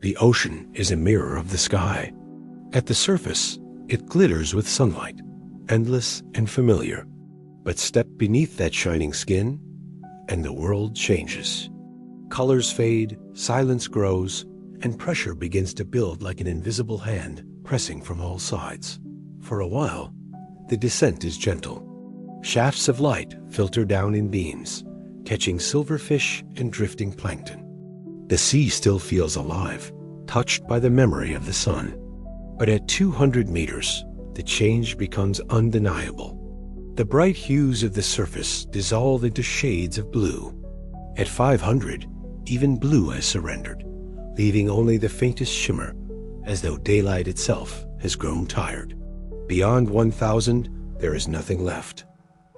The ocean is a mirror of the sky. At the surface, it glitters with sunlight, endless and familiar. But step beneath that shining skin, and the world changes. Colors fade, silence grows, and pressure begins to build like an invisible hand pressing from all sides. For a while, the descent is gentle. Shafts of light filter down in beams, catching silverfish and drifting plankton. The sea still feels alive, touched by the memory of the sun. But at 200 meters, the change becomes undeniable. The bright hues of the surface dissolve into shades of blue. At 500, even blue has surrendered, leaving only the faintest shimmer, as though daylight itself has grown tired. Beyond 1,000, there is nothing left.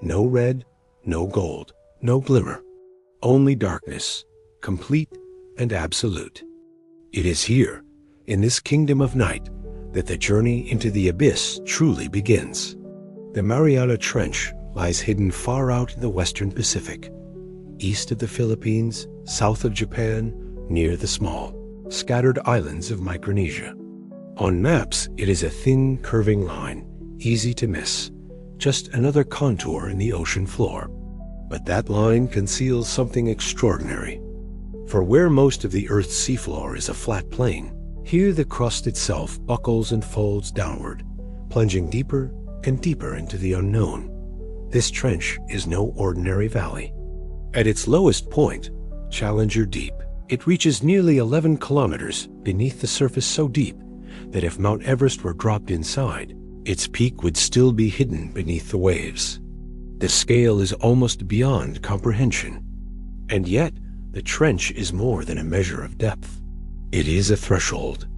No red, no gold, no glimmer. Only darkness, complete and absolute. It is here, in this kingdom of night, that the journey into the abyss truly begins. The Mariana Trench lies hidden far out in the western Pacific, east of the Philippines, south of Japan, near the small, scattered islands of Micronesia. On maps, it is a thin, curving line, easy to miss, just another contour in the ocean floor. But that line conceals something extraordinary. For where most of the Earth's seafloor is a flat plain, here the crust itself buckles and folds downward, plunging deeper and deeper into the unknown. This trench is no ordinary valley. At its lowest point, Challenger Deep, it reaches nearly 11 kilometers beneath the surface, so deep that if Mount Everest were dropped inside, its peak would still be hidden beneath the waves. The scale is almost beyond comprehension. And yet, the trench is more than a measure of depth. It is a threshold,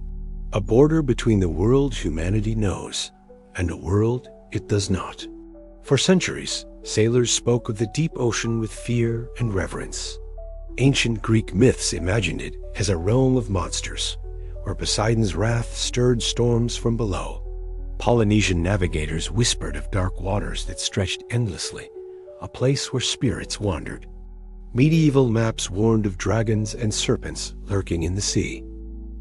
a border between the world humanity knows and a world it does not. For centuries, sailors spoke of the deep ocean with fear and reverence. Ancient Greek myths imagined it as a realm of monsters, where Poseidon's wrath stirred storms from below. Polynesian navigators whispered of dark waters that stretched endlessly, a place where spirits wandered. Medieval maps warned of dragons and serpents lurking in the sea.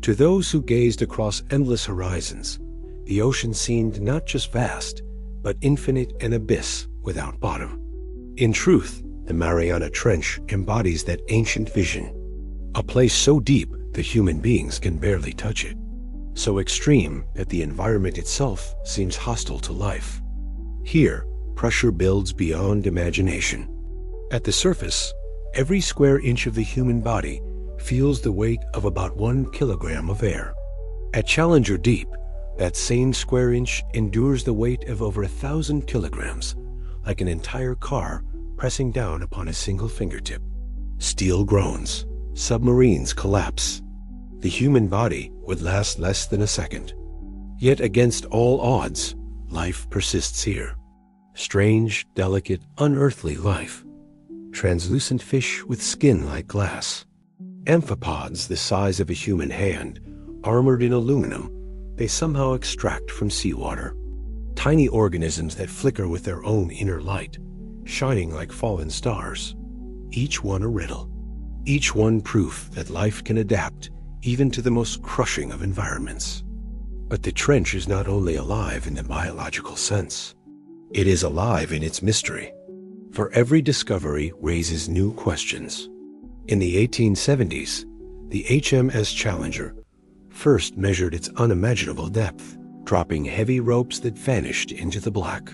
To those who gazed across endless horizons, the ocean seemed not just vast, but infinite, an abyss without bottom. In truth, the Mariana Trench embodies that ancient vision, a place so deep that human beings can barely touch it, so extreme that the environment itself seems hostile to life. Here, pressure builds beyond imagination. At the surface, every square inch of the human body feels the weight of about 1 kilogram of air. At Challenger Deep, that same square inch endures the weight of over 1,000 kilograms, like an entire car pressing down upon a single fingertip. Steel groans, submarines collapse. The human body would last less than a second. Yet against all odds, life persists here. Strange, delicate, unearthly life. Translucent fish with skin like glass. Amphipods the size of a human hand, armored in aluminum, they somehow extract from seawater. Tiny organisms that flicker with their own inner light, shining like fallen stars. Each one a riddle. Each one proof that life can adapt even to the most crushing of environments. But the trench is not only alive in the biological sense. It is alive in its mystery. For every discovery raises new questions. In the 1870s, the HMS Challenger first measured its unimaginable depth, dropping heavy ropes that vanished into the black.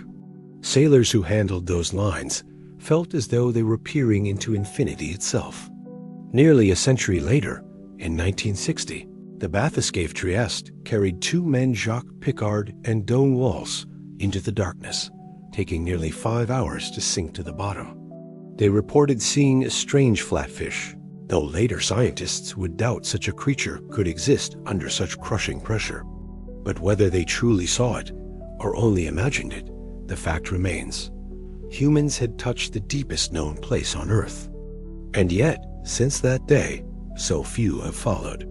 Sailors who handled those lines felt as though they were peering into infinity itself. Nearly a century later, in 1960, the bathyscaphe Trieste carried two men, Jacques Piccard and Don Walsh, into the darkness, taking nearly 5 hours to sink to the bottom. They reported seeing a strange flatfish, though later scientists would doubt such a creature could exist under such crushing pressure. But whether they truly saw it or only imagined it, the fact remains. Humans had touched the deepest known place on Earth. And yet, since that day, so few have followed.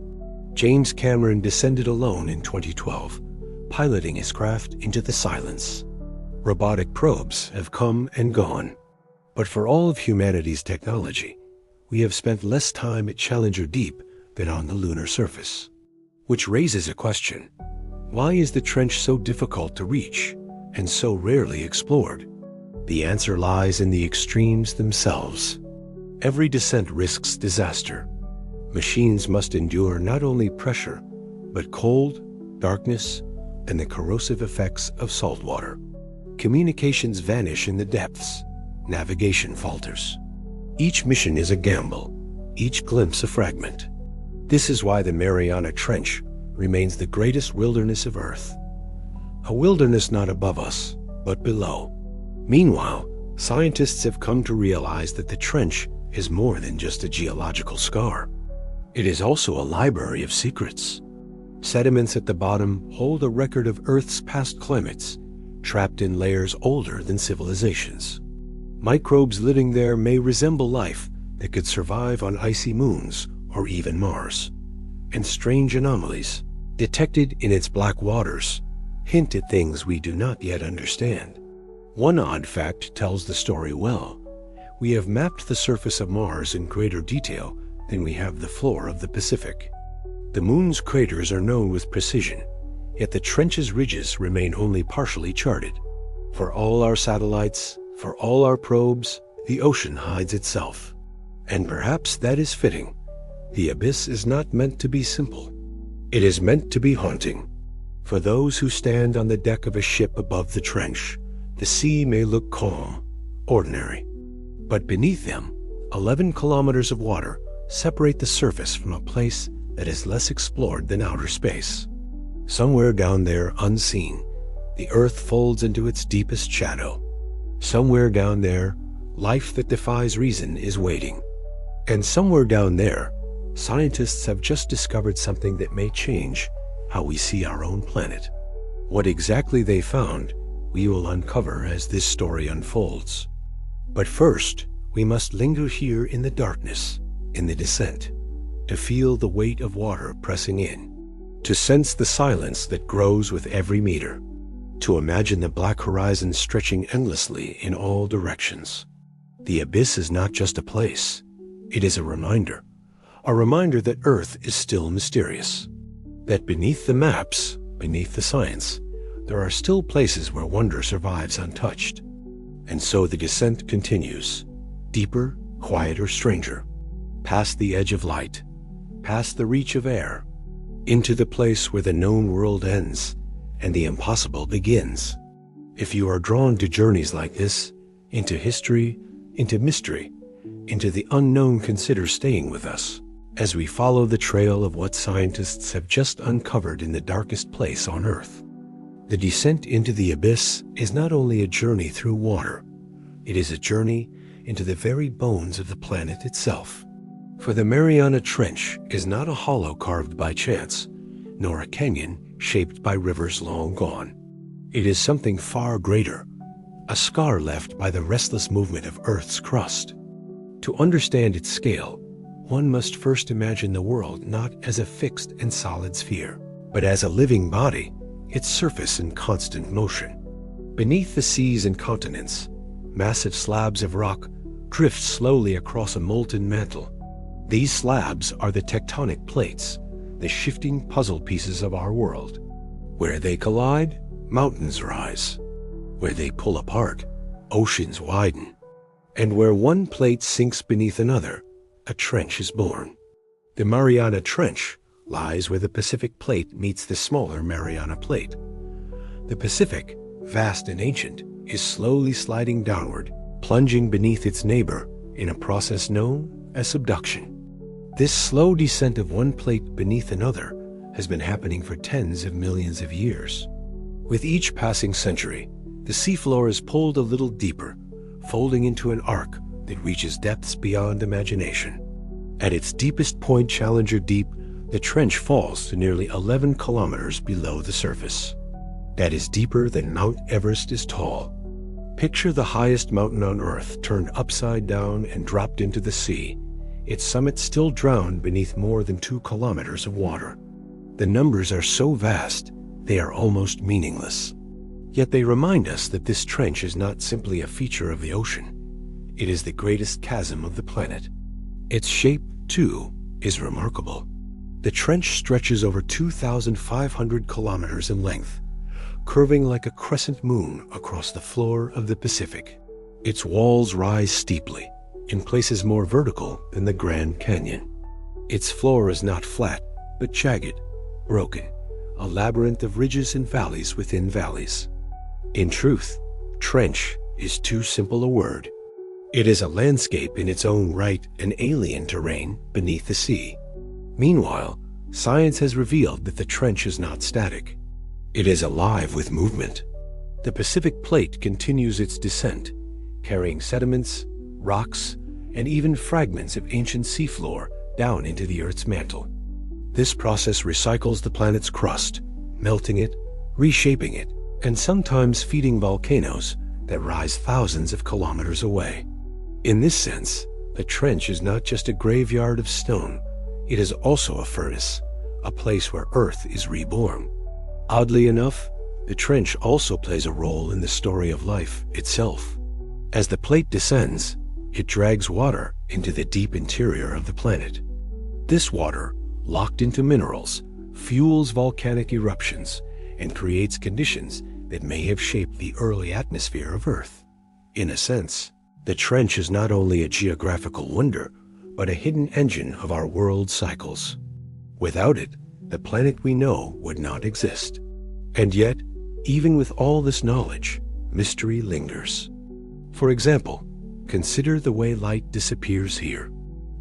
James Cameron descended alone in 2012, piloting his craft into the silence. Robotic probes have come and gone. But for all of humanity's technology, we have spent less time at Challenger Deep than on the lunar surface. Which raises a question. Why is the trench so difficult to reach and so rarely explored? The answer lies in the extremes themselves. Every descent risks disaster. Machines must endure not only pressure, but cold, darkness, and the corrosive effects of salt water. Communications vanish in the depths. Navigation falters. Each mission is a gamble, each glimpse a fragment. This is why the Mariana Trench remains the greatest wilderness of Earth. A wilderness not above us, but below. Meanwhile, scientists have come to realize that the trench is more than just a geological scar. It is also a library of secrets. Sediments at the bottom hold a record of Earth's past climates, trapped in layers older than civilizations. Microbes living there may resemble life that could survive on icy moons or even Mars. And strange anomalies, detected in its black waters, hint at things we do not yet understand. One odd fact tells the story well. We have mapped the surface of Mars in greater detail than we have the floor of the Pacific. The moon's craters are known with precision, yet the trench's ridges remain only partially charted. For all our satellites, for all our probes, the ocean hides itself. And perhaps that is fitting. The abyss is not meant to be simple. It is meant to be haunting. For those who stand on the deck of a ship above the trench, the sea may look calm, ordinary. But beneath them, 11 kilometers of water separate the surface from a place that is less explored than outer space. Somewhere down there, unseen, the Earth folds into its deepest shadow. Somewhere down there, life that defies reason is waiting. And somewhere down there, scientists have just discovered something that may change how we see our own planet. What exactly they found, we will uncover as this story unfolds. But first, we must linger here in the darkness, in the descent, to feel the weight of water pressing in, to sense the silence that grows with every meter, to imagine the black horizon stretching endlessly in all directions. The abyss is not just a place, it is a reminder that Earth is still mysterious, that beneath the maps, beneath the science, there are still places where wonder survives untouched. And so the descent continues, deeper, quieter, stranger, past the edge of light, past the reach of air, into the place where the known world ends and the impossible begins. If you are drawn to journeys like this, into history, into mystery, into the unknown, consider staying with us as we follow the trail of what scientists have just uncovered in the darkest place on Earth. The descent into the abyss is not only a journey through water, it is a journey into the very bones of the planet itself. For the Mariana Trench is not a hollow carved by chance, nor a canyon shaped by rivers long gone. It is something far greater, a scar left by the restless movement of Earth's crust. To understand its scale, one must first imagine the world not as a fixed and solid sphere, but as a living body, its surface in constant motion. Beneath the seas and continents, massive slabs of rock drift slowly across a molten mantle. These slabs are the tectonic plates, the shifting puzzle pieces of our world. Where they collide, mountains rise. Where they pull apart, oceans widen. And where one plate sinks beneath another, a trench is born. The Mariana Trench lies where the Pacific Plate meets the smaller Mariana Plate. The Pacific, vast and ancient, is slowly sliding downward, plunging beneath its neighbor in a process known as subduction. This slow descent of one plate beneath another has been happening for tens of millions of years. With each passing century, the seafloor is pulled a little deeper, folding into an arc that reaches depths beyond imagination. At its deepest point, Challenger Deep, the trench falls to nearly 11 kilometers below the surface. That is deeper than Mount Everest is tall. Picture the highest mountain on Earth turned upside down and dropped into the sea, its summit still drowned beneath more than 2 kilometers of water. The numbers are so vast, they are almost meaningless. Yet they remind us that this trench is not simply a feature of the ocean. It is the greatest chasm of the planet. Its shape, too, is remarkable. The trench stretches over 2,500 kilometers in length, curving like a crescent moon across the floor of the Pacific. Its walls rise steeply, in places more vertical than the Grand Canyon. Its floor is not flat, but jagged, broken, a labyrinth of ridges and valleys within valleys. In truth, trench is too simple a word. It is a landscape in its own right, an alien terrain beneath the sea. Meanwhile, science has revealed that the trench is not static. It is alive with movement. The Pacific Plate continues its descent, carrying sediments, rocks, and even fragments of ancient seafloor down into the Earth's mantle. This process recycles the planet's crust, melting it, reshaping it, and sometimes feeding volcanoes that rise thousands of kilometers away. In this sense, the trench is not just a graveyard of stone. It is also a furnace, a place where Earth is reborn. Oddly enough, the trench also plays a role in the story of life itself. As the plate descends, it drags water into the deep interior of the planet. This water, locked into minerals, fuels volcanic eruptions and creates conditions that may have shaped the early atmosphere of Earth. In a sense, the trench is not only a geographical wonder, but a hidden engine of our world's cycles. Without it, the planet we know would not exist. And yet, even with all this knowledge, mystery lingers. For example, consider the way light disappears here.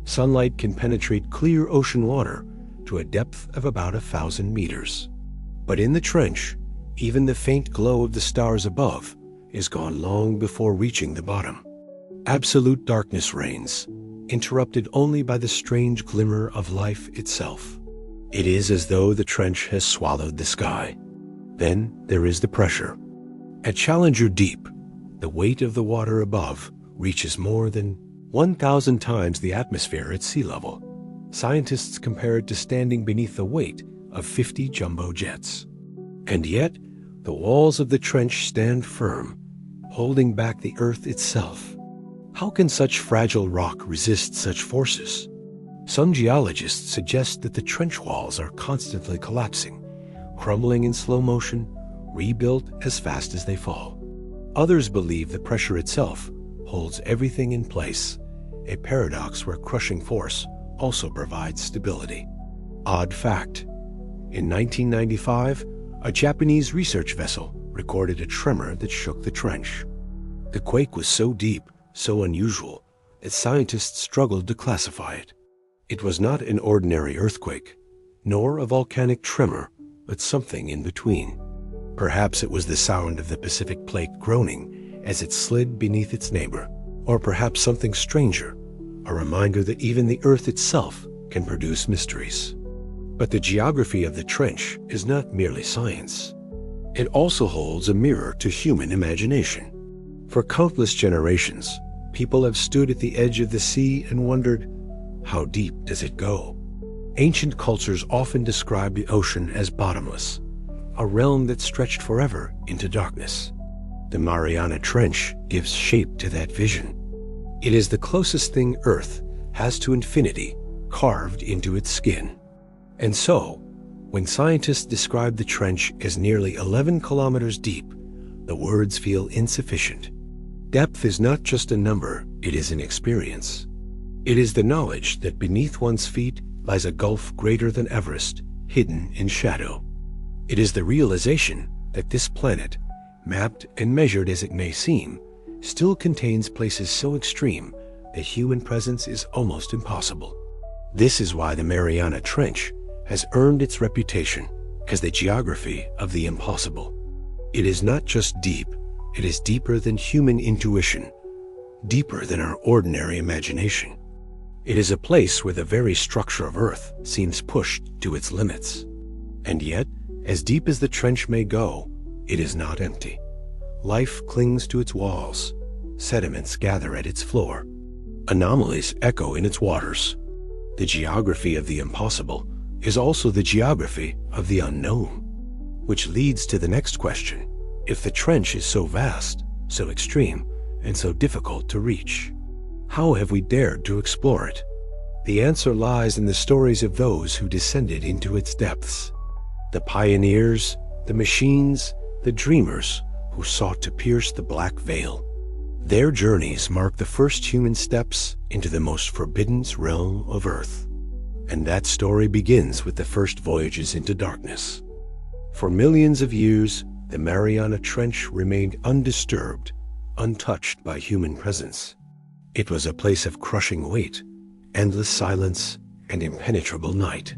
Sunlight can penetrate clear ocean water to a depth of about 1,000 meters. But in the trench, even the faint glow of the stars above is gone long before reaching the bottom. Absolute darkness reigns, interrupted only by the strange glimmer of life itself. It is as though the trench has swallowed the sky. Then there is the pressure. At Challenger Deep, the weight of the water above reaches more than 1,000 times the atmosphere at sea level. Scientists compare it to standing beneath the weight of 50 jumbo jets. And yet, the walls of the trench stand firm, holding back the Earth itself. How can such fragile rock resist such forces? Some geologists suggest that the trench walls are constantly collapsing, crumbling in slow motion, rebuilt as fast as they fall. Others believe the pressure itself holds everything in place, a paradox where crushing force also provides stability. Odd fact: in 1995, a Japanese research vessel recorded a tremor that shook the trench. The quake was so deep, so unusual, that scientists struggled to classify it. It was not an ordinary earthquake, nor a volcanic tremor, but something in between. Perhaps it was the sound of the Pacific Plate groaning as it slid beneath its neighbor, or perhaps something stranger, a reminder that even the Earth itself can produce mysteries. But the geography of the trench is not merely science. It also holds a mirror to human imagination. For countless generations, people have stood at the edge of the sea and wondered, how deep does it go? Ancient cultures often describe the ocean as bottomless, a realm that stretched forever into darkness. The Mariana Trench gives shape to that vision. It is the closest thing Earth has to infinity carved into its skin. And so, when scientists describe the trench as nearly 11 kilometers deep, the words feel insufficient. Depth is not just a number, it is an experience. It is the knowledge that beneath one's feet lies a gulf greater than Everest, hidden in shadow. It is the realization that this planet, mapped and measured as it may seem, still contains places so extreme that human presence is almost impossible. This is why the Mariana Trench has earned its reputation as the geography of the impossible. It is not just deep, it is deeper than human intuition, deeper than our ordinary imagination. It is a place where the very structure of Earth seems pushed to its limits. And yet, as deep as the trench may go, it is not empty. Life clings to its walls. Sediments gather at its floor. Anomalies echo in its waters. The geography of the impossible is also the geography of the unknown. Which leads to the next question. If the trench is so vast, so extreme, and so difficult to reach, how have we dared to explore it? The answer lies in the stories of those who descended into its depths. The pioneers, the machines, the dreamers who sought to pierce the black veil. Their journeys mark the first human steps into the most forbidden realm of Earth. And that story begins with the first voyages into darkness. For millions of years, the Mariana Trench remained undisturbed, untouched by human presence. It was a place of crushing weight, endless silence, and impenetrable night.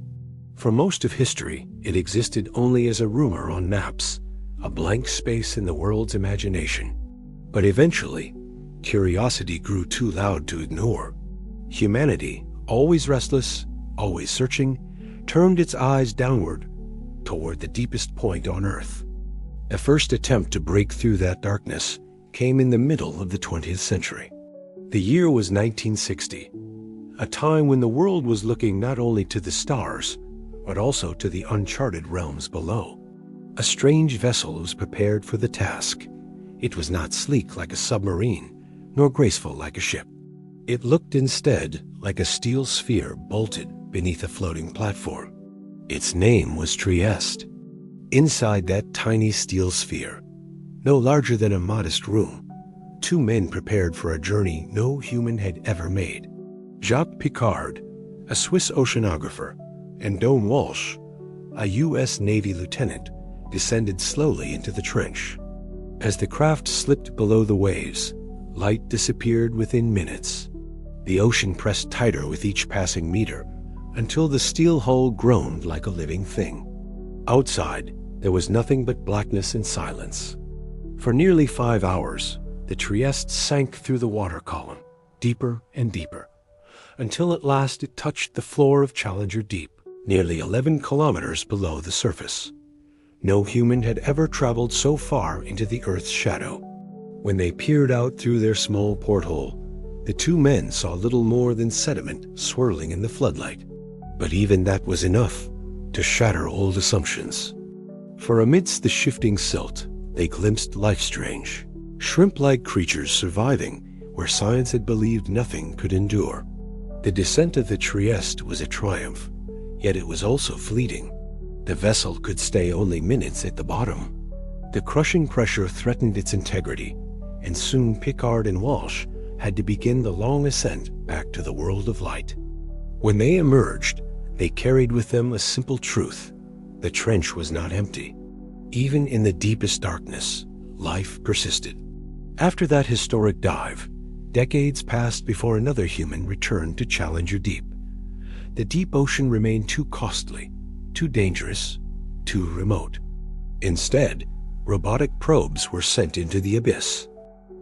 For most of history, it existed only as a rumor on maps, a blank space in the world's imagination. But eventually, curiosity grew too loud to ignore. Humanity, always restless, always searching, turned its eyes downward toward the deepest point on Earth. A first attempt to break through that darkness came in the middle of the 20th century. The year was 1960, a time when the world was looking not only to the stars, but also to the uncharted realms below. A strange vessel was prepared for the task. It was not sleek like a submarine, nor graceful like a ship. It looked instead like a steel sphere bolted beneath a floating platform. Its name was Trieste. Inside that tiny steel sphere, no larger than a modest room, two men prepared for a journey no human had ever made. Jacques Piccard, a Swiss oceanographer, and Don Walsh, a U.S. Navy lieutenant, descended slowly into the trench. As the craft slipped below the waves, light disappeared within minutes. The ocean pressed tighter with each passing meter, until the steel hull groaned like a living thing. Outside, there was nothing but blackness and silence. For nearly 5 hours, the Trieste sank through the water column, deeper and deeper, until at last it touched the floor of Challenger Deep, nearly 11 kilometers below the surface. No human had ever traveled so far into the Earth's shadow. When they peered out through their small porthole, the two men saw little more than sediment swirling in the floodlight. But even that was enough to shatter old assumptions. For amidst the shifting silt, they glimpsed life strange, shrimp-like creatures surviving where science had believed nothing could endure. The descent of the Trieste was a triumph, yet it was also fleeting. The vessel could stay only minutes at the bottom. The crushing pressure threatened its integrity, and soon Piccard and Walsh had to begin the long ascent back to the world of light. When they emerged, they carried with them a simple truth. The trench was not empty. Even in the deepest darkness, life persisted. After that historic dive, decades passed before another human returned to Challenger Deep. The deep ocean remained too costly, too dangerous, too remote. Instead, robotic probes were sent into the abyss.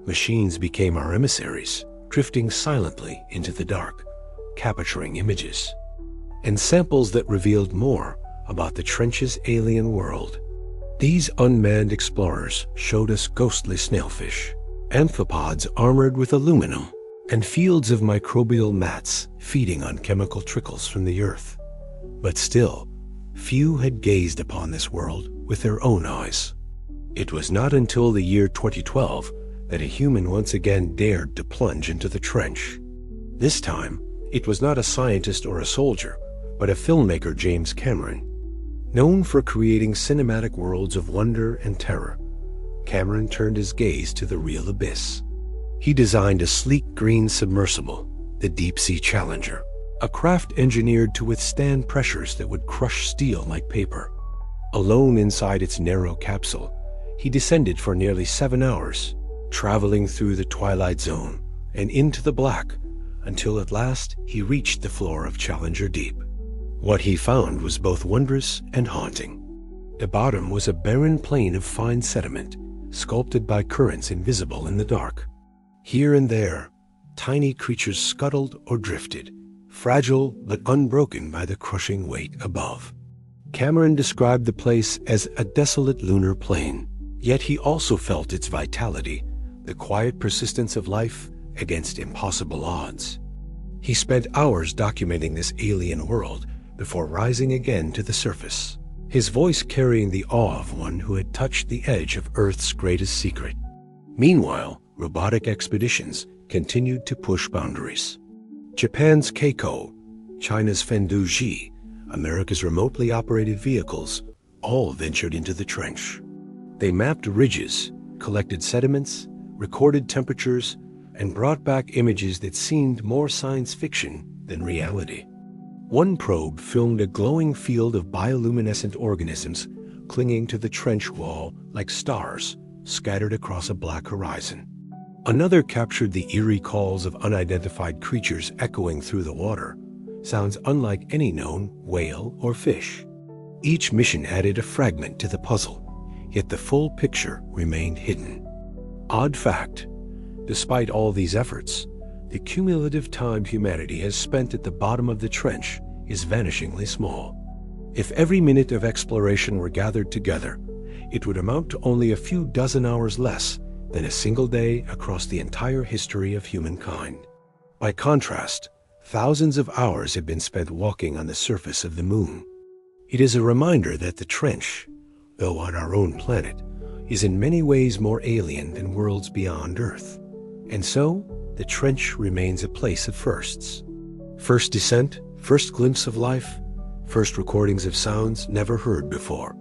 Machines became our emissaries, drifting silently into the dark, capturing images and samples that revealed more about the trench's alien world. These unmanned explorers showed us ghostly snailfish, amphipods armored with aluminum, and fields of microbial mats feeding on chemical trickles from the earth. But still, few had gazed upon this world with their own eyes. It was not until the year 2012 that a human once again dared to plunge into the trench. This time, it was not a scientist or a soldier, but a filmmaker, James Cameron. Known for creating cinematic worlds of wonder and terror, Cameron turned his gaze to the real abyss. He designed a sleek green submersible, the Deep Sea Challenger, a craft engineered to withstand pressures that would crush steel like paper. Alone inside its narrow capsule, he descended for nearly 7 hours, traveling through the twilight zone and into the black, until at last he reached the floor of Challenger Deep. What he found was both wondrous and haunting. The bottom was a barren plain of fine sediment, sculpted by currents invisible in the dark. Here and there, tiny creatures scuttled or drifted, fragile but unbroken by the crushing weight above. Cameron described the place as a desolate lunar plain, yet he also felt its vitality, the quiet persistence of life against impossible odds. He spent hours documenting this alien world before rising again to the surface, his voice carrying the awe of one who had touched the edge of Earth's greatest secret. Meanwhile, robotic expeditions continued to push boundaries. Japan's Keiko, China's Fenduji, America's remotely operated vehicles, all ventured into the trench. They mapped ridges, collected sediments, recorded temperatures, and brought back images that seemed more science fiction than reality. One probe filmed a glowing field of bioluminescent organisms clinging to the trench wall like stars scattered across a black horizon. Another captured the eerie calls of unidentified creatures echoing through the water, sounds unlike any known whale or fish. Each mission added a fragment to the puzzle, yet the full picture remained hidden. Odd fact, despite all these efforts, the cumulative time humanity has spent at the bottom of the trench is vanishingly small. If every minute of exploration were gathered together, it would amount to only a few dozen hours less than a single day across the entire history of humankind. By contrast, thousands of hours have been spent walking on the surface of the moon. It is a reminder that the trench, though on our own planet, is in many ways more alien than worlds beyond Earth. And so, the trench remains a place of firsts. First descent, first glimpse of life, first recordings of sounds never heard before.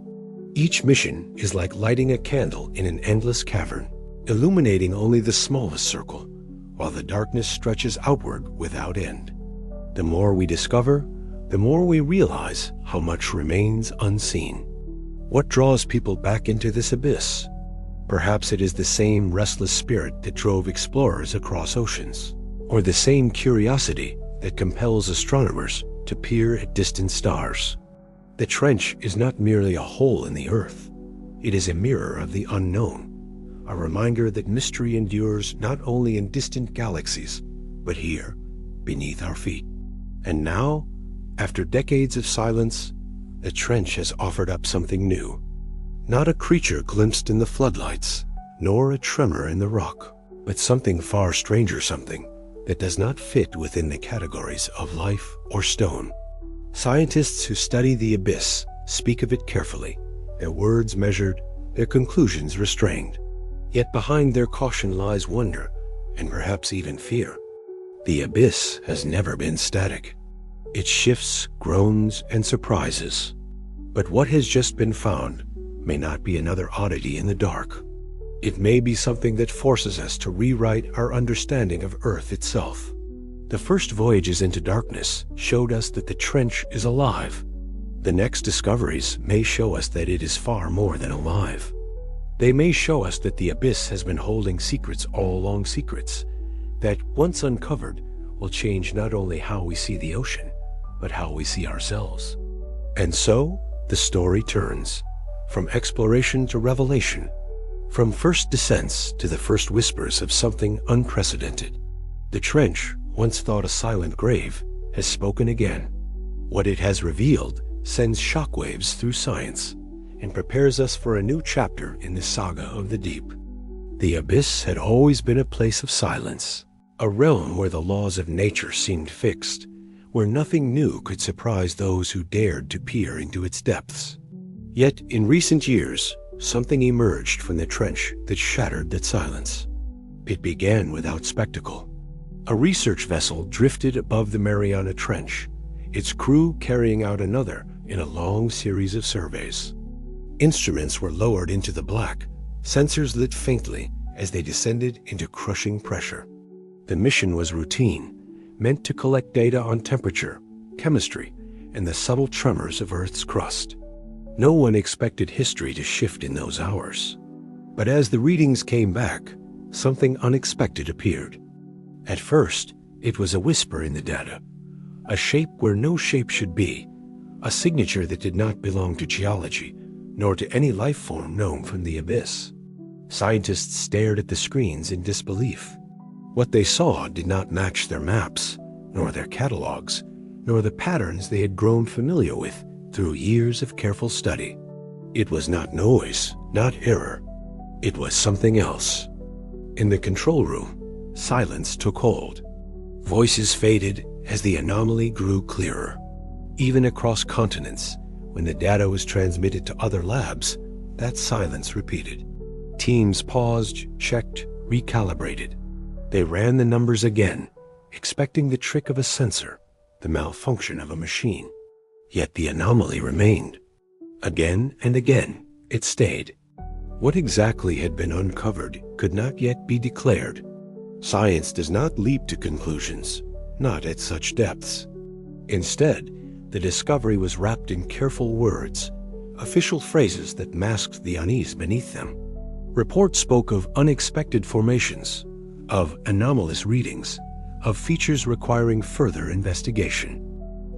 Each mission is like lighting a candle in an endless cavern, illuminating only the smallest circle, while the darkness stretches outward without end. The more we discover, the more we realize how much remains unseen. What draws people back into this abyss? Perhaps it is the same restless spirit that drove explorers across oceans, or the same curiosity that compels astronomers to peer at distant stars. The trench is not merely a hole in the earth. It is a mirror of the unknown, a reminder that mystery endures not only in distant galaxies, but here, beneath our feet. And now, after decades of silence, the trench has offered up something new. Not a creature glimpsed in the floodlights, nor a tremor in the rock, but something far stranger, something that does not fit within the categories of life or stone. Scientists who study the abyss speak of it carefully, their words measured, their conclusions restrained. Yet behind their caution lies wonder, and perhaps even fear. The abyss has never been static. It shifts, groans, and surprises. But what has just been found may not be another oddity in the dark. It may be something that forces us to rewrite our understanding of Earth itself. The first voyages into darkness showed us that the trench is alive. The next discoveries may show us that it is far more than alive. They may show us that the abyss has been holding secrets all along, secrets that, once uncovered, will change not only how we see the ocean, but how we see ourselves. And so, the story turns, from exploration to revelation, from first descents to the first whispers of something unprecedented. The trench, once thought a silent grave, has spoken again. What it has revealed sends shockwaves through science and prepares us for a new chapter in the saga of the deep. The abyss had always been a place of silence, a realm where the laws of nature seemed fixed, where nothing new could surprise those who dared to peer into its depths. Yet, in recent years, something emerged from the trench that shattered that silence. It began without spectacle. A research vessel drifted above the Mariana Trench, its crew carrying out another in a long series of surveys. Instruments were lowered into the black, sensors lit faintly as they descended into crushing pressure. The mission was routine, meant to collect data on temperature, chemistry, and the subtle tremors of Earth's crust. No one expected history to shift in those hours. But as the readings came back, something unexpected appeared. At first, it was a whisper in the data, a shape where no shape should be, a signature that did not belong to geology, nor to any life form known from the abyss. Scientists stared at the screens in disbelief. What they saw did not match their maps, nor their catalogs, nor the patterns they had grown familiar with through years of careful study. It was not noise, not error. It was something else. In the control room, silence took hold. Voices faded as the anomaly grew clearer. Even across continents, when the data was transmitted to other labs, that silence repeated. Teams paused, checked, recalibrated. They ran the numbers again, expecting the trick of a sensor, the the malfunction of a machine. Yet the anomaly remained. Again and again, it stayed. What exactly had been uncovered could not yet be declared. Science does not leap to conclusions, not at such depths. Instead, the discovery was wrapped in careful words, official phrases that masked the unease beneath them. Reports spoke of unexpected formations, of anomalous readings, of features requiring further investigation.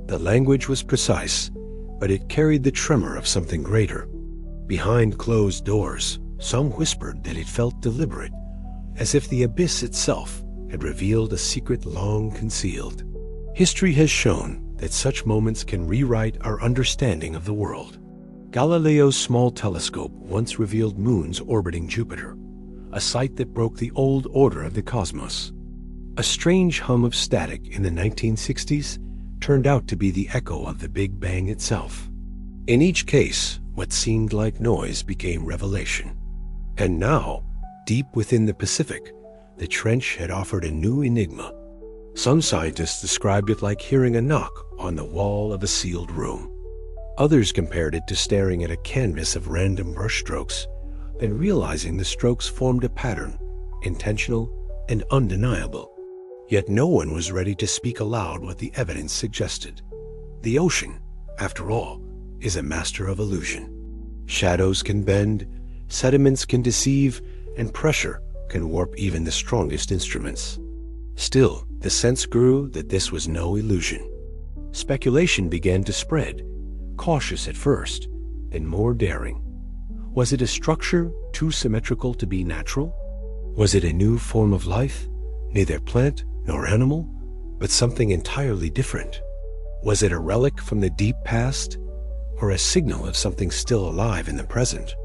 The language was precise, but it carried the tremor of something greater. Behind closed doors, some whispered that it felt deliberate, as if the abyss itself had revealed a secret long concealed. History has shown that such moments can rewrite our understanding of the world. Galileo's small telescope once revealed moons orbiting Jupiter, a sight that broke the old order of the cosmos. A strange hum of static in the 1960s turned out to be the echo of the Big Bang itself. In each case, what seemed like noise became revelation. And now, deep within the Pacific, the trench had offered a new enigma. Some scientists described it like hearing a knock on the wall of a sealed room. Others compared it to staring at a canvas of random brushstrokes, then realizing the strokes formed a pattern, intentional and undeniable. Yet no one was ready to speak aloud what the evidence suggested. The ocean, after all, is a master of illusion. Shadows can bend, sediments can deceive, and pressure can warp even the strongest instruments. Still, the sense grew that this was no illusion. Speculation began to spread, cautious at first, then more daring. Was it a structure too symmetrical to be natural? Was it a new form of life, neither plant nor animal, but something entirely different? Was it a relic from the deep past, or a signal of something still alive in the present?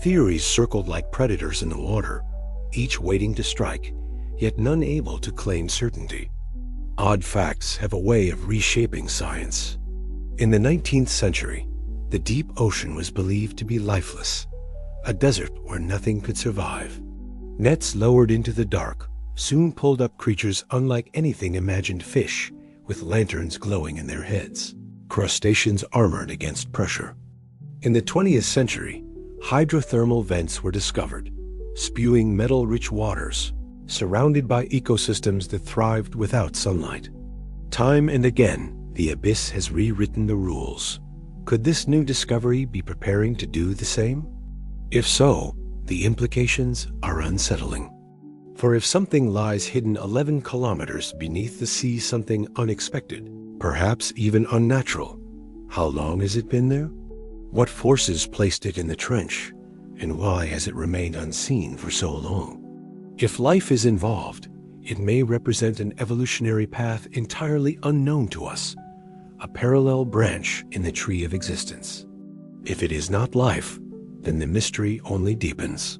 Theories circled like predators in the water, each waiting to strike, yet none able to claim certainty. Odd facts have a way of reshaping science. In the 19th century, the deep ocean was believed to be lifeless, a desert where nothing could survive. Nets lowered into the dark soon pulled up creatures unlike anything imagined: fish with lanterns glowing in their heads, crustaceans armored against pressure. In the 20th century, hydrothermal vents were discovered, spewing metal-rich waters, surrounded by ecosystems that thrived without sunlight. Time and again, the abyss has rewritten the rules. Could this new discovery be preparing to do the same? If so, the implications are unsettling. For if something lies hidden 11 kilometers beneath the sea, something unexpected, perhaps even unnatural, how long has it been there? What forces placed it in the trench, and why has it remained unseen for so long? If life is involved, it may represent an evolutionary path entirely unknown to us, a parallel branch in the tree of existence. If it is not life, then the mystery only deepens.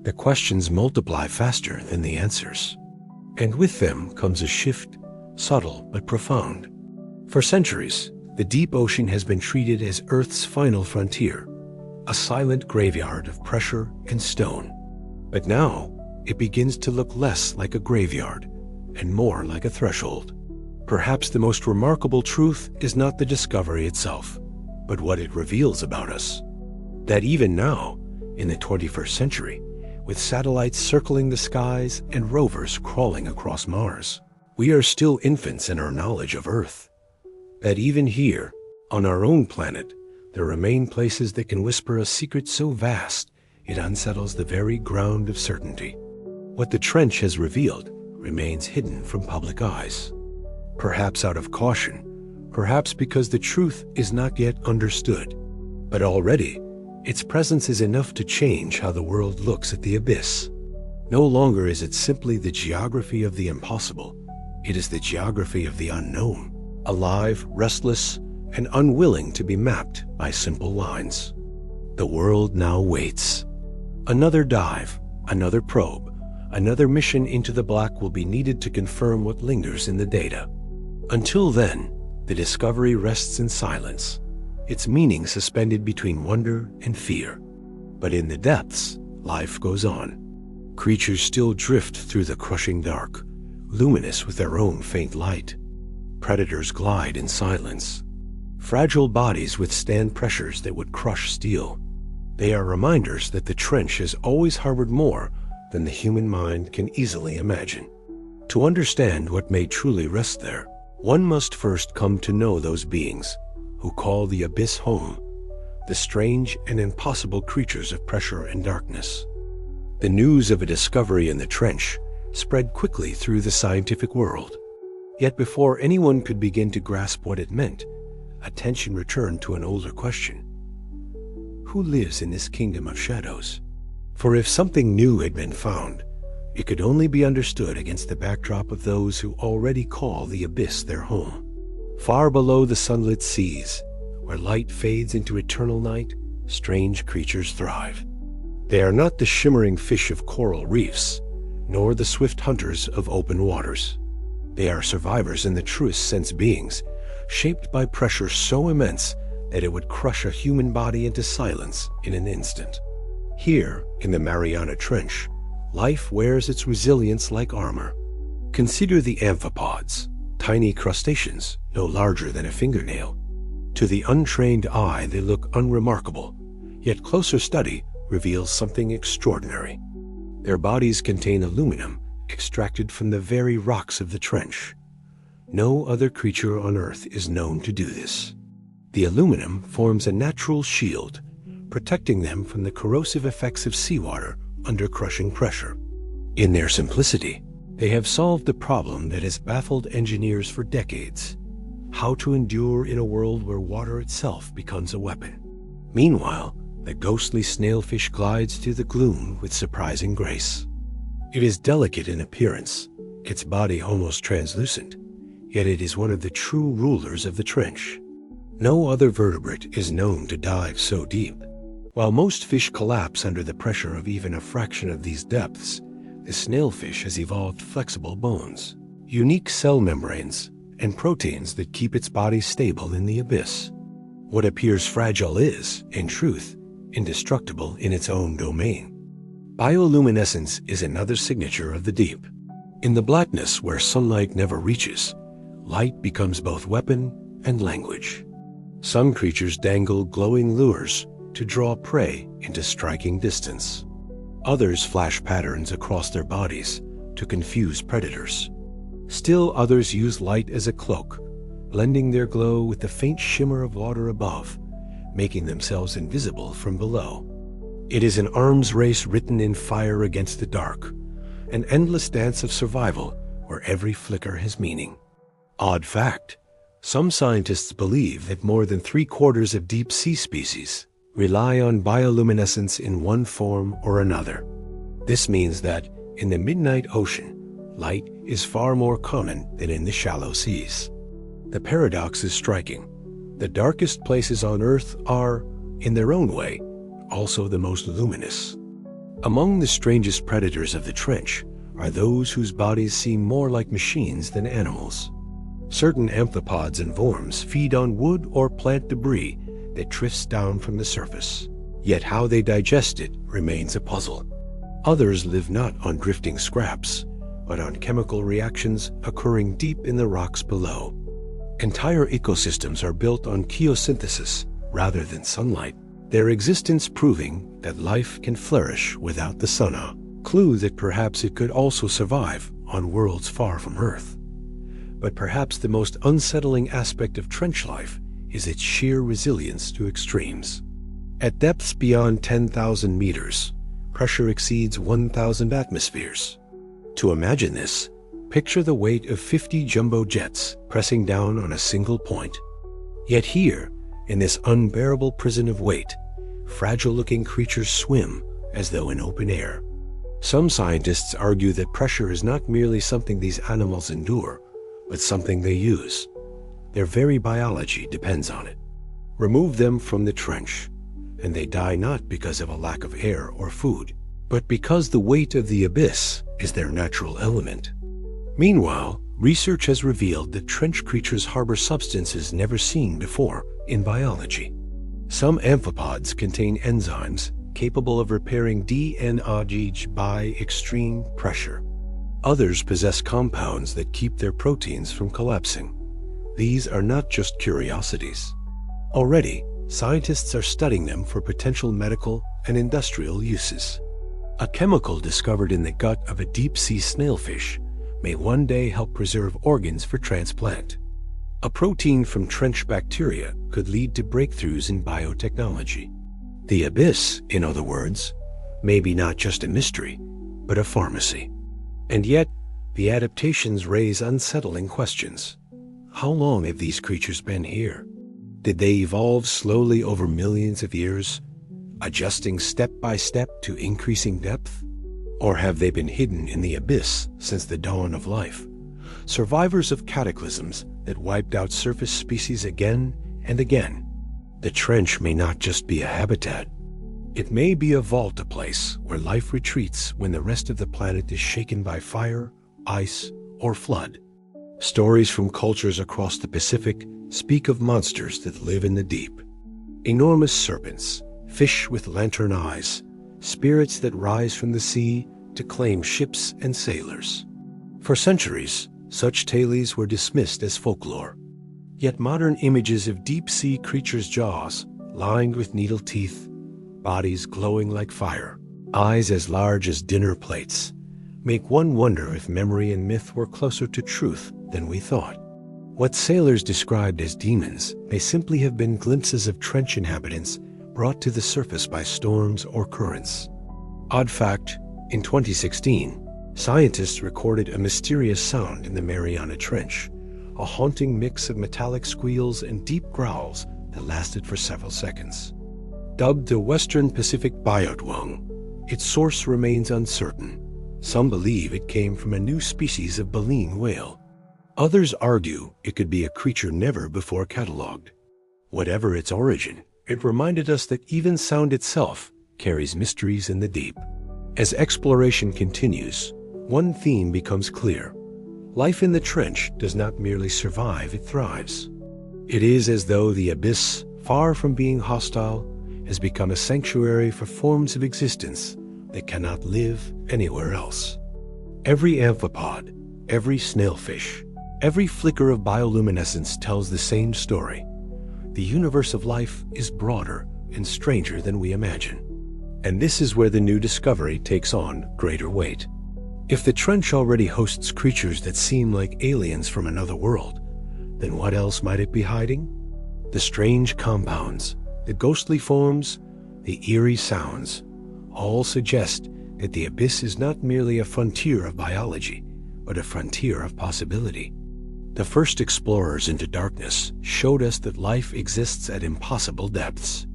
The questions multiply faster than the answers, and with them comes a shift, subtle but profound. For centuries, the deep ocean has been treated as Earth's final frontier, a silent graveyard of pressure and stone. But now, it begins to look less like a graveyard and more like a threshold. Perhaps the most remarkable truth is not the discovery itself, but what it reveals about us. That even now, in the 21st century, with satellites circling the skies and rovers crawling across Mars, we are still infants in our knowledge of Earth. That even here, on our own planet, there remain places that can whisper a secret so vast it unsettles the very ground of certainty. What the trench has revealed remains hidden from public eyes. Perhaps out of caution, perhaps because the truth is not yet understood. But already, its presence is enough to change how the world looks at the abyss. No longer is it simply the geography of the impossible. It is the geography of the unknown, alive, restless, and unwilling to be mapped by simple lines. The world now waits. Another dive, another probe, another mission into the black will be needed to confirm what lingers in the data. Until then, the discovery rests in silence, its meaning suspended between wonder and fear. But in the depths, life goes on. Creatures still drift through the crushing dark, luminous with their own faint light. predators glide in silence. Fragile bodies withstand pressures that would crush steel. They are reminders that the trench has always harbored more than the human mind can easily imagine. To understand what may truly rest there, one must first come to know those beings who call the abyss home, the strange and impossible creatures of pressure and darkness. The news of a discovery in the trench spread quickly through the scientific world. Yet before anyone could begin to grasp what it meant, attention returned to an older question. Who lives in this kingdom of shadows? For if something new had been found, it could only be understood against the backdrop of those who already call the abyss their home. Far below the sunlit seas, where light fades into eternal night, strange creatures thrive. They are not the shimmering fish of coral reefs, nor the swift hunters of open waters. They are survivors in the truest sense beings, shaped by pressure so immense that it would crush a human body into silence in an instant. Here, in the Mariana Trench, life wears its resilience like armor. Consider the amphipods, tiny crustaceans no larger than a fingernail. To the untrained eye, they look unremarkable, yet closer study reveals something extraordinary. Their bodies contain aluminum extracted from the very rocks of the trench. No other creature on Earth is known to do this. The aluminum forms a natural shield, protecting them from the corrosive effects of seawater under crushing pressure. In their simplicity, they have solved the problem that has baffled engineers for decades: how to endure in a world where water itself becomes a weapon. Meanwhile, the ghostly snailfish glides through the gloom with surprising grace. It is delicate in appearance, its body almost translucent, yet it is one of the true rulers of the trench. No other vertebrate is known to dive so deep. While most fish collapse under the pressure of even a fraction of these depths, the snailfish has evolved flexible bones, unique cell membranes, and proteins that keep its body stable in the abyss. What appears fragile is, in truth, indestructible in its own domain. Bioluminescence is another signature of the deep. In the blackness where sunlight never reaches, light becomes both weapon and language. Some creatures dangle glowing lures to draw prey into striking distance. Others flash patterns across their bodies to confuse predators. Still others use light as a cloak, blending their glow with the faint shimmer of water above, making themselves invisible from below. It is an arms race written in fire against the dark, an endless dance of survival where every flicker has meaning. Odd fact, some scientists believe that more than 3/4 of deep-sea species rely on bioluminescence in one form or another. This means that, in the midnight ocean, light is far more common than in the shallow seas. The paradox is striking. The darkest places on Earth are, in their own way, also the most luminous. Among the strangest predators of the trench are those whose bodies seem more like machines than animals. Certain amphipods and worms feed on wood or plant debris that drifts down from the surface. Yet how they digest it remains a puzzle. Others live not on drifting scraps, but on chemical reactions occurring deep in the rocks below. Entire ecosystems are built on chemosynthesis rather than sunlight, their existence proving that life can flourish without the sun, a clue that perhaps it could also survive on worlds far from Earth. But perhaps the most unsettling aspect of trench life is its sheer resilience to extremes. At depths beyond 10,000 meters, pressure exceeds 1,000 atmospheres. To imagine this, picture the weight of 50 jumbo jets pressing down on a single point. Yet here, in this unbearable prison of weight, fragile-looking creatures swim as though in open air. Some scientists argue that pressure is not merely something these animals endure, but something they use. Their very biology depends on it. Remove them from the trench, and they die not because of a lack of air or food, but because the weight of the abyss is their natural element. Meanwhile, research has revealed that trench creatures harbor substances never seen before in biology. Some amphipods contain enzymes capable of repairing DNA by extreme pressure. Others possess compounds that keep their proteins from collapsing. These are not just curiosities. Already, scientists are studying them for potential medical and industrial uses. A chemical discovered in the gut of a deep-sea snailfish may one day help preserve organs for transplant. A protein from trench bacteria could lead to breakthroughs in biotechnology. The abyss, in other words, may be not just a mystery, but a pharmacy. And yet, the adaptations raise unsettling questions. How long have these creatures been here? Did they evolve slowly over millions of years, adjusting step by step to increasing depth? Or have they been hidden in the abyss since the dawn of life, survivors of cataclysms that wiped out surface species again and again? The trench may not just be a habitat. It may be a vault, a place where life retreats when the rest of the planet is shaken by fire, ice, or flood. Stories from cultures across the Pacific speak of monsters that live in the deep. Enormous serpents, fish with lantern eyes, spirits that rise from the sea to claim ships and sailors. For centuries, such tales were dismissed as folklore. Yet modern images of deep-sea creatures' jaws, lined with needle teeth, bodies glowing like fire, eyes as large as dinner plates, make one wonder if memory and myth were closer to truth than we thought. What sailors described as demons may simply have been glimpses of trench inhabitants brought to the surface by storms or currents. Odd fact, in 2016, scientists recorded a mysterious sound in the Mariana Trench, a haunting mix of metallic squeals and deep growls that lasted for several seconds. Dubbed the Western Pacific Biotwang, its source remains uncertain. Some believe it came from a new species of baleen whale. Others argue it could be a creature never before catalogued. Whatever its origin, it reminded us that even sound itself carries mysteries in the deep. As exploration continues, one theme becomes clear. Life in the trench does not merely survive, it thrives. It is as though the abyss, far from being hostile, has become a sanctuary for forms of existence that cannot live anywhere else. Every amphipod, every snailfish, every flicker of bioluminescence tells the same story. The universe of life is broader and stranger than we imagine. And this is where the new discovery takes on greater weight. If the trench already hosts creatures that seem like aliens from another world, then what else might it be hiding? The strange compounds, the ghostly forms, the eerie sounds, all suggest that the abyss is not merely a frontier of biology, but a frontier of possibility. The first explorers into darkness showed us that life exists at impossible depths.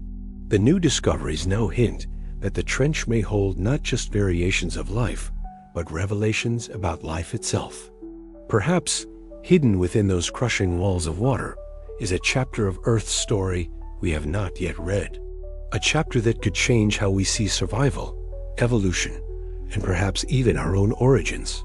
The new discoveries now hint that the trench may hold not just variations of life, but revelations about life itself. Perhaps, hidden within those crushing walls of water, is a chapter of Earth's story we have not yet read. A chapter that could change how we see survival, evolution, and perhaps even our own origins.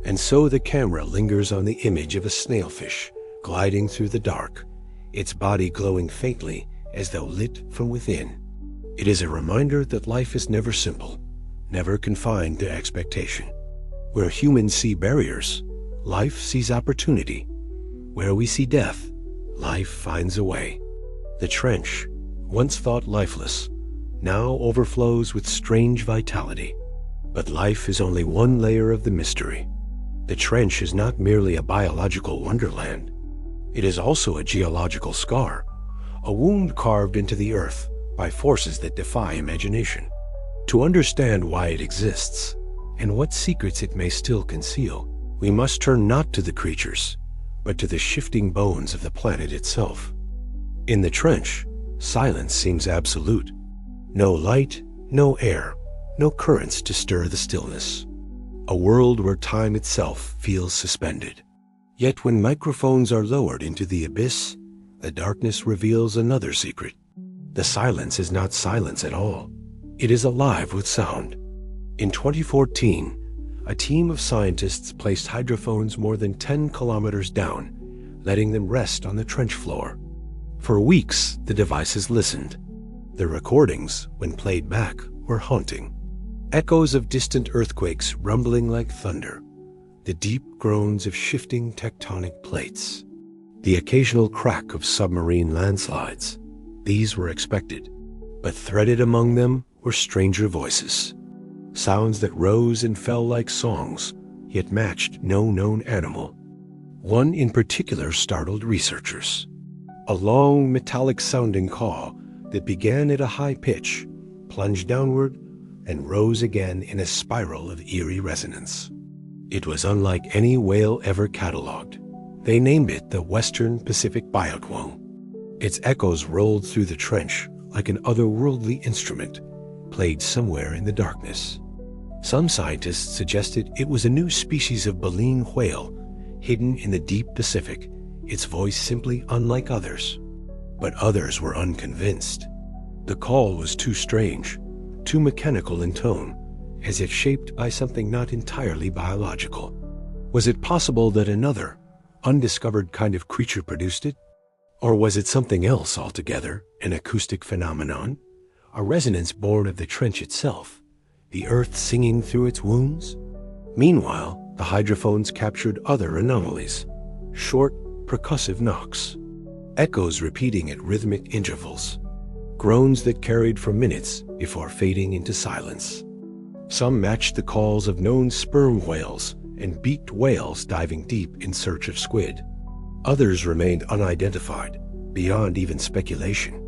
And so the camera lingers on the image of a snailfish gliding through the dark, its body glowing faintly as though lit from within. It is a reminder that life is never simple, never confined to expectation. Where humans see barriers, life sees opportunity. Where we see death, life finds a way. The trench, once thought lifeless, now overflows with strange vitality. But life is only one layer of the mystery. The trench is not merely a biological wonderland. It is also a geological scar, a wound carved into the earth by forces that defy imagination. To understand why it exists, and what secrets it may still conceal, we must turn not to the creatures, but to the shifting bones of the planet itself. In the trench, silence seems absolute. No light, no air, no currents to stir the stillness. A world where time itself feels suspended. Yet when microphones are lowered into the abyss, the darkness reveals another secret. The silence is not silence at all. It is alive with sound. In 2014, a team of scientists placed hydrophones more than 10 kilometers down, letting them rest on the trench floor. For weeks, the devices listened. The recordings, when played back, were haunting. Echoes of distant earthquakes rumbling like thunder, the deep groans of shifting tectonic plates. The occasional crack of submarine landslides. These were expected, but threaded among them were stranger voices. Sounds that rose and fell like songs, yet matched no known animal. One in particular startled researchers. A long, metallic-sounding caw that began at a high pitch, plunged downward, and rose again in a spiral of eerie resonance. It was unlike any whale ever catalogued. They named it the Western Pacific biotwang. Its echoes rolled through the trench like an otherworldly instrument, played somewhere in the darkness. Some scientists suggested it was a new species of baleen whale, hidden in the deep Pacific, its voice simply unlike others. But others were unconvinced. The call was too strange, too mechanical in tone, as if shaped by something not entirely biological. Was it possible that another, undiscovered kind of creature produced it? Or was it something else altogether, an acoustic phenomenon, a resonance born of the trench itself, the earth singing through its wounds? Meanwhile, the hydrophones captured other anomalies, short, percussive knocks, echoes repeating at rhythmic intervals, groans that carried for minutes before fading into silence. Some matched the calls of known sperm whales and beaked whales diving deep in search of squid. Others remained unidentified, beyond even speculation.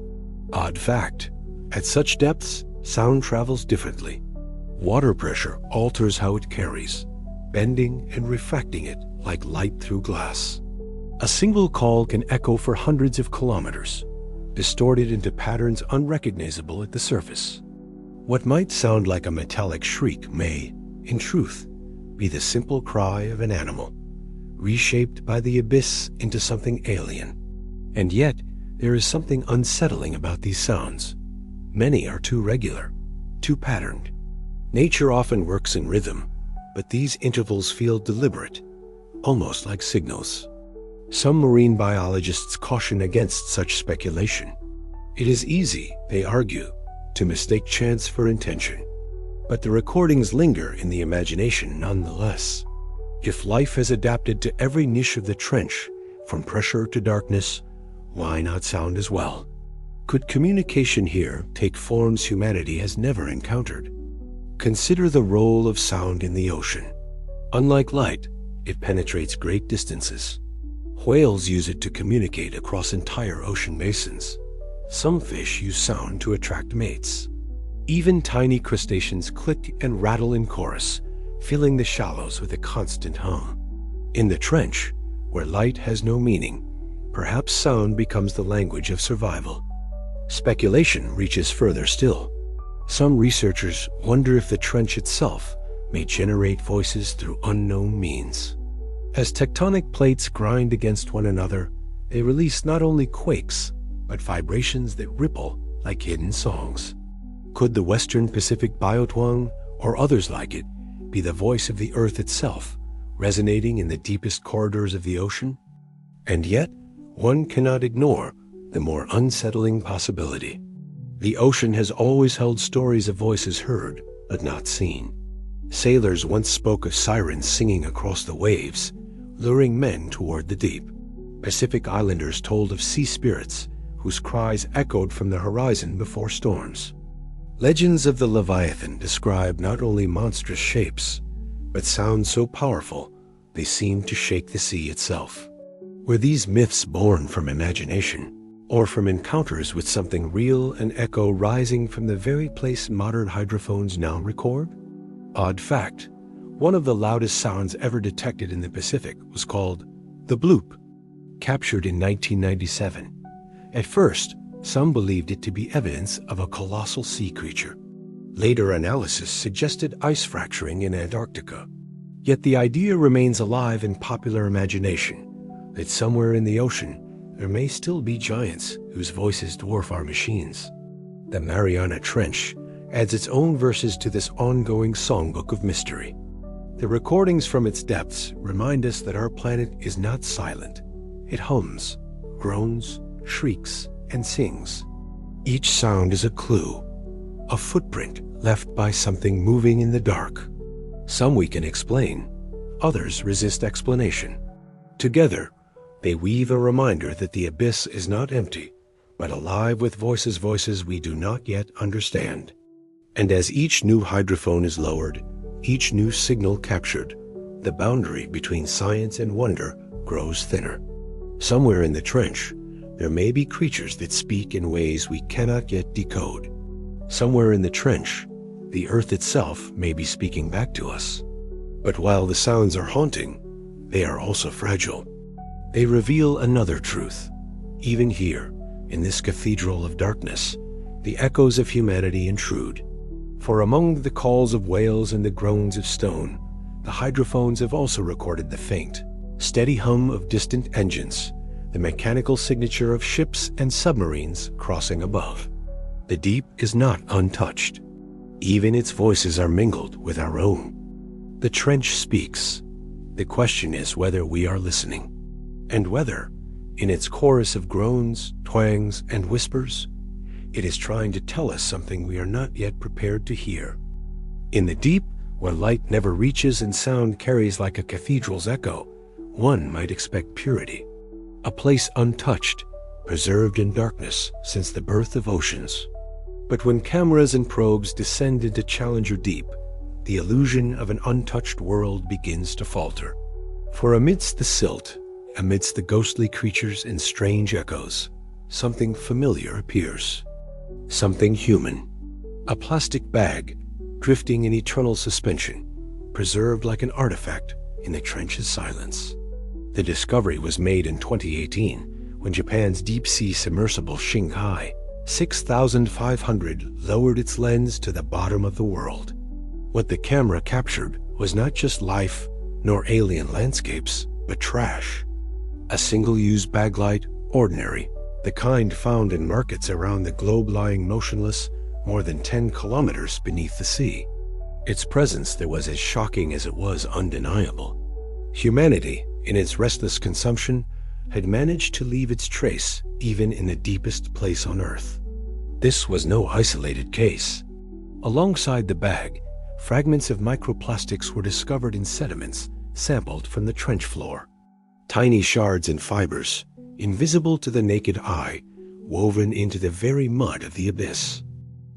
Odd fact, at such depths, sound travels differently. Water pressure alters how it carries, bending and refracting it like light through glass. A single call can echo for hundreds of kilometers, distorted into patterns unrecognizable at the surface. What might sound like a metallic shriek may, in truth, be the simple cry of an animal, reshaped by the abyss into something alien. And yet, there is something unsettling about these sounds. Many are too regular, too patterned. Nature often works in rhythm, but these intervals feel deliberate, almost like signals. Some marine biologists caution against such speculation. It is easy, they argue, to mistake chance for intention. But the recordings linger in the imagination nonetheless. If life has adapted to every niche of the trench, from pressure to darkness, why not sound as well? Could communication here take forms humanity has never encountered? Consider the role of sound in the ocean. Unlike light, it penetrates great distances. Whales use it to communicate across entire ocean basins. Some fish use sound to attract mates. Even tiny crustaceans click and rattle in chorus, filling the shallows with a constant hum. In the trench, where light has no meaning, perhaps sound becomes the language of survival. Speculation reaches further still. Some researchers wonder if the trench itself may generate voices through unknown means. As tectonic plates grind against one another, they release not only quakes, but vibrations that ripple like hidden songs. Could the Western Pacific biotwang, or others like it, be the voice of the earth itself, resonating in the deepest corridors of the ocean? And yet, one cannot ignore the more unsettling possibility. The ocean has always held stories of voices heard, but not seen. Sailors once spoke of sirens singing across the waves, luring men toward the deep. Pacific Islanders told of sea spirits whose cries echoed from the horizon before storms. Legends of the Leviathan describe not only monstrous shapes, but sounds so powerful they seem to shake the sea itself. Were these myths born from imagination, or from encounters with something real, an echo rising from the very place modern hydrophones now record? Odd fact, one of the loudest sounds ever detected in the Pacific was called the bloop, captured in 1997. At first, some believed it to be evidence of a colossal sea creature. Later analysis suggested ice fracturing in Antarctica. Yet the idea remains alive in popular imagination, that somewhere in the ocean there may still be giants whose voices dwarf our machines. The Mariana Trench adds its own verses to this ongoing songbook of mystery. The recordings from its depths remind us that our planet is not silent. It hums, groans, shrieks, and sings. Each sound is a clue, a footprint left by something moving in the dark. Some we can explain, others resist explanation. Together, They weave a reminder that the abyss is not empty, but alive with voices we do not yet understand. And as each new hydrophone is lowered, each new signal captured, the boundary between science and wonder grows thinner. Somewhere in the trench, there may be creatures that speak in ways we cannot yet decode. Somewhere in the trench, the earth itself may be speaking back to us. But while the sounds are haunting, they are also fragile. They reveal another truth. Even here, in this cathedral of darkness, the echoes of humanity intrude. For among the calls of whales and the groans of stone, the hydrophones have also recorded the faint, steady hum of distant engines, the mechanical signature of ships and submarines crossing above. The deep is not untouched. Even its voices are mingled with our own. The trench speaks. The question is whether we are listening, and whether, in its chorus of groans, twangs, and whispers, it is trying to tell us something we are not yet prepared to hear. In the deep, where light never reaches and sound carries like a cathedral's echo, one might expect purity, a place untouched, preserved in darkness since the birth of oceans. But when cameras and probes descend into Challenger Deep, the illusion of an untouched world begins to falter. For amidst the silt, amidst the ghostly creatures and strange echoes, something familiar appears. Something human. A plastic bag, drifting in eternal suspension, preserved like an artifact in the trench's silence. The discovery was made in 2018, when Japan's deep-sea submersible Shanghai 6500 lowered its lens to the bottom of the world. What the camera captured was not just life nor alien landscapes, but trash. A single-use baglight, ordinary, the kind found in markets around the globe lying motionless more than 10 kilometers beneath the sea. Its presence there was as shocking as it was undeniable. Humanity, in its restless consumption, had managed to leave its trace even in the deepest place on Earth. This was no isolated case. Alongside the bag, fragments of microplastics were discovered in sediments sampled from the trench floor. Tiny shards and fibers, invisible to the naked eye, woven into the very mud of the abyss.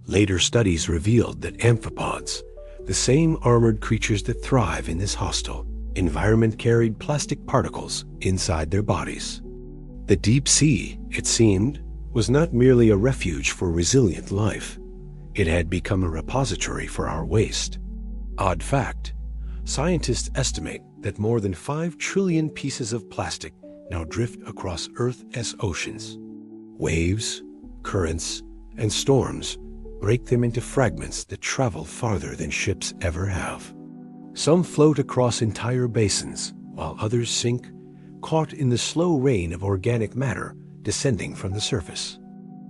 Later studies revealed that amphipods, the same armored creatures that thrive in this hostile environment, carried plastic particles inside their bodies. The deep sea, it seemed, was not merely a refuge for resilient life. It had become a repository for our waste. Odd fact, scientists estimate that more than 5 trillion pieces of plastic now drift across Earth's oceans. Waves, currents, and storms break them into fragments that travel farther than ships ever have. Some float across entire basins, while others sink, caught in the slow rain of organic matter descending from the surface.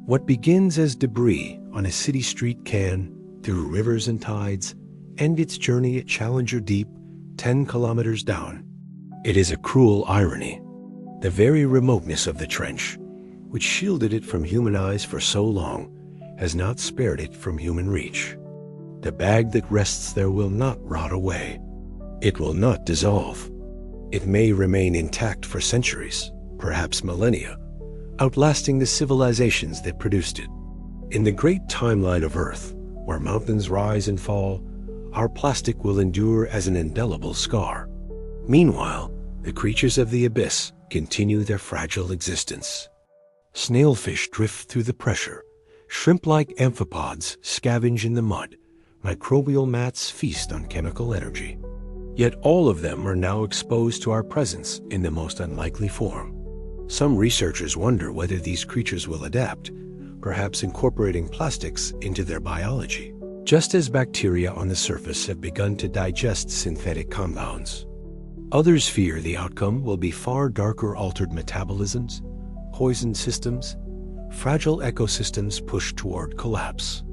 What begins as debris on a city street can, through rivers and tides, end its journey at Challenger Deep, 10 kilometers down. It is a cruel irony. The very remoteness of the trench, which shielded it from human eyes for so long, has not spared it from human reach. The bag that rests there will not rot away. It will not dissolve. It may remain intact for centuries, perhaps millennia, outlasting the civilizations that produced it. In the great timeline of Earth, where mountains rise and fall, our plastic will endure as an indelible scar. Meanwhile, the creatures of the abyss continue their fragile existence. Snailfish drift through the pressure. Shrimp-like amphipods scavenge in the mud. Microbial mats feast on chemical energy. Yet all of them are now exposed to our presence in the most unlikely form. Some researchers wonder whether these creatures will adapt, perhaps incorporating plastics into their biology, just as bacteria on the surface have begun to digest synthetic compounds. Others fear the outcome will be far darker, altered metabolisms, poisoned systems, fragile ecosystems pushed toward collapse.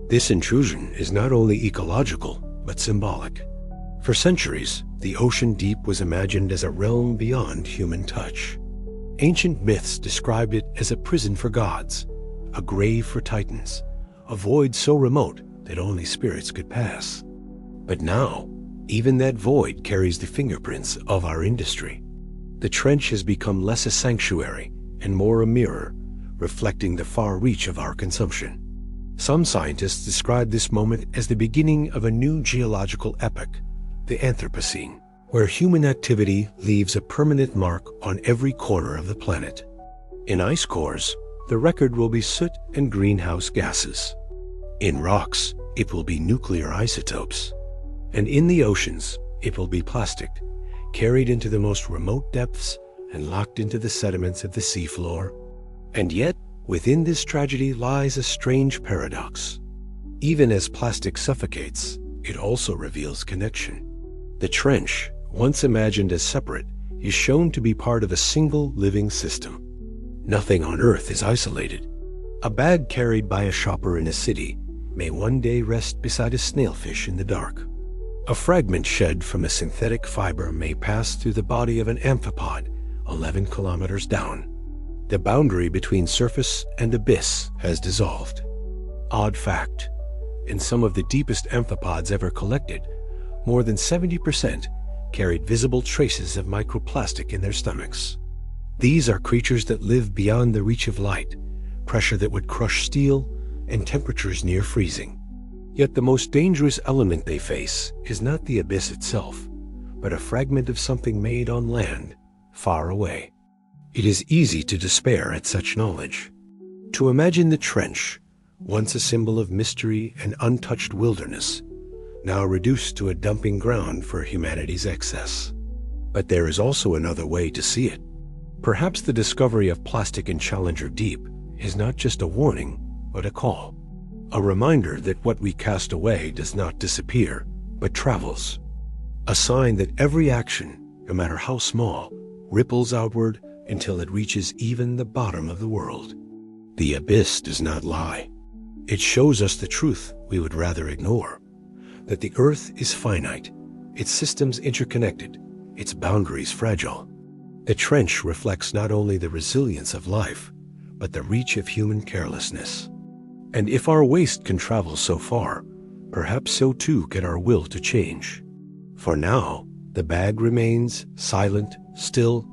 This intrusion is not only ecological, but symbolic. For centuries, the ocean deep was imagined as a realm beyond human touch. Ancient myths described it as a prison for gods, a grave for titans, a void so remote that only spirits could pass. But now, even that void carries the fingerprints of our industry. The trench has become less a sanctuary and more a mirror, reflecting the far reach of our consumption. Some scientists describe this moment as the beginning of a new geological epoch, the Anthropocene, where human activity leaves a permanent mark on every corner of the planet. In ice cores, the record will be soot and greenhouse gases. In rocks, it will be nuclear isotopes. And in the oceans, it will be plastic, carried into the most remote depths and locked into the sediments of the seafloor. And yet, within this tragedy lies a strange paradox. Even as plastic suffocates, it also reveals connection. The trench, once imagined as separate, is shown to be part of a single living system. Nothing on Earth is isolated. A bag carried by a shopper in a city may one day rest beside a snailfish in the dark. A fragment shed from a synthetic fiber may pass through the body of an amphipod 11 kilometers down. The boundary between surface and abyss has dissolved. Odd fact, in some of the deepest amphipods ever collected, more than 70% carried visible traces of microplastic in their stomachs. These are creatures that live beyond the reach of light, pressure that would crush steel, and temperatures near freezing. Yet the most dangerous element they face is not the abyss itself, but a fragment of something made on land, far away. It is easy to despair at such knowledge. To imagine the trench, once a symbol of mystery and untouched wilderness, now reduced to a dumping ground for humanity's excess. But there is also another way to see it. Perhaps the discovery of plastic in Challenger Deep is not just a warning, but a call. A reminder that what we cast away does not disappear, but travels. A sign that every action, no matter how small, ripples outward until it reaches even the bottom of the world. The abyss does not lie. It shows us the truth we would rather ignore, that the Earth is finite, its systems interconnected, its boundaries fragile. The trench reflects not only the resilience of life, but the reach of human carelessness. And if our waste can travel so far, perhaps so too can our will to change. For now, the bag remains silent, still,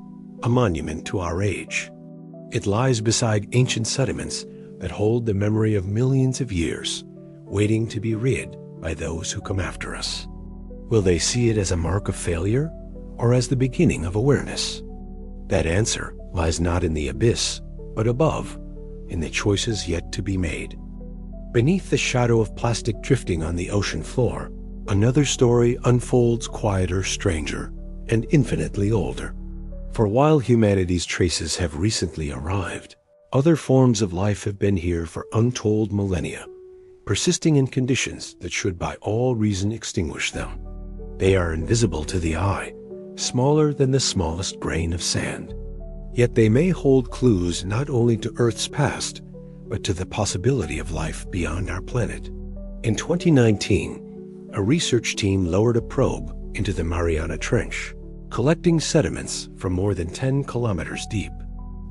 a monument to our age. It lies beside ancient sediments that hold the memory of millions of years, waiting to be rid by those who come after us. Will they see it as a mark of failure or as the beginning of awareness? That answer lies not in the abyss, but above, in the choices yet to be made. Beneath the shadow of plastic drifting on the ocean floor, another story unfolds, quieter, stranger, and infinitely older. For while humanity's traces have recently arrived, other forms of life have been here for untold millennia, persisting in conditions that should by all reason extinguish them. They are invisible to the eye, smaller than the smallest grain of sand. Yet they may hold clues not only to Earth's past, but to the possibility of life beyond our planet. In 2019, a research team lowered a probe into the Mariana Trench, collecting sediments from more than 10 kilometers deep.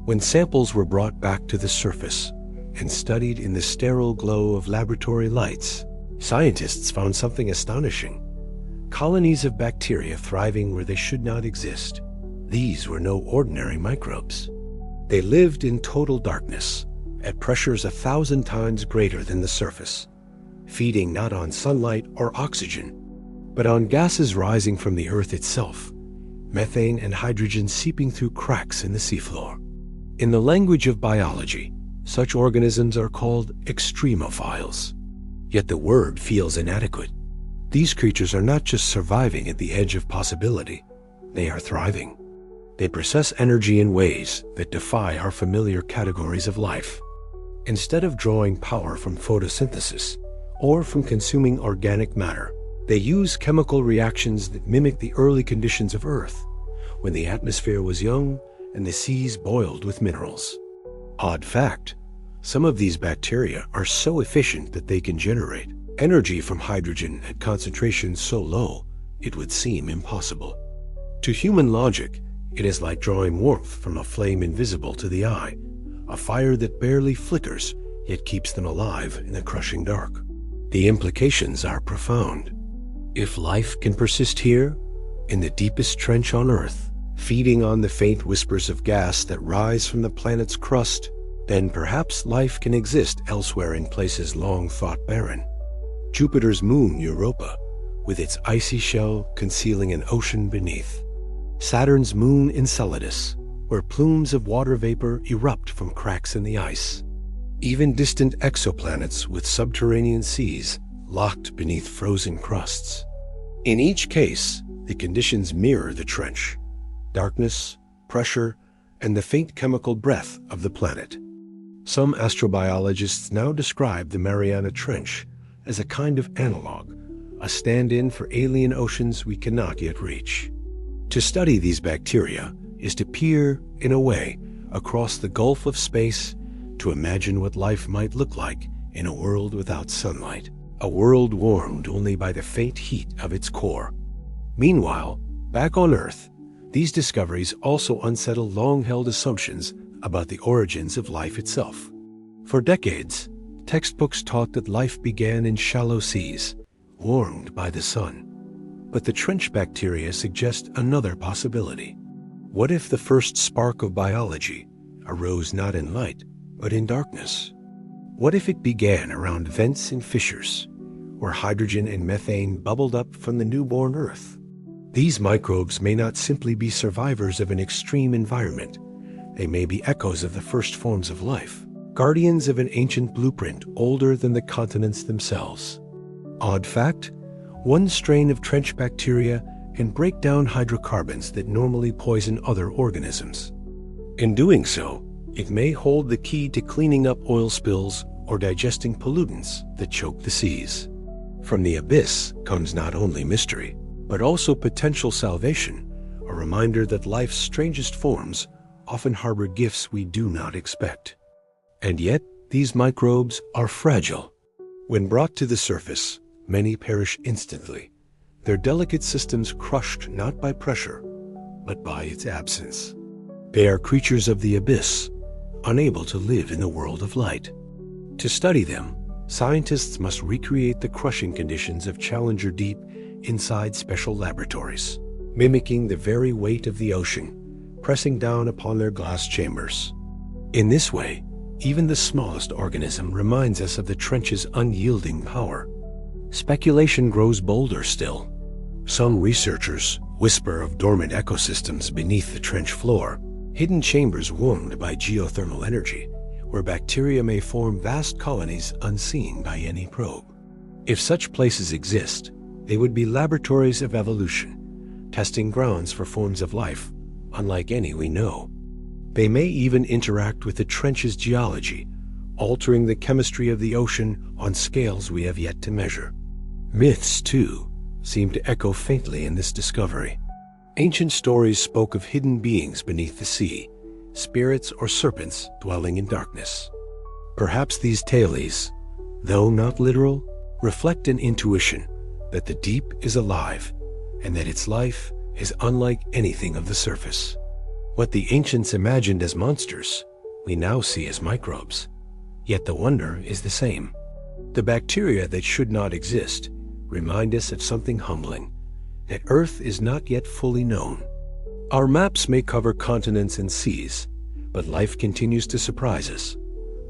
When samples were brought back to the surface and studied in the sterile glow of laboratory lights, scientists found something astonishing. Colonies of bacteria thriving where they should not exist. These were no ordinary microbes. They lived in total darkness, at pressures 1,000 times greater than the surface, feeding not on sunlight or oxygen, but on gases rising from the Earth itself, methane and hydrogen seeping through cracks in the seafloor. In the language of biology, such organisms are called extremophiles. Yet the word feels inadequate. These creatures are not just surviving at the edge of possibility, they are thriving. They process energy in ways that defy our familiar categories of life. Instead of drawing power from photosynthesis or from consuming organic matter, they use chemical reactions that mimic the early conditions of Earth, when the atmosphere was young and the seas boiled with minerals. Odd fact, some of these bacteria are so efficient that they can generate energy from hydrogen at concentrations so low it would seem impossible. To human logic, it is like drawing warmth from a flame invisible to the eye, a fire that barely flickers yet keeps them alive in the crushing dark. The implications are profound. If life can persist here, in the deepest trench on Earth, feeding on the faint whispers of gas that rise from the planet's crust, then perhaps life can exist elsewhere in places long thought barren. Jupiter's moon Europa, with its icy shell concealing an ocean beneath. Saturn's moon Enceladus, where plumes of water vapor erupt from cracks in the ice. Even distant exoplanets with subterranean seas locked beneath frozen crusts. In each case, the conditions mirror the trench: darkness, pressure, and the faint chemical breath of the planet. Some astrobiologists now describe the Mariana Trench as a kind of analog, a stand-in for alien oceans we cannot yet reach. To study these bacteria is to peer, in a way, across the gulf of space to imagine what life might look like in a world without sunlight, a world warmed only by the faint heat of its core. Meanwhile, back on Earth, these discoveries also unsettle long-held assumptions about the origins of life itself. For decades, textbooks taught that life began in shallow seas, warmed by the sun. But the trench bacteria suggest another possibility. What if the first spark of biology arose not in light, but in darkness? What if it began around vents in fissures, where hydrogen and methane bubbled up from the newborn Earth? These microbes may not simply be survivors of an extreme environment. They may be echoes of the first forms of life, guardians of an ancient blueprint older than the continents themselves. Odd fact, one strain of trench bacteria can break down hydrocarbons that normally poison other organisms. In doing so, it may hold the key to cleaning up oil spills or digesting pollutants that choke the seas. From the abyss comes not only mystery, but also potential salvation, a reminder that life's strangest forms often harbor gifts we do not expect. And yet, these microbes are fragile. When brought to the surface, many perish instantly, their delicate systems crushed not by pressure, but by its absence. They are creatures of the abyss, unable to live in the world of light. To study them, scientists must recreate the crushing conditions of Challenger Deep inside special laboratories, mimicking the very weight of the ocean, pressing down upon their glass chambers. In this way, even the smallest organism reminds us of the trench's unyielding power. Speculation grows bolder still. Some researchers whisper of dormant ecosystems beneath the trench floor, hidden chambers warmed by geothermal energy, where bacteria may form vast colonies unseen by any probe. If such places exist, they would be laboratories of evolution, testing grounds for forms of life unlike any we know. They may even interact with the trench's geology, altering the chemistry of the ocean on scales we have yet to measure. Myths, too, seem to echo faintly in this discovery. Ancient stories spoke of hidden beings beneath the sea, spirits or serpents dwelling in darkness. Perhaps these tales, though not literal, reflect an intuition that the deep is alive and that its life is unlike anything of the surface. What the ancients imagined as monsters, we now see as microbes. Yet the wonder is the same. The bacteria that should not exist remind us of something humbling, that Earth is not yet fully known. Our maps may cover continents and seas, but life continues to surprise us,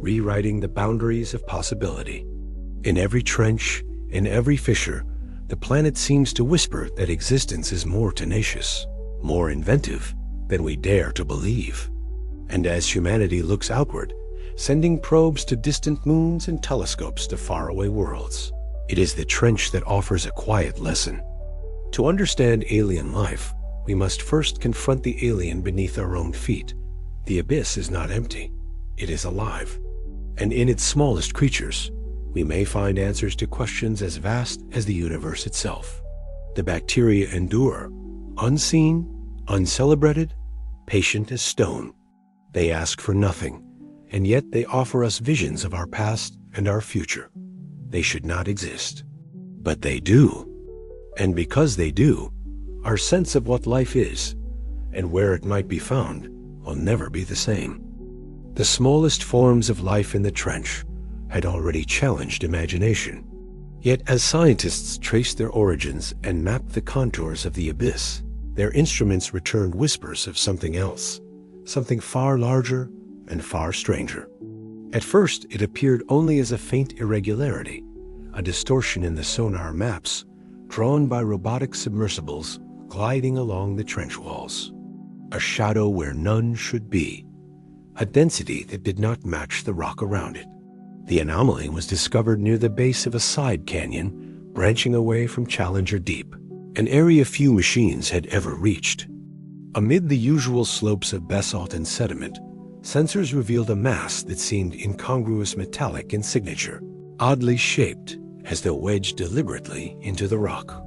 rewriting the boundaries of possibility. In every trench, in every fissure, the planet seems to whisper that existence is more tenacious, more inventive than we dare to believe. And as humanity looks outward, sending probes to distant moons and telescopes to faraway worlds, it is the trench that offers a quiet lesson. To understand alien life, we must first confront the alien beneath our own feet. The abyss is not empty, it is alive. And in its smallest creatures, we may find answers to questions as vast as the universe itself. The bacteria endure, unseen, uncelebrated, patient as stone. They ask for nothing, and yet they offer us visions of our past and our future. They should not exist, but they do. And because they do, our sense of what life is and where it might be found will never be the same. The smallest forms of life in the trench had already challenged imagination. Yet as scientists trace their origins and map the contours of the abyss, Their instruments returned whispers of something else, something far larger and far stranger. At first, it appeared only as a faint irregularity, a distortion in the sonar maps drawn by robotic submersibles gliding along the trench walls. A shadow where none should be, a density that did not match the rock around it. The anomaly was discovered near the base of a side canyon branching away from Challenger Deep, an area few machines had ever reached. Amid the usual slopes of basalt and sediment, sensors revealed a mass that seemed incongruous metallic in signature, oddly shaped as though wedged deliberately into the rock.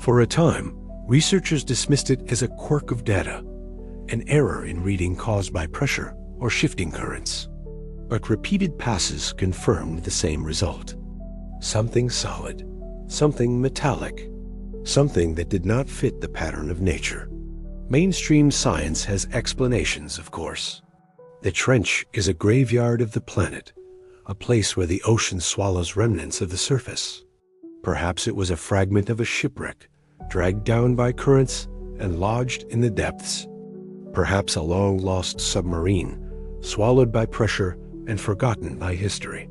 For a time, researchers dismissed it as a quirk of data, an error in reading caused by pressure or shifting currents. But repeated passes confirmed the same result. Something solid, something metallic, something that did not fit the pattern of nature. Mainstream science has explanations, of course. The trench is a graveyard of the planet, a place where the ocean swallows remnants of the surface. Perhaps it was a fragment of a shipwreck, dragged down by currents and lodged in the depths. Perhaps a long-lost submarine, swallowed by pressure and forgotten by history.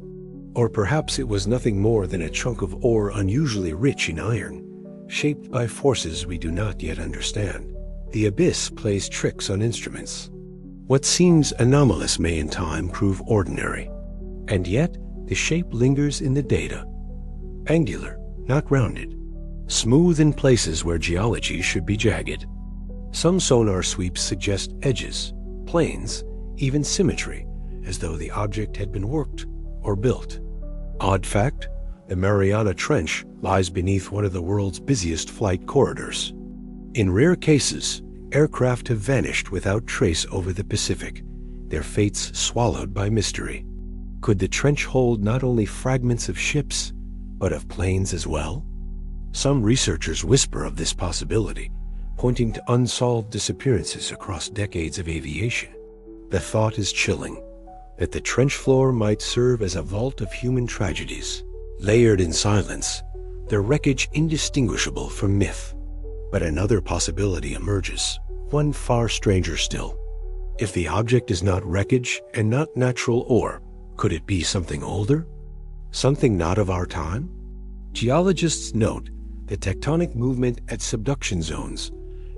Or perhaps it was nothing more than a chunk of ore unusually rich in iron, shaped by forces we do not yet understand. The abyss plays tricks on instruments. What seems anomalous may in time prove ordinary. And yet, the shape lingers in the data. Angular, not rounded. Smooth in places where geology should be jagged. Some sonar sweeps suggest edges, planes, even symmetry, as though the object had been worked or built. Odd fact, the Mariana Trench lies beneath one of the world's busiest flight corridors. In rare cases, aircraft have vanished without trace over the Pacific, their fates swallowed by mystery. Could the trench hold not only fragments of ships, but of planes as well? Some researchers whisper of this possibility, pointing to unsolved disappearances across decades of aviation. The thought is chilling, that the trench floor might serve as a vault of human tragedies, layered in silence, their wreckage indistinguishable from myth. But another possibility emerges, one far stranger still. If the object is not wreckage and not natural ore, could it be something older? Something not of our time? Geologists note that tectonic movement at subduction zones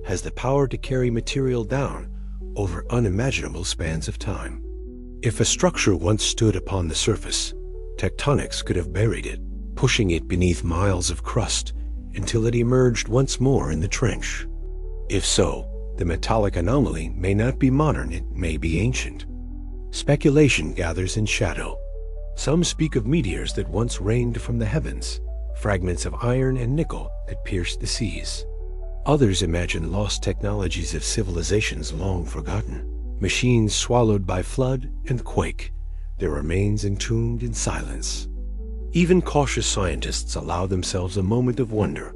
has the power to carry material down over unimaginable spans of time. If a structure once stood upon the surface, tectonics could have buried it, pushing it beneath miles of crust until it emerged once more in the trench. If so, the metallic anomaly may not be modern, it may be ancient. Speculation gathers in shadow. Some speak of meteors that once rained from the heavens, fragments of iron and nickel that pierced the seas. Others imagine lost technologies of civilizations long forgotten, machines swallowed by flood and quake, their remains entombed in silence. Even cautious scientists allow themselves a moment of wonder.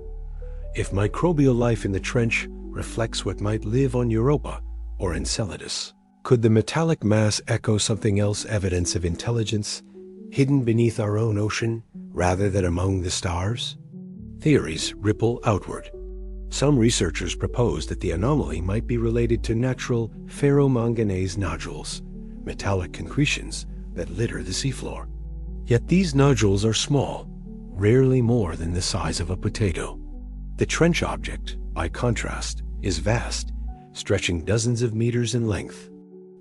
If microbial life in the trench reflects what might live on Europa or Enceladus, could the metallic mass echo something else, evidence of intelligence hidden beneath our own ocean rather than among the stars? Theories ripple outward. Some researchers propose that the anomaly might be related to natural ferromanganese nodules, metallic concretions that litter the seafloor. Yet these nodules are small, rarely more than the size of a potato. The trench object, by contrast, is vast, stretching dozens of meters in length.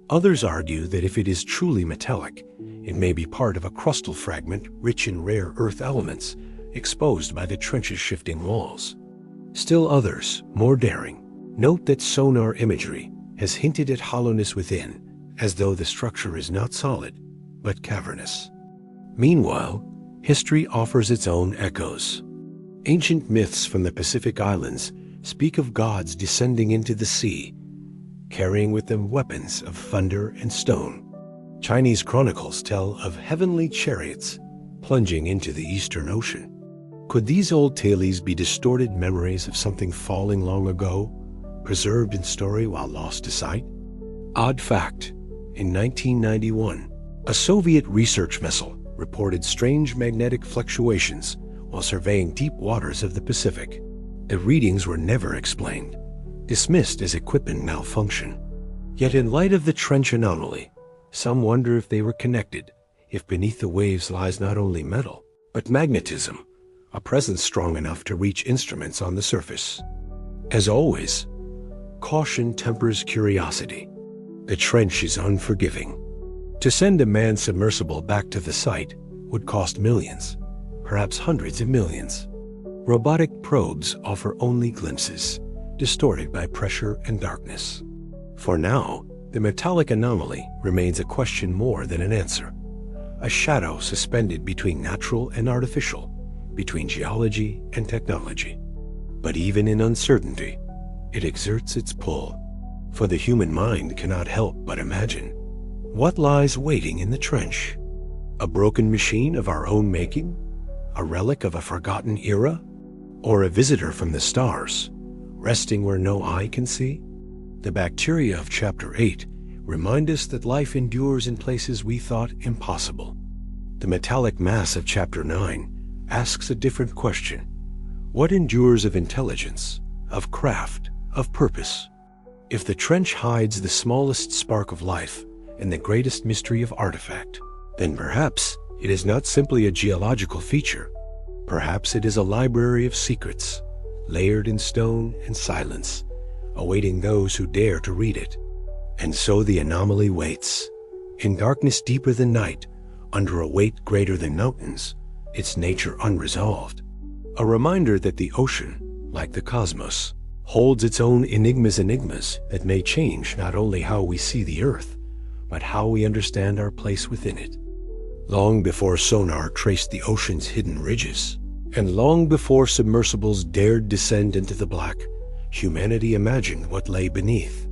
Others argue that if it is truly metallic, it may be part of a crustal fragment rich in rare earth elements exposed by the trench's shifting walls. Still others, more daring, note that sonar imagery has hinted at hollowness within, as though the structure is not solid, but cavernous. Meanwhile, history offers its own echoes. Ancient myths from the Pacific Islands speak of gods descending into the sea, carrying with them weapons of thunder and stone. Chinese chronicles tell of heavenly chariots plunging into the Eastern Ocean. Could these old tales be distorted memories of something falling long ago, preserved in story while lost to sight? Odd fact, in 1991, a Soviet research vessel reported strange magnetic fluctuations while surveying deep waters of the Pacific. The readings were never explained, dismissed as equipment malfunction. Yet in light of the trench anomaly, some wonder if they were connected, if beneath the waves lies not only metal, but magnetism, a presence strong enough to reach instruments on the surface. As always, caution tempers curiosity. The trench is unforgiving. To send a manned submersible back to the site would cost millions, perhaps hundreds of millions. Robotic probes offer only glimpses, distorted by pressure and darkness. For now, the metallic anomaly remains a question more than an answer, a shadow suspended between natural and artificial, between geology and technology. But even in uncertainty, it exerts its pull, for the human mind cannot help but imagine. What lies waiting in the trench? A broken machine of our own making? A relic of a forgotten era? Or a visitor from the stars, resting where no eye can see? The bacteria of Chapter 8 remind us that life endures in places we thought impossible. The metallic mass of Chapter 9 asks a different question. What endures of intelligence, of craft, of purpose? If the trench hides the smallest spark of life and the greatest mystery of artifact, then perhaps it is not simply a geological feature. Perhaps it is a library of secrets, layered in stone and silence, awaiting those who dare to read it. And so the anomaly waits, in darkness deeper than night, under a weight greater than mountains, its nature unresolved. A reminder that the ocean, like the cosmos, holds its own enigmas that may change not only how we see the earth, but how we understand our place within it. Long before sonar traced the ocean's hidden ridges, and long before submersibles dared descend into the black, humanity imagined what lay beneath.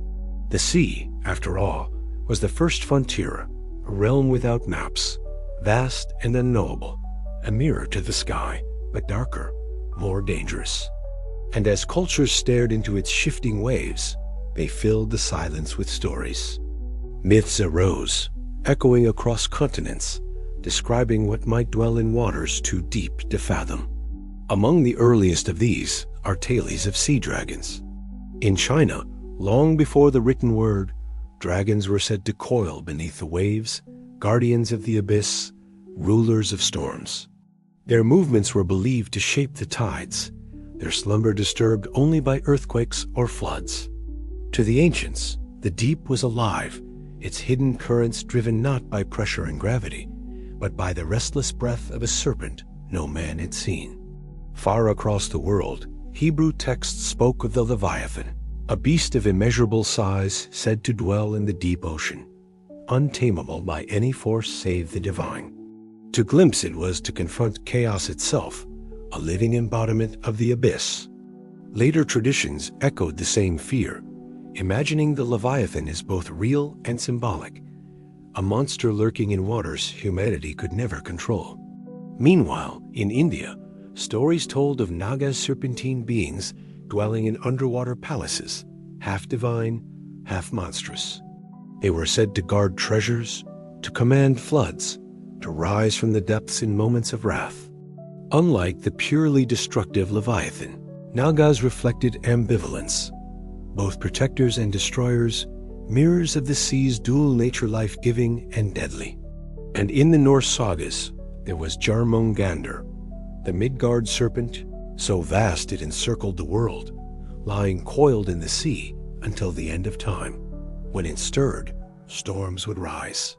The sea, after all, was the first frontier, a realm without maps, vast and unknowable, a mirror to the sky, but darker, more dangerous. And as cultures stared into its shifting waves, they filled the silence with stories. Myths arose, echoing across continents, describing what might dwell in waters too deep to fathom. Among the earliest of these are tales of sea dragons. In China, long before the written word, dragons were said to coil beneath the waves, guardians of the abyss, rulers of storms. Their movements were believed to shape the tides, their slumber disturbed only by earthquakes or floods. To the ancients, the deep was alive, its hidden currents driven not by pressure and gravity, but by the restless breath of a serpent no man had seen. Far across the world, Hebrew texts spoke of the Leviathan, a beast of immeasurable size said to dwell in the deep ocean, untamable by any force save the divine. To glimpse it was to confront chaos itself, a living embodiment of the abyss. Later traditions echoed the same fear, imagining the Leviathan as both real and symbolic, a monster lurking in waters humanity could never control. Meanwhile, in India, stories told of Nagas, serpentine beings dwelling in underwater palaces, half divine, half monstrous. They were said to guard treasures, to command floods, to rise from the depths in moments of wrath. Unlike the purely destructive Leviathan, Nagas reflected ambivalence, both protectors and destroyers, mirrors of the sea's dual nature, life-giving and deadly. And in the Norse sagas, there was Jarmungandr, the Midgard serpent, so vast it encircled the world, lying coiled in the sea until the end of time. When it stirred, storms would rise.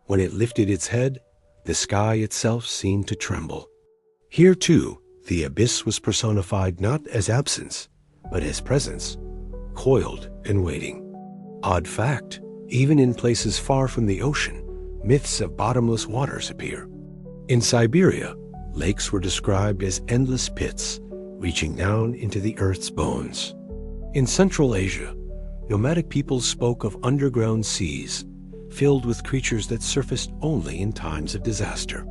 When it lifted its head, the sky itself seemed to tremble. Here too, the abyss was personified not as absence, but as presence, coiled and waiting. Odd fact, even in places far from the ocean, myths of bottomless waters appear. In Siberia, lakes were described as endless pits, reaching down into the earth's bones. In Central Asia, nomadic peoples spoke of underground seas, filled with creatures that surfaced only in times of disaster.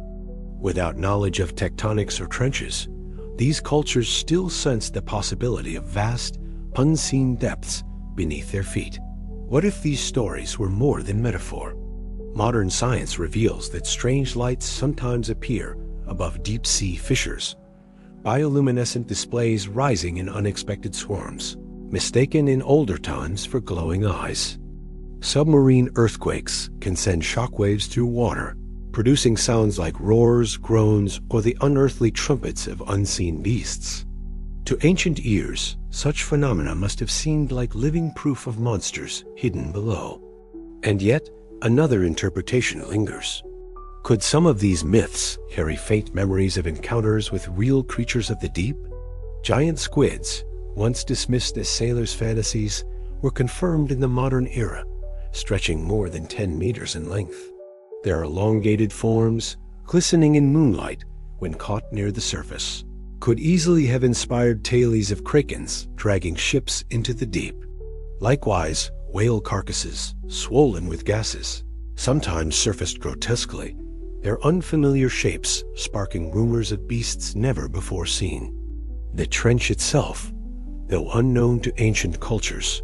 Without knowledge of tectonics or trenches, these cultures still sensed the possibility of vast, unseen depths beneath their feet. What if these stories were more than metaphor? Modern science reveals that strange lights sometimes appear above deep-sea fissures, bioluminescent displays rising in unexpected swarms. mistaken in older times for glowing eyes. Submarine earthquakes can send shockwaves through water, producing sounds like roars, groans, or the unearthly trumpets of unseen beasts. To ancient ears, such phenomena must have seemed like living proof of monsters hidden below. And yet, another interpretation lingers. Could some of these myths carry faint memories of encounters with real creatures of the deep? Giant squids, once dismissed as sailors' fantasies, were confirmed in the modern era, stretching more than 10 meters in length. Their elongated forms, glistening in moonlight when caught near the surface, could easily have inspired tales of krakens dragging ships into the deep. Likewise, whale carcasses, swollen with gases, sometimes surfaced grotesquely, their unfamiliar shapes sparking rumors of beasts never before seen. The trench itself, though unknown to ancient cultures,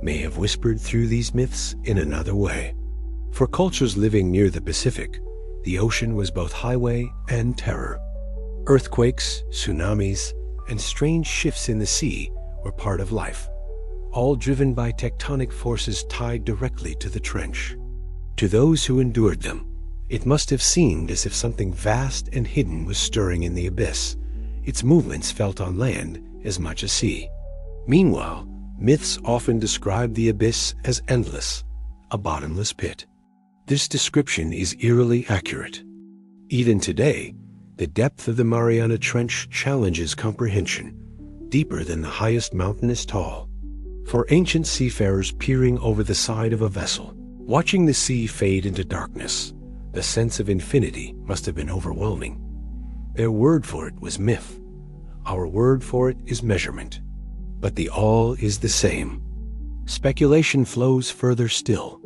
may have whispered through these myths in another way. For cultures living near the Pacific, the ocean was both highway and terror. Earthquakes, tsunamis, and strange shifts in the sea were part of life, all driven by tectonic forces tied directly to the trench. To those who endured them, it must have seemed as if something vast and hidden was stirring in the abyss, its movements felt on land as much as sea. Meanwhile, myths often describe the abyss as endless, a bottomless pit. This description is eerily accurate. Even today, the depth of the Mariana Trench challenges comprehension, deeper than the highest mountain is tall. For ancient seafarers peering over the side of a vessel, watching the sea fade into darkness, the sense of infinity must have been overwhelming. Their word for it was myth. Our word for it is measurement. But the all is the same. Speculation flows further still.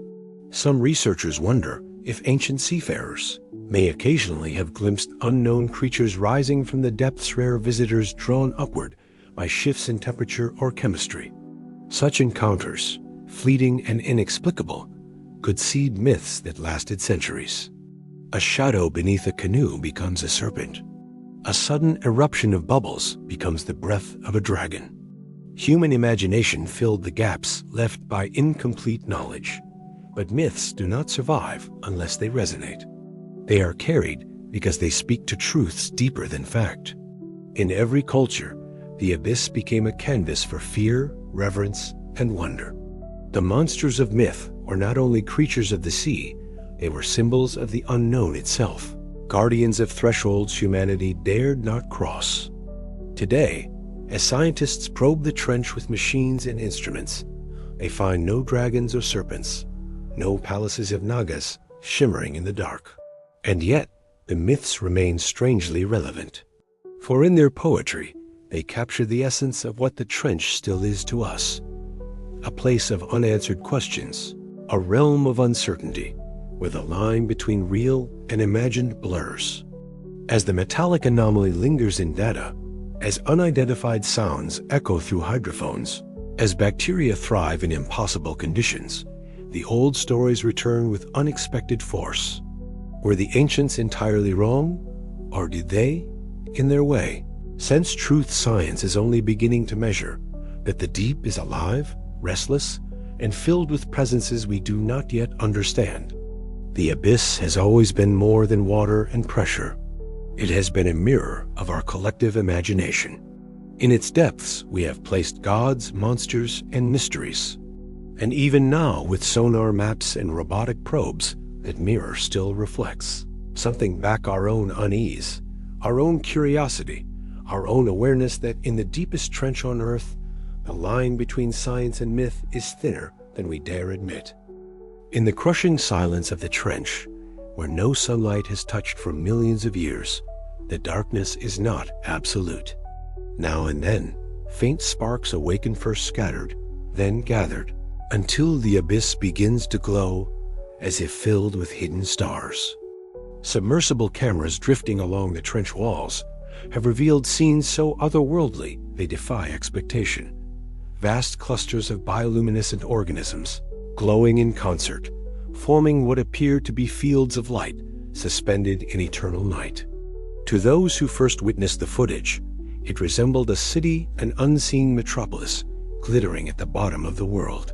Some researchers wonder if ancient seafarers may occasionally have glimpsed unknown creatures rising from the depths, rare visitors drawn upward by shifts in temperature or chemistry. Such encounters, fleeting and inexplicable, could seed myths that lasted centuries. A shadow beneath a canoe becomes a serpent. A sudden eruption of bubbles becomes the breath of a dragon. Human imagination filled the gaps left by incomplete knowledge. But myths do not survive unless they resonate. They are carried because they speak to truths deeper than fact. In every culture, the abyss became a canvas for fear, reverence, and wonder. The monsters of myth were not only creatures of the sea, they were symbols of the unknown itself, guardians of thresholds humanity dared not cross. Today, as scientists probe the trench with machines and instruments, they find no dragons or serpents, no palaces of nagas shimmering in the dark. And yet, the myths remain strangely relevant. For in their poetry, they capture the essence of what the trench still is to us. A place of unanswered questions, a realm of uncertainty, where the line between real and imagined blurs. As the metallic anomaly lingers in data, as unidentified sounds echo through hydrophones, as bacteria thrive in impossible conditions, the old stories return with unexpected force. Were the ancients entirely wrong? Or did they, in their way, sense truth science is only beginning to measure, that the deep is alive, restless, and filled with presences we do not yet understand? The abyss has always been more than water and pressure. It has been a mirror of our collective imagination. In its depths, we have placed gods, monsters, and mysteries. And even now, with sonar maps and robotic probes, that mirror still reflects something back: our own unease, our own curiosity, our own awareness that in the deepest trench on Earth, the line between science and myth is thinner than we dare admit. In the crushing silence of the trench, where no sunlight has touched for millions of years, the darkness is not absolute. Now and then, faint sparks awaken, first scattered, then gathered, until the abyss begins to glow as if filled with hidden stars. Submersible cameras drifting along the trench walls have revealed scenes so otherworldly they defy expectation. Vast clusters of bioluminescent organisms, glowing in concert, forming what appear to be fields of light suspended in eternal night. To those who first witnessed the footage, it resembled a city, an unseen metropolis, glittering at the bottom of the world.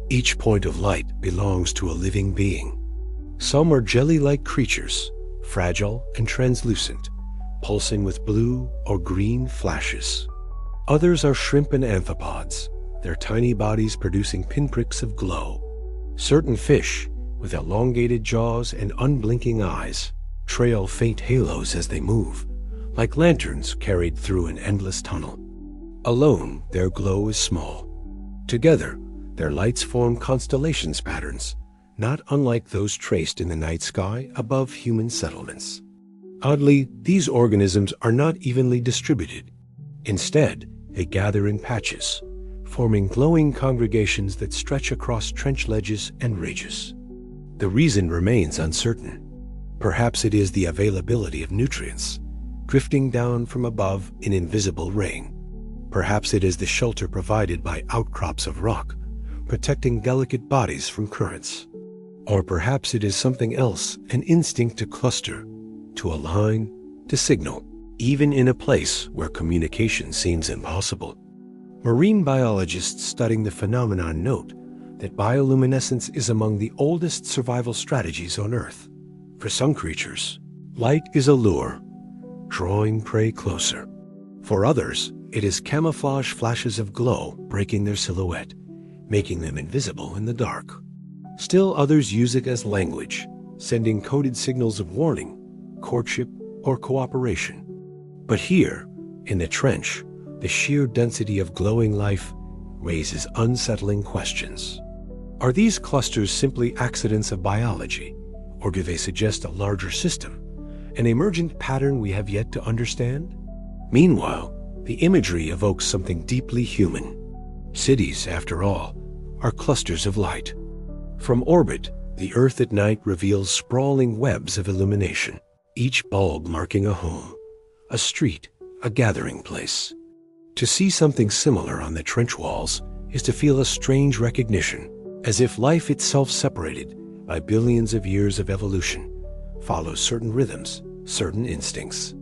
Each point of light belongs to a living being. Some are jelly-like creatures, fragile and translucent, pulsing with blue or green flashes. Others are shrimp and amphipods, their tiny bodies producing pinpricks of glow. Certain fish, with elongated jaws and unblinking eyes, trail faint halos as they move, like lanterns carried through an endless tunnel. Alone, their glow is small. Together, their lights form constellations patterns, not unlike those traced in the night sky above human settlements. Oddly, these organisms are not evenly distributed. Instead, they gather in patches, forming glowing congregations that stretch across trench ledges and ridges. The reason remains uncertain. Perhaps it is the availability of nutrients, drifting down from above in invisible rain. Perhaps it is the shelter provided by outcrops of rock, protecting delicate bodies from currents. Or perhaps it is something else, an instinct to cluster, to align, to signal, even in a place where communication seems impossible. Marine biologists studying the phenomenon note that bioluminescence is among the oldest survival strategies on Earth. For some creatures, light is a lure, drawing prey closer. For others, it is camouflage flashes of glow breaking their silhouette, making them invisible in the dark. Still others use it as language, sending coded signals of warning, courtship, or cooperation. But here, in the trench, the sheer density of glowing life raises unsettling questions. Are these clusters simply accidents of biology, or do they suggest a larger system, an emergent pattern we have yet to understand? Meanwhile, the imagery evokes something deeply human. Cities, after all, are clusters of light. From orbit, the Earth at night reveals sprawling webs of illumination, each bulb marking a home, a street, a gathering place. To see something similar on the trench walls is to feel a strange recognition, as if life itself, separated by billions of years of evolution, follows certain rhythms, certain instincts.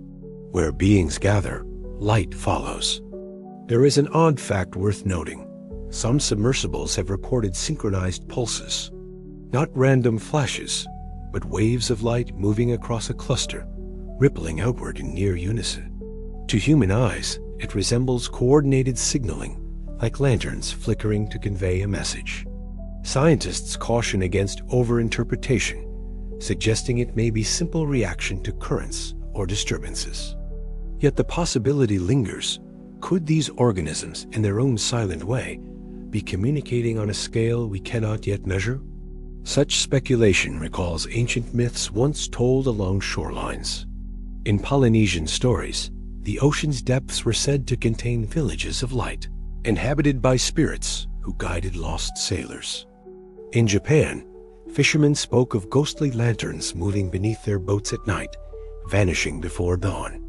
Where beings gather, light follows. There is an odd fact worth noting. Some submersibles have reported synchronized pulses, not random flashes, but waves of light moving across a cluster, rippling outward in near unison. To human eyes, it resembles coordinated signaling, like lanterns flickering to convey a message. Scientists caution against overinterpretation, suggesting it may be simple reaction to currents or disturbances. Yet the possibility lingers. Could these organisms, in their own silent way, be communicating on a scale we cannot yet measure? Such speculation recalls ancient myths once told along shorelines. In Polynesian stories, the ocean's depths were said to contain villages of light, inhabited by spirits who guided lost sailors. In Japan, fishermen spoke of ghostly lanterns moving beneath their boats at night, vanishing before dawn.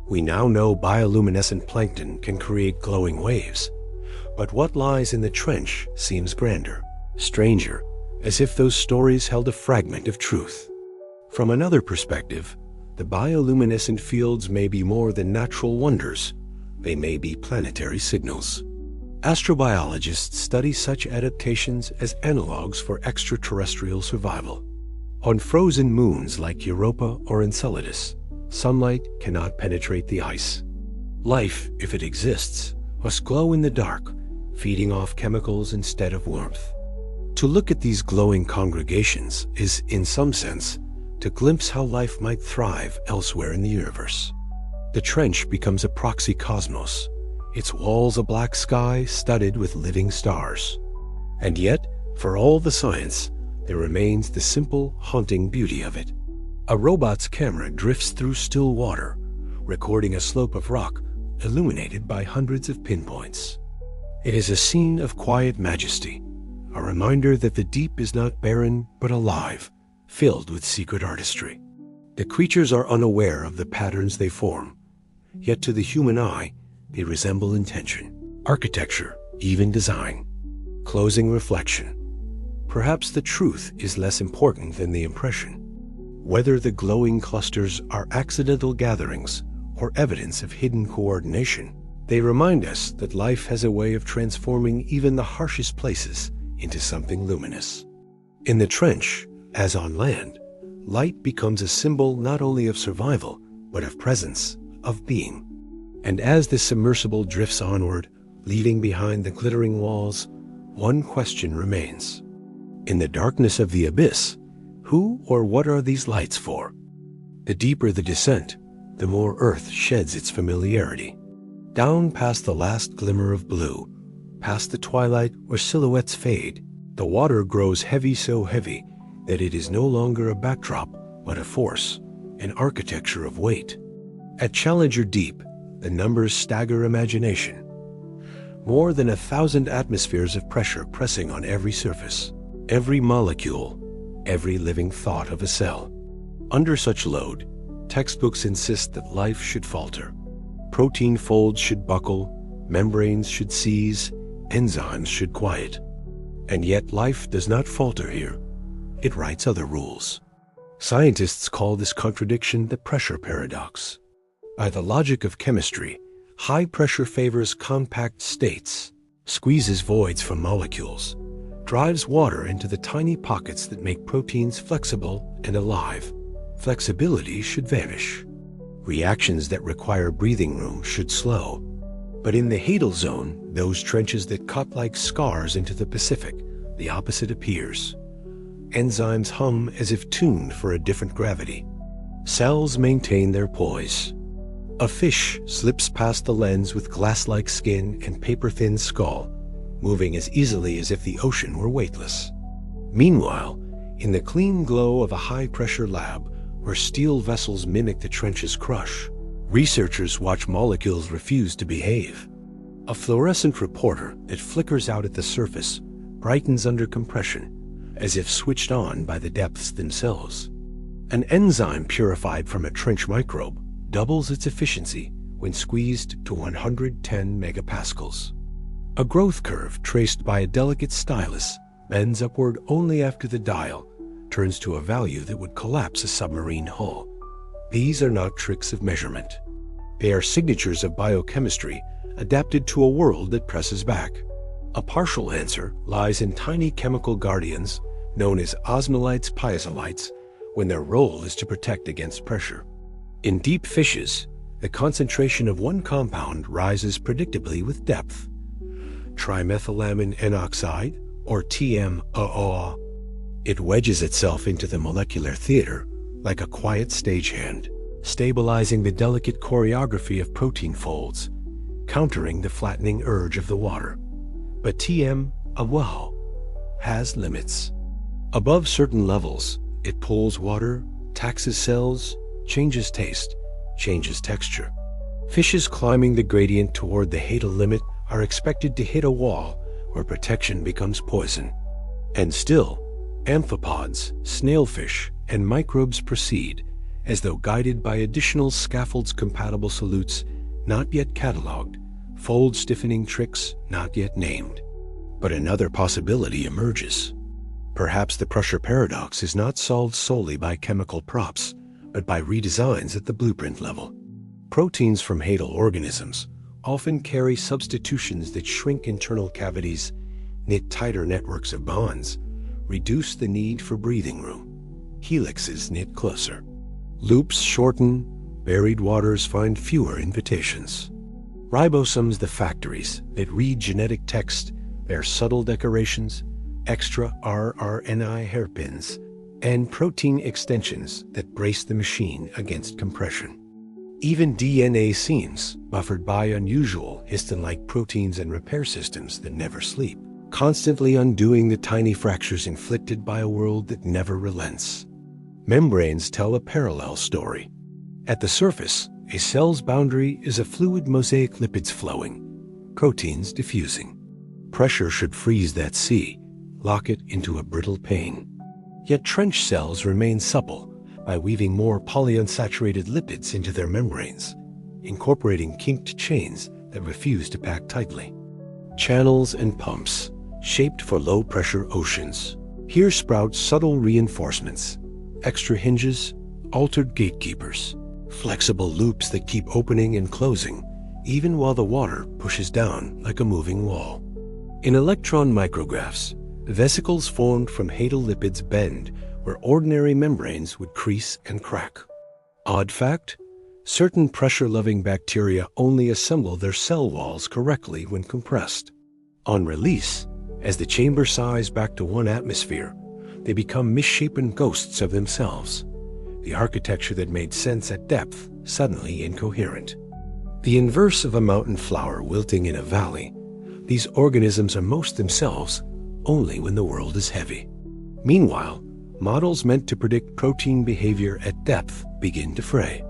We now know bioluminescent plankton can create glowing waves, but what lies in the trench seems grander, stranger, as if those stories held a fragment of truth. From another perspective, the bioluminescent fields may be more than natural wonders. They may be planetary signals. Astrobiologists study such adaptations as analogs for extraterrestrial survival. On frozen moons like Europa or Enceladus, sunlight cannot penetrate the ice. Life, if it exists, must glow in the dark, feeding off chemicals instead of warmth. To look at these glowing congregations is, in some sense, to glimpse how life might thrive elsewhere in the universe. The trench becomes a proxy cosmos, its walls a black sky studded with living stars. And yet, for all the science, there remains the simple, haunting beauty of it. A robot's camera drifts through still water, recording a slope of rock illuminated by hundreds of pinpoints. It is a scene of quiet majesty, a reminder that the deep is not barren but alive, filled with secret artistry. The creatures are unaware of the patterns they form, yet to the human eye, they resemble intention, architecture, even design. Closing reflection. Perhaps the truth is less important than the impression. Whether the glowing clusters are accidental gatherings or evidence of hidden coordination, They remind us that life has a way of transforming even the harshest places into something luminous. In the trench, as on land, light becomes a symbol not only of survival, but of presence, of being. And as the submersible drifts onward, leaving behind the glittering walls, one question remains. In the darkness of the abyss, who or what are these lights for? The deeper the descent, the more Earth sheds its familiarity. Down past the last glimmer of blue, past the twilight where silhouettes fade, the water grows heavy, so heavy that it is no longer a backdrop, but a force, an architecture of weight. At Challenger Deep, the numbers stagger imagination. More than 1,000 atmospheres of pressure pressing on every surface, every molecule, every living thought of a cell. Under such load, textbooks insist that life should falter. Protein folds should buckle, membranes should seize, enzymes should quiet. And yet life does not falter here. It writes other rules. Scientists call this contradiction the pressure paradox. By the logic of chemistry, high pressure favors compact states, squeezes voids from molecules, drives water into the tiny pockets that make proteins flexible and alive. Flexibility should vanish. Reactions that require breathing room should slow. But in the Hadal Zone, those trenches that cut like scars into the Pacific, the opposite appears. Enzymes hum as if tuned for a different gravity. Cells maintain their poise. A fish slips past the lens with glass-like skin and paper-thin skull, moving as easily as if the ocean were weightless. Meanwhile, in the clean glow of a high-pressure lab, where steel vessels mimic the trench's crush, researchers watch molecules refuse to behave. A fluorescent reporter that flickers out at the surface brightens under compression, as if switched on by the depths themselves. An enzyme purified from a trench microbe doubles its efficiency when squeezed to 110 megapascals. A growth curve traced by a delicate stylus bends upward only after the dial turns to a value that would collapse a submarine hull. These are not tricks of measurement. They are signatures of biochemistry adapted to a world that presses back. A partial answer lies in tiny chemical guardians known as osmolytes piazolites when their role is to protect against pressure. In deep fishes, the concentration of one compound rises predictably with depth. Trimethylamine N oxide, or TMAO. It wedges itself into the molecular theater like a quiet stagehand, stabilizing the delicate choreography of protein folds, countering the flattening urge of the water. But TMAO has limits. Above certain levels, it pulls water, taxes cells, changes taste, changes texture. Fishes climbing the gradient toward the Hadal limit are expected to hit a wall where protection becomes poison. And still, amphipods, snailfish, and microbes proceed, as though guided by additional scaffolds-compatible solutes not yet catalogued, fold-stiffening tricks not yet named. But another possibility emerges. Perhaps the pressure paradox is not solved solely by chemical props, but by redesigns at the blueprint level. Proteins from Hadal organisms often carry substitutions that shrink internal cavities, knit tighter networks of bonds, reduce the need for breathing room. Helixes knit closer. Loops shorten, buried waters find fewer invitations. Ribosomes, the factories that read genetic text, bear subtle decorations, extra rRNA hairpins, and protein extensions that brace the machine against compression. Even DNA seams, buffered by unusual histon-like proteins and repair systems that never sleep, constantly undoing the tiny fractures inflicted by a world that never relents. Membranes tell a parallel story. At the surface, a cell's boundary is a fluid mosaic, lipids flowing, proteins diffusing. Pressure should freeze that sea, lock it into a brittle pane. Yet trench cells remain supple by weaving more polyunsaturated lipids into their membranes, incorporating kinked chains that refuse to pack tightly. Channels and pumps, shaped for low-pressure oceans. Here sprout subtle reinforcements, extra hinges, altered gatekeepers, flexible loops that keep opening and closing, even while the water pushes down like a moving wall. In electron micrographs, vesicles formed from hadolipids bend where ordinary membranes would crease and crack. Odd fact, certain pressure-loving bacteria only assemble their cell walls correctly when compressed. On release, as the chamber size back to 1 atmosphere, they become misshapen ghosts of themselves. The architecture that made sense at depth suddenly incoherent. The inverse of a mountain flower wilting in a valley, these organisms are most themselves only when the world is heavy. Meanwhile, models meant to predict protein behavior at depth begin to fray.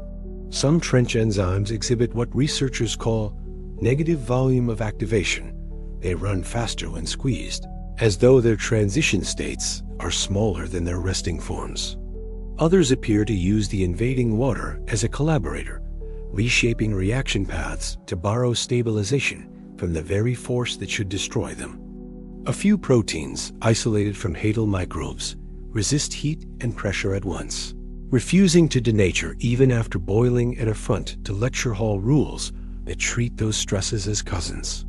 Some trench enzymes exhibit what researchers call negative volume of activation. They run faster when squeezed, as though their transition states are smaller than their resting forms. Others appear to use the invading water as a collaborator, reshaping reaction paths to borrow stabilization from the very force that should destroy them. A few proteins, isolated from hadal microbes, resist heat and pressure at once, refusing to denature even after boiling an affront to lecture hall rules that treat those stresses as cousins.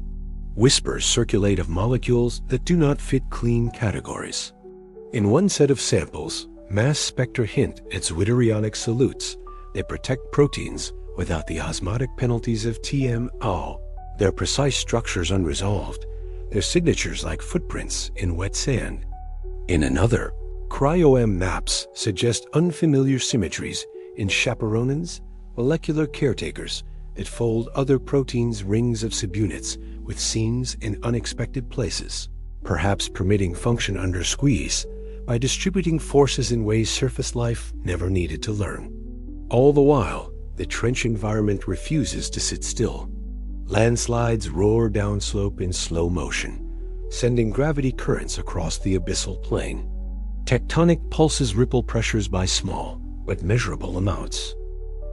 Whispers circulate of molecules that do not fit clean categories. In one set of samples, mass spectra hint at zwitterionic solutes that protect proteins without the osmotic penalties of TMO. Their precise structures unresolved, their signatures like footprints in wet sand. In another, cryo-M maps suggest unfamiliar symmetries in chaperonins, molecular caretakers that fold other proteins' rings of subunits with seams in unexpected places, perhaps permitting function under squeeze by distributing forces in ways surface life never needed to learn. All the while, the trench environment refuses to sit still. Landslides roar downslope in slow motion, sending gravity currents across the abyssal plain. Tectonic pulses ripple pressures by small but measurable amounts.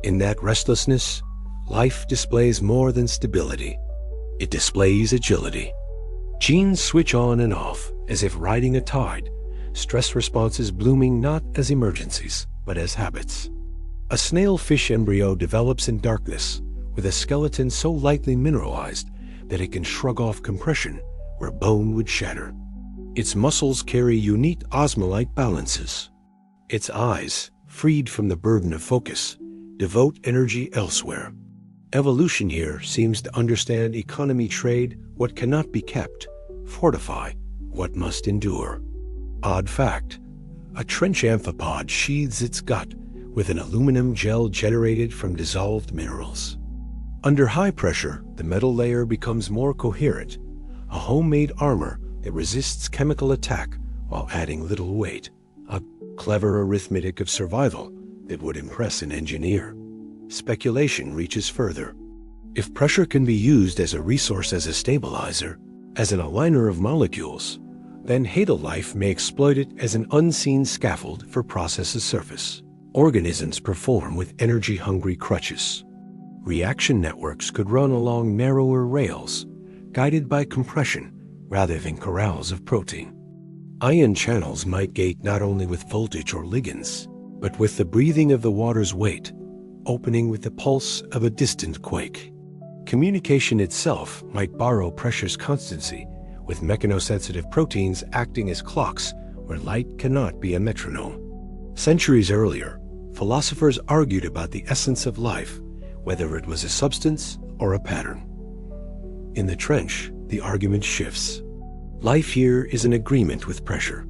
In that restlessness, life displays more than stability. It displays agility. Genes switch on and off as if riding a tide, stress responses blooming not as emergencies but as habits. A snailfish embryo develops in darkness with a skeleton so lightly mineralized that it can shrug off compression where bone would shatter. Its muscles carry unique osmolite balances. Its eyes, freed from the burden of focus, devote energy elsewhere. Evolution here seems to understand economy trade what cannot be kept, fortify what must endure. Odd fact, a trench amphipod sheathes its gut with an aluminum gel generated from dissolved minerals. Under high pressure, the metal layer becomes more coherent, a homemade armor that resists chemical attack while adding little weight, a clever arithmetic of survival that would impress an engineer. Speculation reaches further. If pressure can be used as a resource, as a stabilizer, as an aligner of molecules, then hadal life may exploit it as an unseen scaffold for processes surface. Organisms perform with energy-hungry crutches. Reaction networks could run along narrower rails, guided by compression rather than corrals of protein. Ion channels might gate not only with voltage or ligands, but with the breathing of the water's weight, opening with the pulse of a distant quake. Communication itself might borrow pressure's constancy, with mechanosensitive proteins acting as clocks where light cannot be a metronome. Centuries earlier, philosophers argued about the essence of life, whether it was a substance or a pattern. In the trench, the argument shifts. Life here is an agreement with pressure,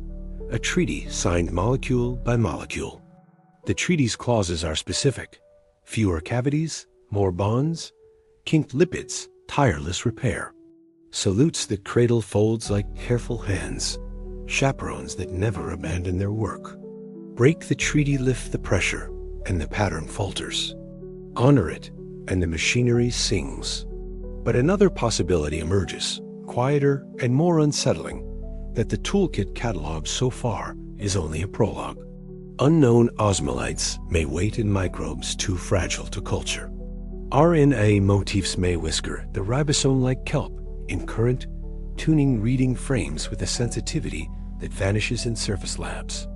a treaty signed molecule by molecule. The treaty's clauses are specific: fewer cavities, more bonds, kinked lipids, tireless repair. Salutes that cradle folds like careful hands, chaperones that never abandon their work. Break the treaty, lift the pressure, and the pattern falters. Honor it, and the machinery sings. But another possibility emerges, quieter and more unsettling, that the toolkit cataloged so far is only a prologue. Unknown osmolites may wait in microbes too fragile to culture. RNA motifs may whisker the ribosome-like kelp in current, tuning reading frames with a sensitivity that vanishes in surface labs.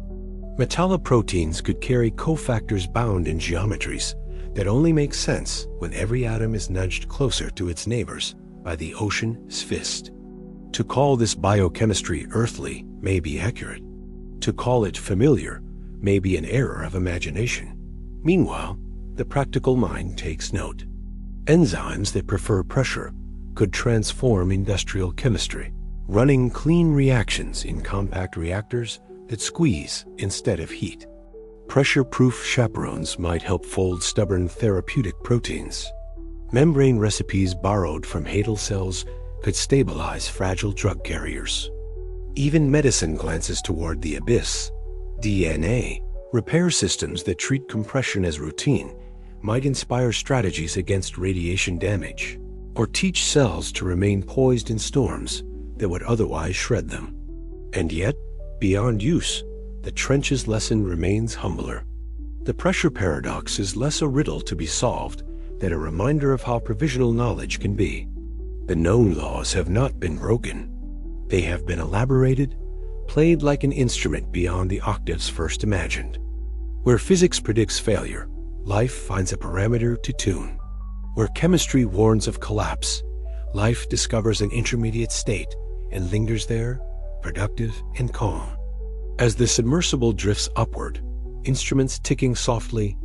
Metalloproteins could carry cofactors bound in geometries that only makes sense when every atom is nudged closer to its neighbors by the ocean's fist. To call this biochemistry earthly may be accurate. To call it familiar may be an error of imagination. Meanwhile, the practical mind takes note. Enzymes that prefer pressure could transform industrial chemistry, running clean reactions in compact reactors that squeeze instead of heat. Pressure-proof chaperones might help fold stubborn therapeutic proteins. Membrane recipes borrowed from Hadal cells could stabilize fragile drug carriers. Even medicine glances toward the abyss. DNA, repair systems that treat compression as routine, might inspire strategies against radiation damage, or teach cells to remain poised in storms that would otherwise shred them. And yet, beyond use, the trench's lesson remains humbler. The pressure paradox is less a riddle to be solved than a reminder of how provisional knowledge can be. The known laws have not been broken. They have been elaborated, played like an instrument beyond the octaves first imagined. Where physics predicts failure, life finds a parameter to tune. Where chemistry warns of collapse, life discovers an intermediate state and lingers there, productive and calm. As the submersible drifts upward, instruments ticking softly,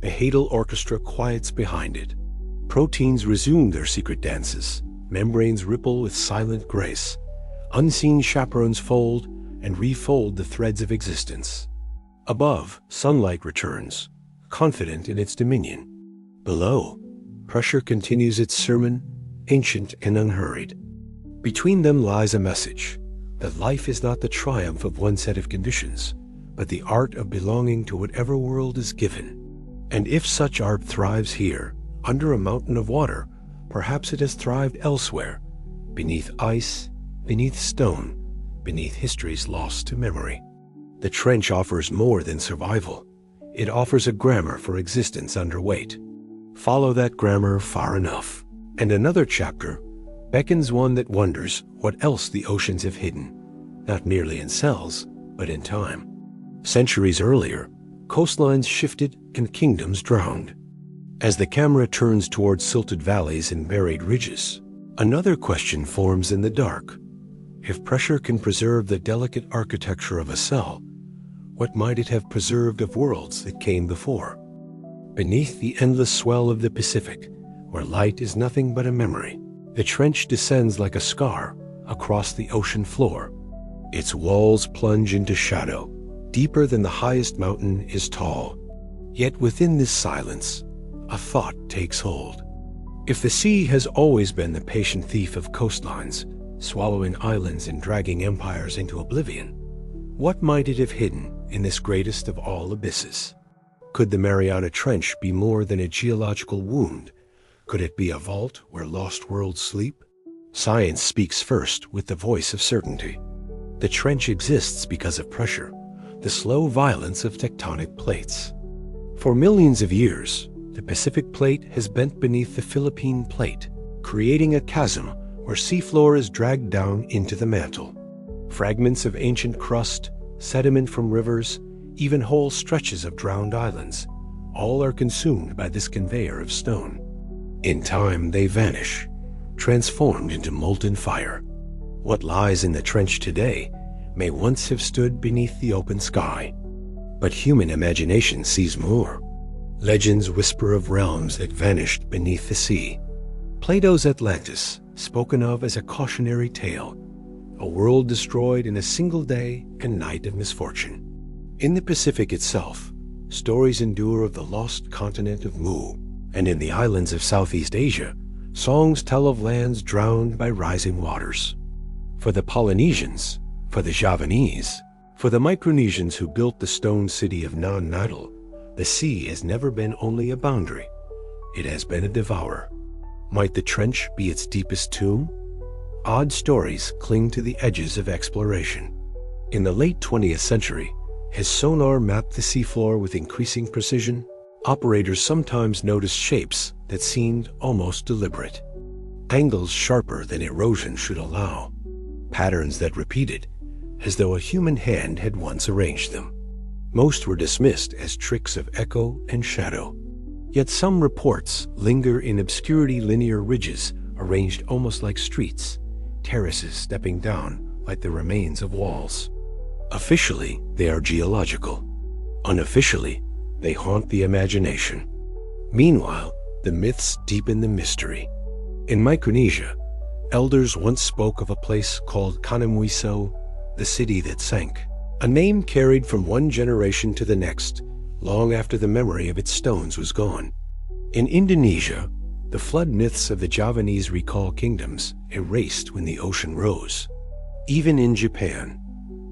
the Hadal orchestra quiets behind it. Proteins resume their secret dances, membranes ripple with silent grace, unseen chaperones fold and refold the threads of existence. Above, sunlight returns, confident in its dominion. Below, pressure continues its sermon, ancient and unhurried. Between them lies a message that life is not the triumph of one set of conditions, but the art of belonging to whatever world is given. And if such art thrives here, under a mountain of water, perhaps it has thrived elsewhere, beneath ice, beneath stone, beneath histories lost to memory. The trench offers more than survival. It offers a grammar for existence under weight. Follow that grammar far enough, and another chapter beckons one that wonders what else the oceans have hidden, not merely in cells, but in time. Centuries earlier, coastlines shifted and kingdoms drowned. As the camera turns towards silted valleys and buried ridges, another question forms in the dark. If pressure can preserve the delicate architecture of a cell, what might it have preserved of worlds that came before? Beneath the endless swell of the Pacific, where light is nothing but a memory, the trench descends like a scar across the ocean floor. Its walls plunge into shadow, deeper than the highest mountain is tall. Yet within this silence, a thought takes hold. If the sea has always been the patient thief of coastlines, swallowing islands and dragging empires into oblivion, what might it have hidden in this greatest of all abysses? Could the Mariana Trench be more than a geological wound? Could it be a vault where lost worlds sleep? Science speaks first with the voice of certainty. The trench exists because of pressure, the slow violence of tectonic plates. For millions of years, the Pacific plate has bent beneath the Philippine plate, creating a chasm where seafloor is dragged down into the mantle. Fragments of ancient crust, sediment from rivers, even whole stretches of drowned islands, all are consumed by this conveyor of stone. In time, they vanish, transformed into molten fire. What lies in the trench today may once have stood beneath the open sky. But human imagination sees more. Legends whisper of realms that vanished beneath the sea. Plato's Atlantis, spoken of as a cautionary tale, a world destroyed in a single day and night of misfortune. In the Pacific itself, stories endure of the lost continent of Mu, and in the islands of Southeast Asia, songs tell of lands drowned by rising waters. For the Polynesians, for the Javanese, for the Micronesians who built the stone city of Non-Natal, the sea has never been only a boundary. It has been a devourer. Might the trench be its deepest tomb? Odd stories cling to the edges of exploration. In the late 20th century, as sonar mapped the seafloor with increasing precision, operators sometimes noticed shapes that seemed almost deliberate. Angles sharper than erosion should allow. Patterns that repeated, as though a human hand had once arranged them. Most were dismissed as tricks of echo and shadow. Yet some reports linger in obscurity, linear ridges arranged almost like streets, terraces stepping down like the remains of walls. Officially, they are geological. Unofficially, they haunt the imagination. Meanwhile, the myths deepen the mystery. In Micronesia, elders once spoke of a place called Kanemwiso, the city that sank, a name carried from one generation to the next, long after the memory of its stones was gone. In Indonesia, the flood myths of the Javanese recall kingdoms erased when the ocean rose. Even in Japan,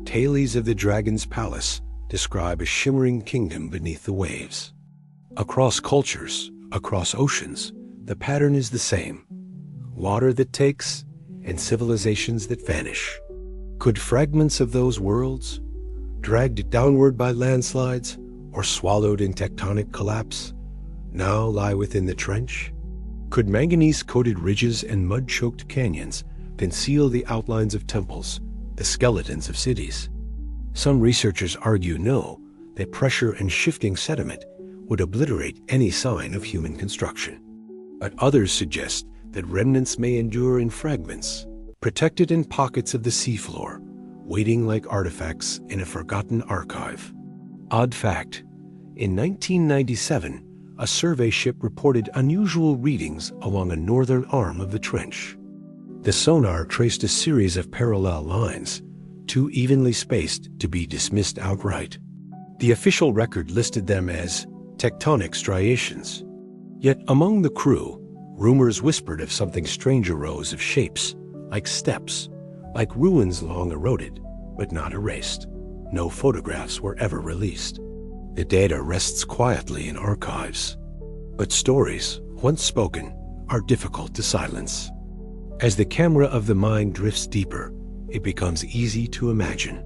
tales of the dragon's palace describe a shimmering kingdom beneath the waves. Across cultures, across oceans, the pattern is the same: water that takes and civilizations that vanish. Could fragments of those worlds, dragged downward by landslides or swallowed in tectonic collapse, now lie within the trench? Could manganese-coated ridges and mud-choked canyons conceal the outlines of temples, the skeletons of cities? Some researchers argue no, that pressure and shifting sediment would obliterate any sign of human construction. But others suggest that remnants may endure in fragments, protected in pockets of the seafloor, waiting like artifacts in a forgotten archive. Odd fact, in 1997, a survey ship reported unusual readings along a northern arm of the trench. The sonar traced a series of parallel lines, too evenly spaced to be dismissed outright. The official record listed them as tectonic striations. Yet among the crew, rumors whispered of something strange arose of shapes, like steps, like ruins long eroded, but not erased. No photographs were ever released. The data rests quietly in archives. But stories, once spoken, are difficult to silence. As the camera of the mind drifts deeper, it becomes easy to imagine.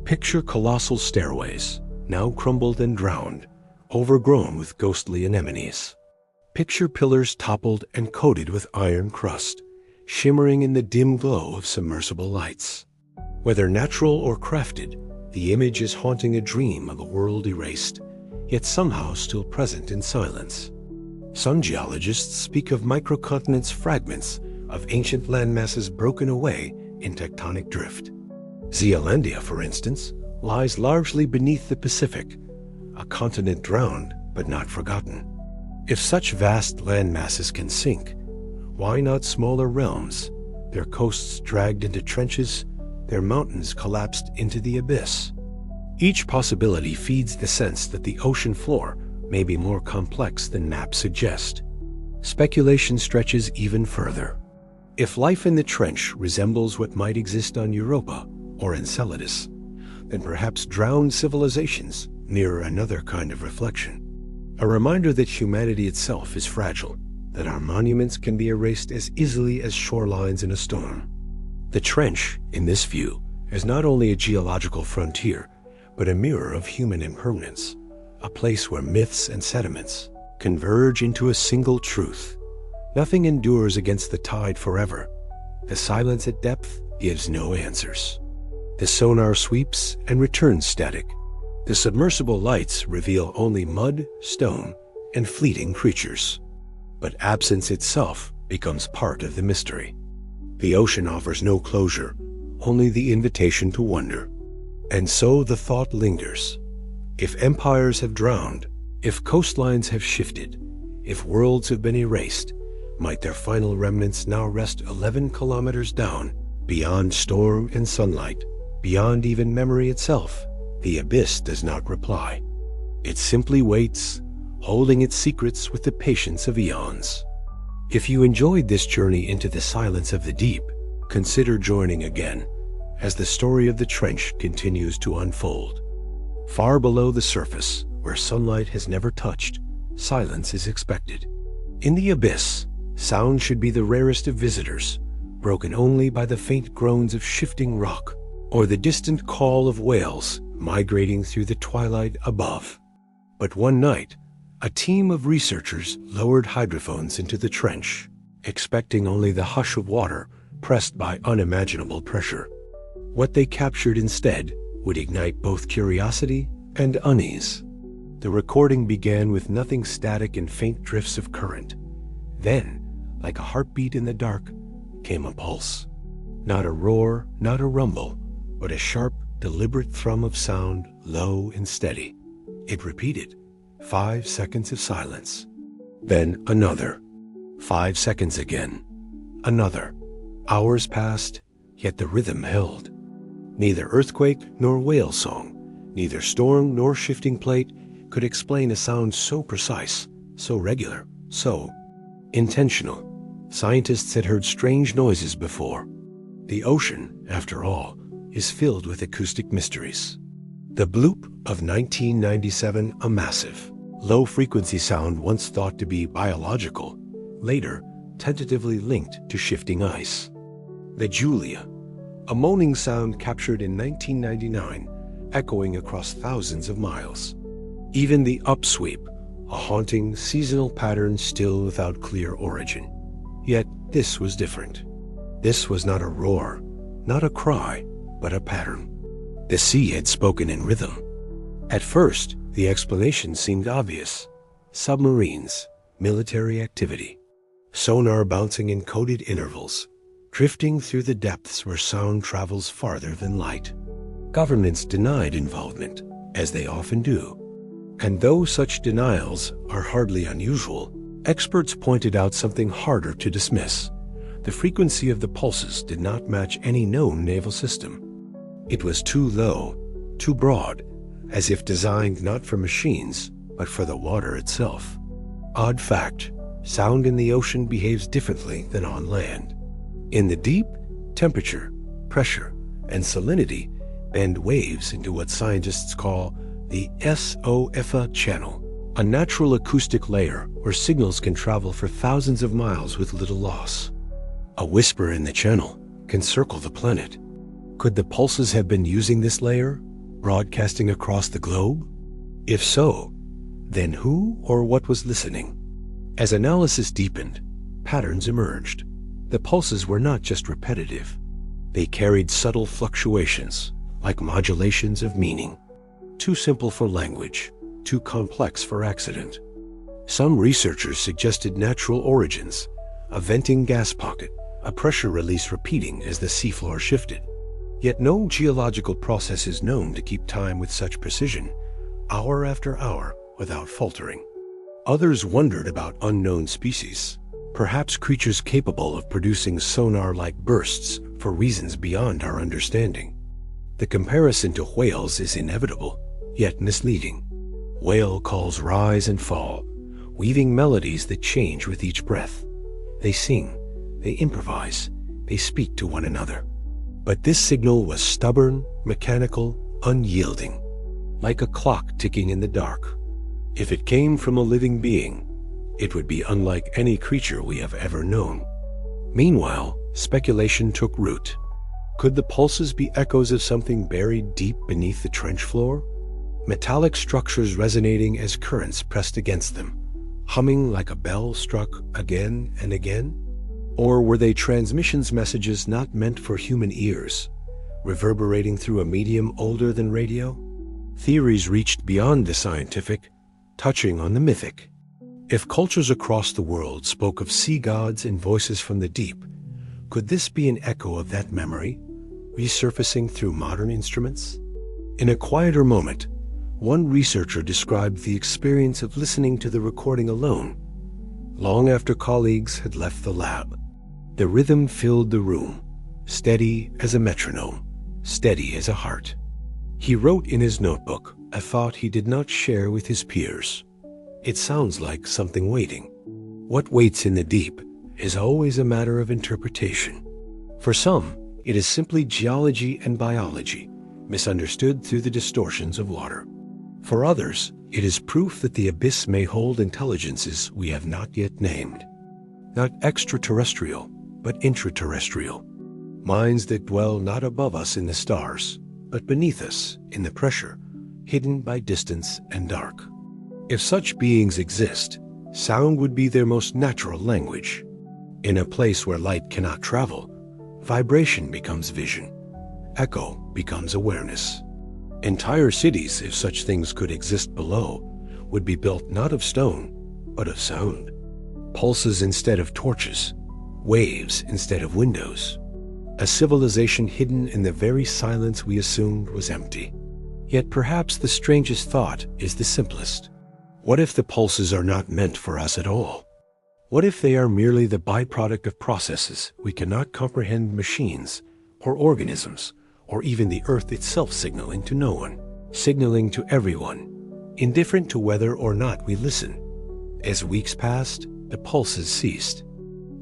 Picture colossal stairways, now crumbled and drowned, overgrown with ghostly anemones. Picture pillars toppled and coated with iron crust, shimmering in the dim glow of submersible lights. Whether natural or crafted, the image is haunting a dream of a world erased, yet somehow still present in silence. Some geologists speak of microcontinents, fragments of ancient landmasses broken away in tectonic drift. Zealandia, for instance, lies largely beneath the Pacific, a continent drowned but not forgotten. If such vast landmasses can sink, why not smaller realms, their coasts dragged into trenches, their mountains collapsed into the abyss? Each possibility feeds the sense that the ocean floor may be more complex than maps suggest. Speculation stretches even further. If life in the trench resembles what might exist on Europa or Enceladus, then perhaps drowned civilizations mirror another kind of reflection. A reminder that humanity itself is fragile, that our monuments can be erased as easily as shorelines in a storm. The trench, in this view, is not only a geological frontier, but a mirror of human impermanence, a place where myths and sediments converge into a single truth. Nothing endures against the tide forever. The silence at depth gives no answers. The sonar sweeps and returns static. The submersible lights reveal only mud, stone, and fleeting creatures. But absence itself becomes part of the mystery. The ocean offers no closure, only the invitation to wonder. And so the thought lingers. If empires have drowned, if coastlines have shifted, if worlds have been erased, might their final remnants now rest 11 kilometers down, beyond storm and sunlight, beyond even memory itself? The abyss does not reply. It simply waits, holding its secrets with the patience of eons. If you enjoyed this journey into the silence of the deep, consider joining again as the story of the trench continues to unfold. Far below the surface, where sunlight has never touched, silence is expected. In the abyss, sound should be the rarest of visitors, broken only by the faint groans of shifting rock or the distant call of whales migrating through the twilight above. But one night, a team of researchers lowered hydrophones into the trench, expecting only the hush of water pressed by unimaginable pressure. What they captured instead would ignite both curiosity and unease. The recording began with nothing static and faint drifts of current. Then, like a heartbeat in the dark, came a pulse. Not a roar, not a rumble, but a sharp, deliberate thrum of sound, low and steady. It repeated. 5 seconds of silence. Then another. 5 seconds again. Another. Hours passed, yet the rhythm held. Neither earthquake nor whale song, neither storm nor shifting plate could explain a sound so precise, so regular, so intentional. Scientists had heard strange noises before. The ocean, after all, is filled with acoustic mysteries. The bloop of 1997, a massive, low-frequency sound once thought to be biological, later tentatively linked to shifting ice. The Julia, a moaning sound captured in 1999, echoing across thousands of miles. Even the upsweep, a haunting, seasonal pattern still without clear origin. Yet this was different. This was not a roar, not a cry, but a pattern. The sea had spoken in rhythm. At first, the explanation seemed obvious. Submarines, military activity, sonar bouncing in coded intervals, drifting through the depths where sound travels farther than light. Governments denied involvement, as they often do. And though such denials are hardly unusual, experts pointed out something harder to dismiss. The frequency of the pulses did not match any known naval system. It was too low, too broad, as if designed not for machines, but for the water itself. Odd fact, sound in the ocean behaves differently than on land. In the deep, temperature, pressure, and salinity bend waves into what scientists call the SOFA channel, a natural acoustic layer where signals can travel for thousands of miles with little loss. A whisper in the channel can circle the planet. Could the pulses have been using this layer, broadcasting across the globe? If so, then who or what was listening? As analysis deepened, patterns emerged. The pulses were not just repetitive. They carried subtle fluctuations, like modulations of meaning. Too simple for language, too complex for accident. Some researchers suggested natural origins, a venting gas pocket, a pressure release repeating as the seafloor shifted. Yet no geological process is known to keep time with such precision, hour after hour, without faltering. Others wondered about unknown species, perhaps creatures capable of producing sonar-like bursts for reasons beyond our understanding. The comparison to whales is inevitable, yet misleading. Whale calls rise and fall, weaving melodies that change with each breath. They sing, they improvise, they speak to one another. But this signal was stubborn, mechanical, unyielding, like a clock ticking in the dark. If it came from a living being, it would be unlike any creature we have ever known. Meanwhile, speculation took root. Could the pulses be echoes of something buried deep beneath the trench floor? Metallic structures resonating as currents pressed against them, humming like a bell struck again and again? Or were they transmissions messages not meant for human ears, reverberating through a medium older than radio? Theories reached beyond the scientific, touching on the mythic. If cultures across the world spoke of sea gods and voices from the deep, could this be an echo of that memory, resurfacing through modern instruments? In a quieter moment, one researcher described the experience of listening to the recording alone, long after colleagues had left the lab. The rhythm filled the room, steady as a metronome, steady as a heart. He wrote in his notebook a thought he did not share with his peers. It sounds like something waiting. What waits in the deep is always a matter of interpretation. For some, it is simply geology and biology, misunderstood through the distortions of water. For others, it is proof that the abyss may hold intelligences we have not yet named. Not extraterrestrial, but intra-terrestrial. Minds that dwell not above us in the stars, but beneath us in the pressure, hidden by distance and dark. If such beings exist, sound would be their most natural language. In a place where light cannot travel, vibration becomes vision. Echo becomes awareness. Entire cities, if such things could exist below, would be built not of stone, but of sound. Pulses instead of torches, waves instead of windows. A civilization hidden in the very silence we assumed was empty. Yet perhaps the strangest thought is the simplest. What if the pulses are not meant for us at all? What if they are merely the byproduct of processes we cannot comprehend, machines or organisms, or even the earth itself signaling to no one, signaling to everyone, indifferent to whether or not we listen? As weeks passed, the pulses ceased.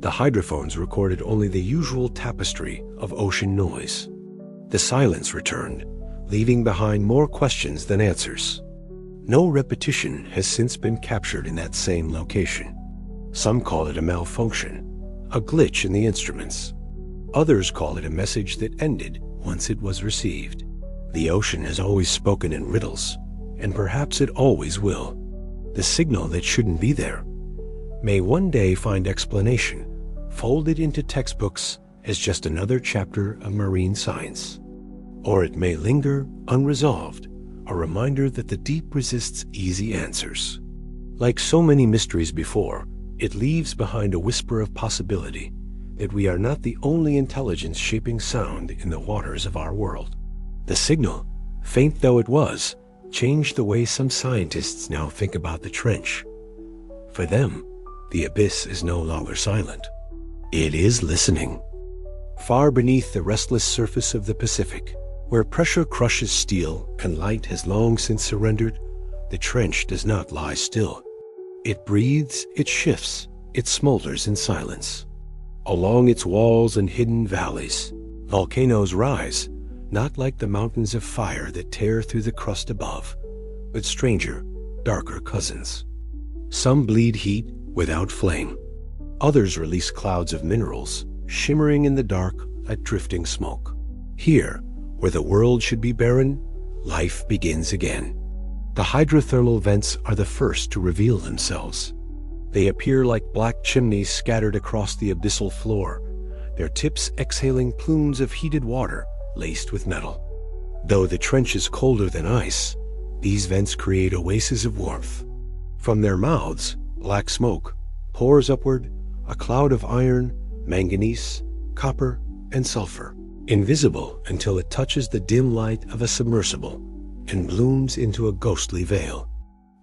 The hydrophones recorded only the usual tapestry of ocean noise. The silence returned, leaving behind more questions than answers. No repetition has since been captured in that same location. Some call it a malfunction, a glitch in the instruments. Others call it a message that ended once it was received. The ocean has always spoken in riddles, and perhaps it always will. The signal that shouldn't be there may one day find explanation, folded into textbooks as just another chapter of marine science. Or it may linger unresolved, a reminder that the deep resists easy answers. Like so many mysteries before, it leaves behind a whisper of possibility that we are not the only intelligence shaping sound in the waters of our world. The signal, faint though it was, changed the way some scientists now think about the trench. For them, the abyss is no longer silent. It is listening. Far beneath the restless surface of the Pacific, where pressure crushes steel and light has long since surrendered, the trench does not lie still. It breathes, it shifts, it smolders in silence. Along its walls and hidden valleys, volcanoes rise, not like the mountains of fire that tear through the crust above, but stranger, darker cousins. Some bleed heat without flame. Others release clouds of minerals, shimmering in the dark like drifting smoke. Here, where the world should be barren, life begins again. The hydrothermal vents are the first to reveal themselves. They appear like black chimneys scattered across the abyssal floor, their tips exhaling plumes of heated water laced with metal. Though the trench is colder than ice, these vents create oases of warmth. From their mouths, black smoke pours upward, a cloud of iron, manganese, copper, and sulfur, invisible until it touches the dim light of a submersible and blooms into a ghostly veil.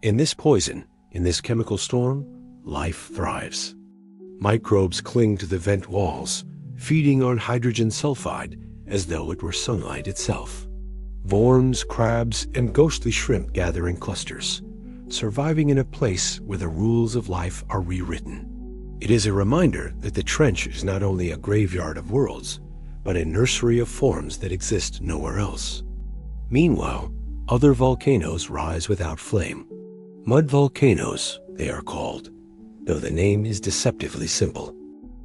In this poison, in this chemical storm, life thrives. Microbes cling to the vent walls, feeding on hydrogen sulfide as though it were sunlight itself. Worms, crabs, and ghostly shrimp gather in clusters, surviving in a place where the rules of life are rewritten. It is a reminder that the trench is not only a graveyard of worlds, but a nursery of forms that exist nowhere else. Meanwhile, other volcanoes rise without flame. Mud volcanoes, they are called, though the name is deceptively simple.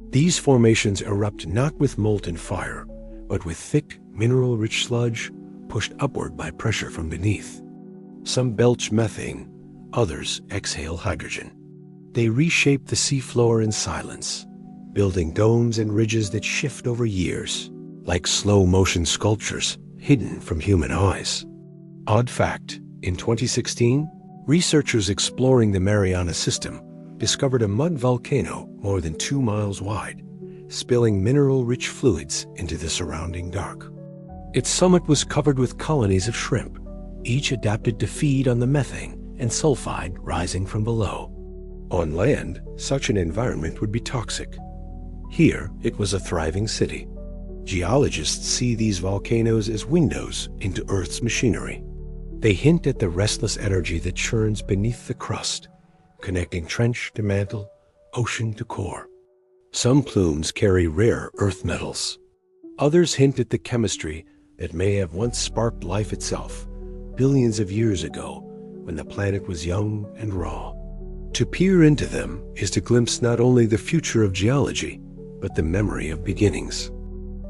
These formations erupt not with molten fire, but with thick, mineral-rich sludge pushed upward by pressure from beneath. Some belch methane, others exhale hydrogen. They reshape the seafloor in silence, building domes and ridges that shift over years, like slow-motion sculptures hidden from human eyes. Odd fact, in 2016, researchers exploring the Mariana system discovered a mud volcano more than 2 miles wide, spilling mineral-rich fluids into the surrounding dark. Its summit was covered with colonies of shrimp, each adapted to feed on the methane and sulfide rising from below. On land, such an environment would be toxic. Here, it was a thriving city. Geologists see these volcanoes as windows into Earth's machinery. They hint at the restless energy that churns beneath the crust, connecting trench to mantle, ocean to core. Some plumes carry rare earth metals. Others hint at the chemistry that may have once sparked life itself, billions of years ago, when the planet was young and raw. To peer into them is to glimpse not only the future of geology, but the memory of beginnings.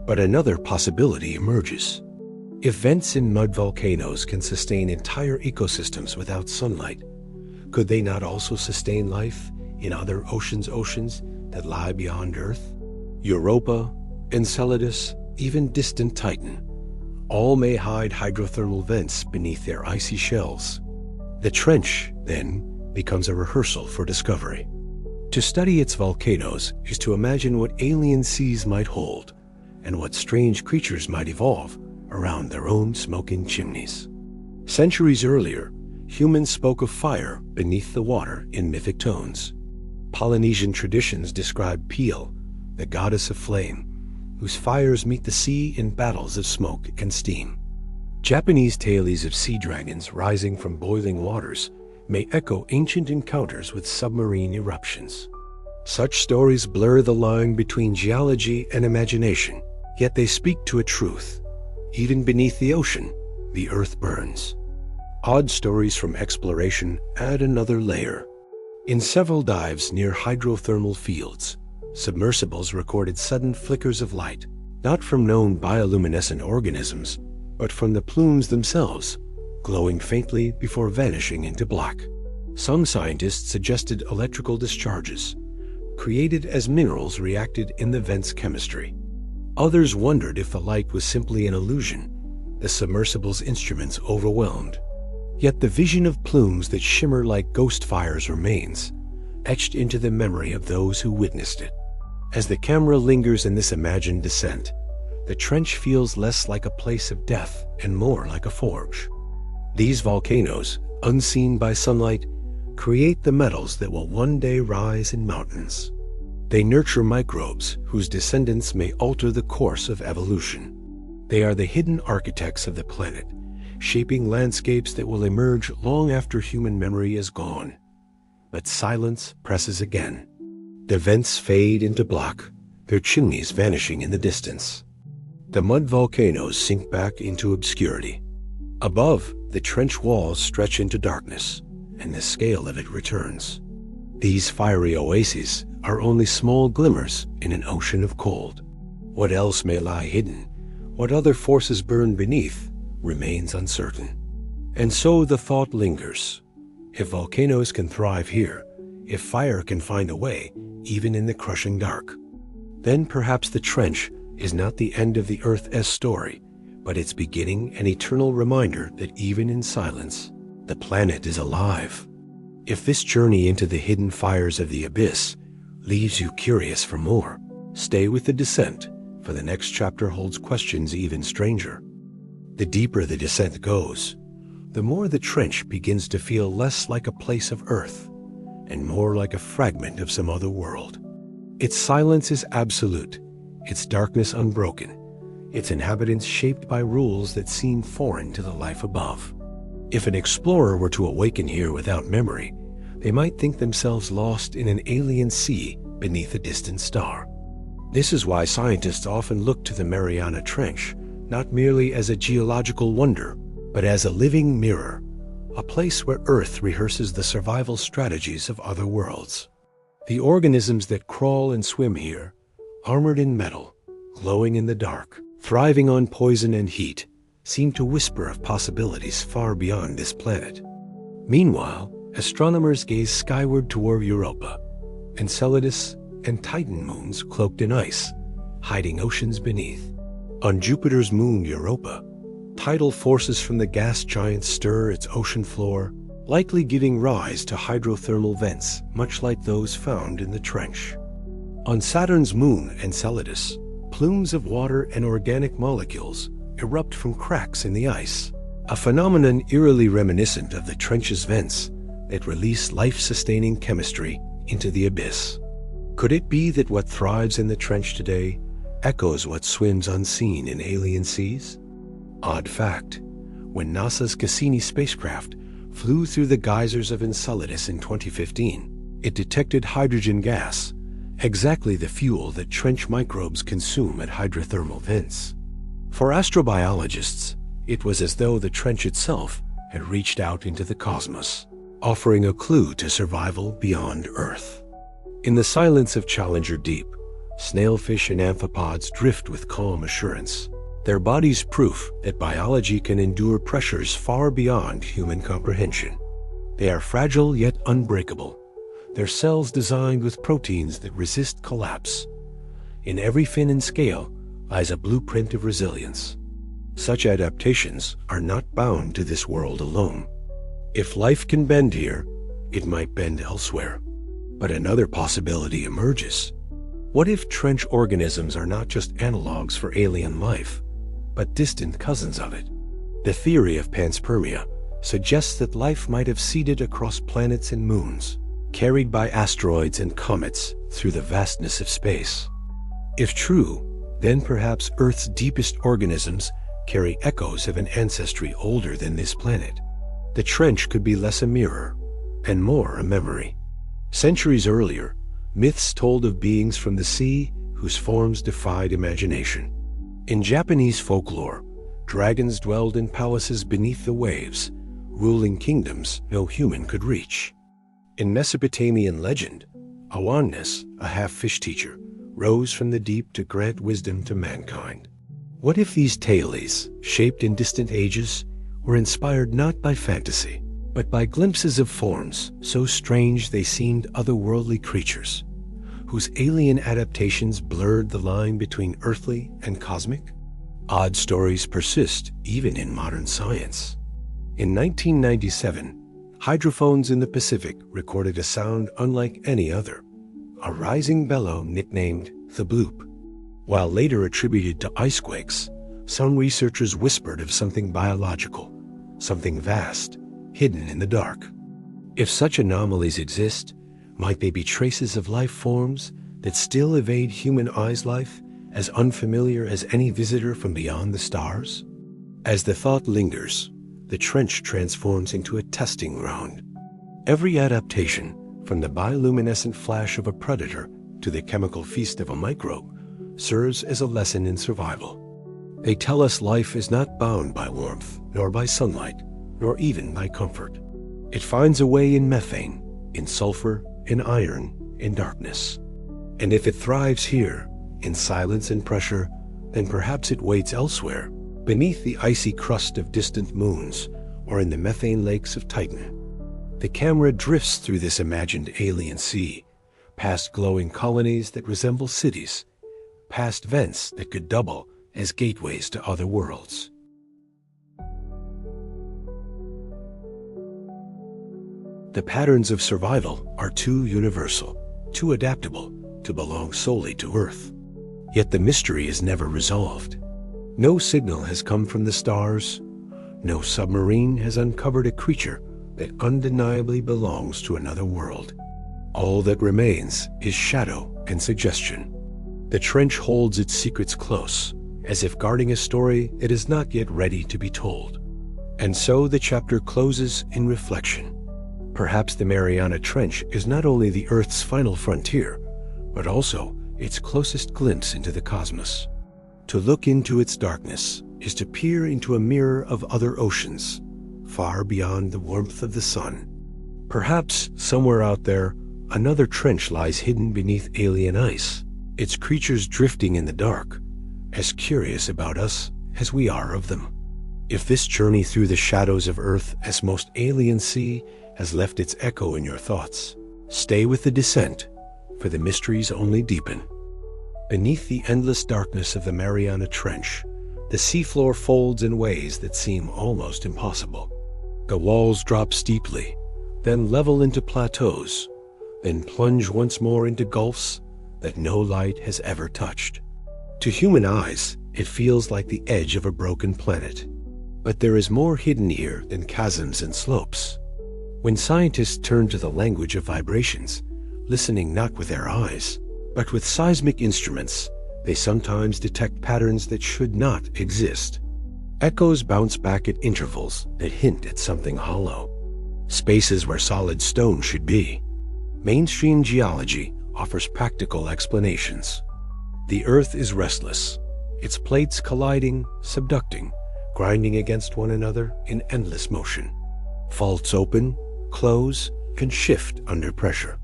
But another possibility emerges. If vents in mud volcanoes can sustain entire ecosystems without sunlight, could they not also sustain life in other oceans that lie beyond Earth? Europa, Enceladus, even distant Titan, all may hide hydrothermal vents beneath their icy shells. The trench, then, becomes a rehearsal for discovery. To study its volcanoes is to imagine what alien seas might hold and what strange creatures might evolve around their own smoking chimneys. Centuries earlier, humans spoke of fire beneath the water in mythic tones. Polynesian traditions describe Pele, the goddess of flame, whose fires meet the sea in battles of smoke and steam. Japanese tales of sea dragons rising from boiling waters may echo ancient encounters with submarine eruptions. Such stories blur the line between geology and imagination, yet they speak to a truth. Even beneath the ocean, the earth burns. Odd stories from exploration add another layer. In several dives near hydrothermal fields, submersibles recorded sudden flickers of light, not from known bioluminescent organisms, but from the plumes themselves, glowing faintly before vanishing into black. Some scientists suggested electrical discharges, created as minerals reacted in the vent's chemistry. Others wondered if the light was simply an illusion, the submersible's instruments overwhelmed. Yet the vision of plumes that shimmer like ghost fires remains, etched into the memory of those who witnessed it. As the camera lingers in this imagined descent, the trench feels less like a place of death and more like a forge. These volcanoes, unseen by sunlight, create the metals that will one day rise in mountains. They nurture microbes whose descendants may alter the course of evolution. They are the hidden architects of the planet, shaping landscapes that will emerge long after human memory is gone. But silence presses again. The vents fade into black, their chimneys vanishing in the distance. The mud volcanoes sink back into obscurity. Above, the trench walls stretch into darkness, and the scale of it returns. These fiery oases are only small glimmers in an ocean of cold. What else may lie hidden, what other forces burn beneath, remains uncertain. And so the thought lingers. If volcanoes can thrive here, if fire can find a way, even in the crushing dark, then perhaps the trench is not the end of the Earth's story, but its beginning, an eternal reminder that even in silence, the planet is alive. If this journey into the hidden fires of the abyss leaves you curious for more, stay with the descent, for the next chapter holds questions even stranger. The deeper the descent goes, the more the trench begins to feel less like a place of Earth and more like a fragment of some other world. Its silence is absolute, its darkness unbroken, its inhabitants shaped by rules that seem foreign to the life above. If an explorer were to awaken here without memory, they might think themselves lost in an alien sea beneath a distant star. This is why scientists often look to the Mariana Trench, not merely as a geological wonder, but as a living mirror, a place where Earth rehearses the survival strategies of other worlds. The organisms that crawl and swim here, armored in metal, glowing in the dark, thriving on poison and heat, seem to whisper of possibilities far beyond this planet. Meanwhile, astronomers gaze skyward toward Europa, Enceladus and Titan moons cloaked in ice, hiding oceans beneath. On Jupiter's moon Europa, tidal forces from the gas giant stir its ocean floor, likely giving rise to hydrothermal vents much like those found in the trench. On Saturn's moon Enceladus, plumes of water and organic molecules erupt from cracks in the ice, a phenomenon eerily reminiscent of the trench's vents that release life-sustaining chemistry into the abyss. Could it be that what thrives in the trench today echoes what swims unseen in alien seas? Odd fact, when NASA's Cassini spacecraft flew through the geysers of Enceladus in 2015, it detected hydrogen gas, exactly the fuel that trench microbes consume at hydrothermal vents. For astrobiologists, it was as though the trench itself had reached out into the cosmos, offering a clue to survival beyond Earth. In the silence of Challenger Deep, snailfish and amphipods drift with calm assurance, their bodies proof that biology can endure pressures far beyond human comprehension. They are fragile yet unbreakable, their cells designed with proteins that resist collapse. In every fin and scale lies a blueprint of resilience. Such adaptations are not bound to this world alone. If life can bend here, it might bend elsewhere. But another possibility emerges. What if trench organisms are not just analogs for alien life, but distant cousins of it? The theory of panspermia suggests that life might have seeded across planets and moons, carried by asteroids and comets through the vastness of space. If true, then perhaps Earth's deepest organisms carry echoes of an ancestry older than this planet. The trench could be less a mirror and more a memory. Centuries earlier, myths told of beings from the sea whose forms defied imagination. In Japanese folklore, dragons dwelled in palaces beneath the waves, ruling kingdoms no human could reach. In Mesopotamian legend, Awanas, a half-fish teacher, rose from the deep to grant wisdom to mankind. What if these tales, shaped in distant ages, were inspired not by fantasy, but by glimpses of forms so strange they seemed otherworldly creatures, whose alien adaptations blurred the line between earthly and cosmic? Odd stories persist even in modern science. In 1997, hydrophones in the Pacific recorded a sound unlike any other, a rising bellow nicknamed the bloop. While later attributed to icequakes, some researchers whispered of something biological, something vast, hidden in the dark. If such anomalies exist, might they be traces of life forms that still evade human eyes' life, as unfamiliar as any visitor from beyond the stars? As the thought lingers, the trench transforms into a testing ground. Every adaptation, from the bioluminescent flash of a predator to the chemical feast of a microbe, serves as a lesson in survival. They tell us life is not bound by warmth, nor by sunlight, nor even by comfort. It finds a way in methane, in sulfur, in iron, in darkness. And if it thrives here, in silence and pressure, then perhaps it waits elsewhere, beneath the icy crust of distant moons, or in the methane lakes of Titan. The camera drifts through this imagined alien sea, past glowing colonies that resemble cities, past vents that could double as gateways to other worlds. The patterns of survival are too universal, too adaptable to belong solely to Earth. Yet the mystery is never resolved. No signal has come from the stars. No submarine has uncovered a creature that undeniably belongs to another world. All that remains is shadow and suggestion. The trench holds its secrets close, as if guarding a story that is not yet ready to be told. And so the chapter closes in reflection. Perhaps the Mariana Trench is not only the Earth's final frontier, but also its closest glimpse into the cosmos. To look into its darkness is to peer into a mirror of other oceans, far beyond the warmth of the sun. Perhaps somewhere out there, another trench lies hidden beneath alien ice, its creatures drifting in the dark, as curious about us as we are of them. If this journey through the shadows of Earth as most alien sea has left its echo in your thoughts, stay with the descent, for the mysteries only deepen. Beneath the endless darkness of the Mariana Trench, the seafloor folds in ways that seem almost impossible. The walls drop steeply, then level into plateaus, then plunge once more into gulfs that no light has ever touched. To human eyes, it feels like the edge of a broken planet. But there is more hidden here than chasms and slopes. When scientists turn to the language of vibrations, listening not with their eyes, but with seismic instruments, they sometimes detect patterns that should not exist. Echoes bounce back at intervals that hint at something hollow, spaces where solid stone should be. Mainstream geology offers practical explanations. The Earth is restless, its plates colliding, subducting, grinding against one another in endless motion. Faults open, close, and shift under pressure.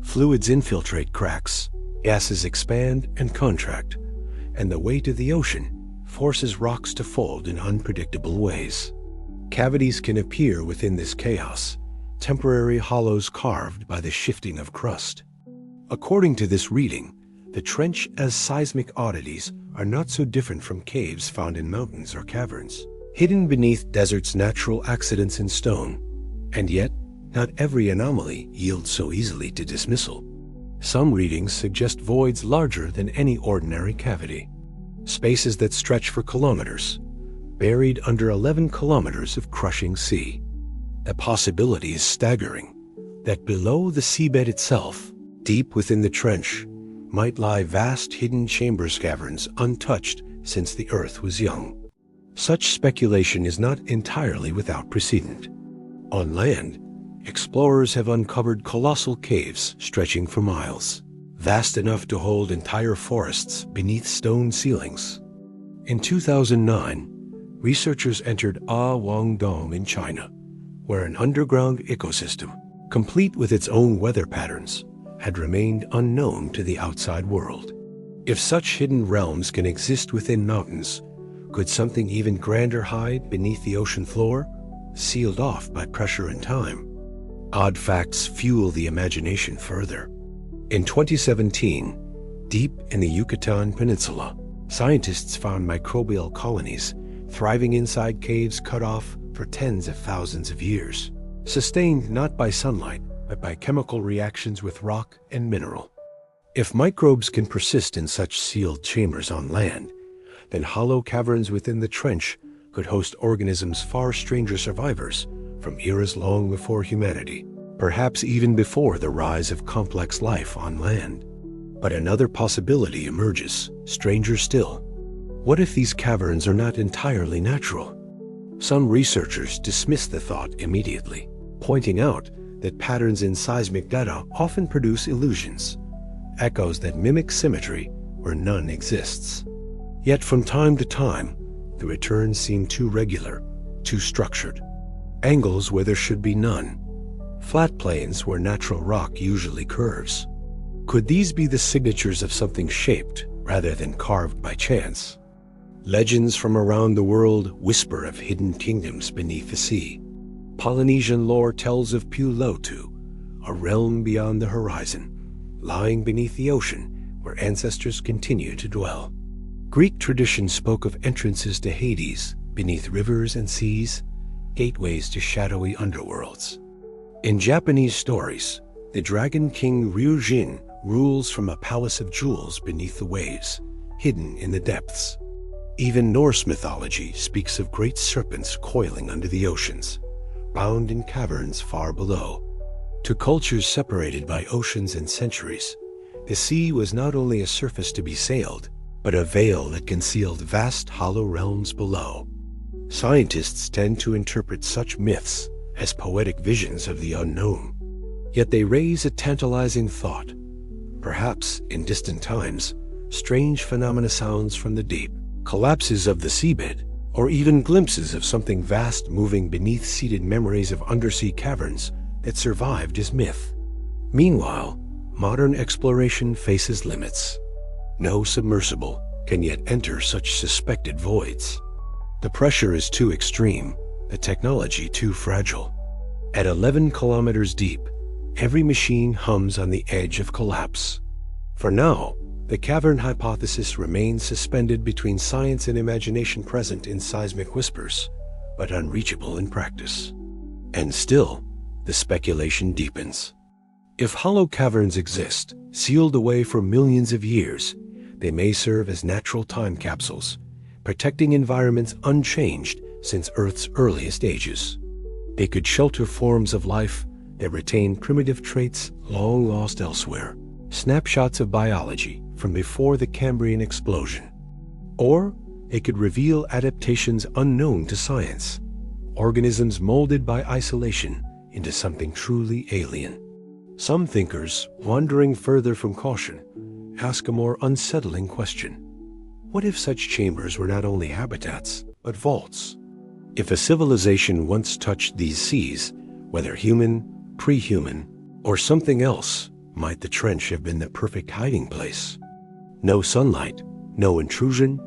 Fluids infiltrate cracks, gases expand and contract, and the weight of the ocean forces rocks to fold in unpredictable ways. Cavities can appear within this chaos, temporary hollows carved by the shifting of crust. According to this reading, the trench as seismic oddities are not so different from caves found in mountains or caverns. Hidden beneath desert's natural accidents in stone, And yet, not every anomaly yields so easily to dismissal. Some readings suggest voids larger than any ordinary cavity, spaces that stretch for kilometers, buried under 11 kilometers of crushing sea. The possibility is staggering that below the seabed itself, deep within the trench, might lie vast hidden chambers caverns untouched since the Earth was young. Such speculation is not entirely without precedent. On land, explorers have uncovered colossal caves stretching for miles, vast enough to hold entire forests beneath stone ceilings. In 2009, researchers entered Wangdong in China, where an underground ecosystem, complete with its own weather patterns, had remained unknown to the outside world. If such hidden realms can exist within mountains, could something even grander hide beneath the ocean floor, sealed off by pressure and time? Odd facts fuel the imagination further. In 2017, deep in the Yucatan Peninsula, scientists found microbial colonies thriving inside caves cut off for tens of thousands of years, sustained not by sunlight, but by chemical reactions with rock and mineral. If microbes can persist in such sealed chambers on land, then hollow caverns within the trench could host organisms far stranger survivors from eras long before humanity, perhaps even before the rise of complex life on land. But another possibility emerges, stranger still. What if these caverns are not entirely natural? Some researchers dismiss the thought immediately, pointing out that patterns in seismic data often produce illusions, echoes that mimic symmetry where none exists. Yet from time to time, the returns seem too regular, too structured. Angles where there should be none, flat plains where natural rock usually curves. Could these be the signatures of something shaped rather than carved by chance? Legends from around the world whisper of hidden kingdoms beneath the sea. Polynesian lore tells of Pulotu, a realm beyond the horizon, lying beneath the ocean where ancestors continue to dwell. Greek tradition spoke of entrances to Hades beneath rivers and seas, gateways to shadowy underworlds. In Japanese stories, the dragon king Ryujin rules from a palace of jewels beneath the waves, hidden in the depths. Even Norse mythology speaks of great serpents coiling under the oceans, bound in caverns far below. To cultures separated by oceans and centuries, the sea was not only a surface to be sailed, but a veil that concealed vast hollow realms below. Scientists tend to interpret such myths as poetic visions of the unknown. Yet they raise a tantalizing thought. Perhaps, in distant times, strange phenomena sounds from the deep, collapses of the seabed, or even glimpses of something vast moving beneath seated memories of undersea caverns that survived as myth. Meanwhile, modern exploration faces limits. No submersible can yet enter such suspected voids. The pressure is too extreme, the technology too fragile. At 11 kilometers deep, every machine hums on the edge of collapse. For now, the cavern hypothesis remains suspended between science and imagination, present in seismic whispers, but unreachable in practice. And still, the speculation deepens. If hollow caverns exist, sealed away for millions of years, they may serve as natural time capsules, protecting environments unchanged since Earth's earliest ages. They could shelter forms of life that retain primitive traits long lost elsewhere, snapshots of biology from before the Cambrian explosion. Or they could reveal adaptations unknown to science, organisms molded by isolation into something truly alien. Some thinkers, wandering further from caution, ask a more unsettling question. What if such chambers were not only habitats, but vaults? If a civilization once touched these seas, whether human, pre-human, or something else, might the trench have been the perfect hiding place? No sunlight, no intrusion,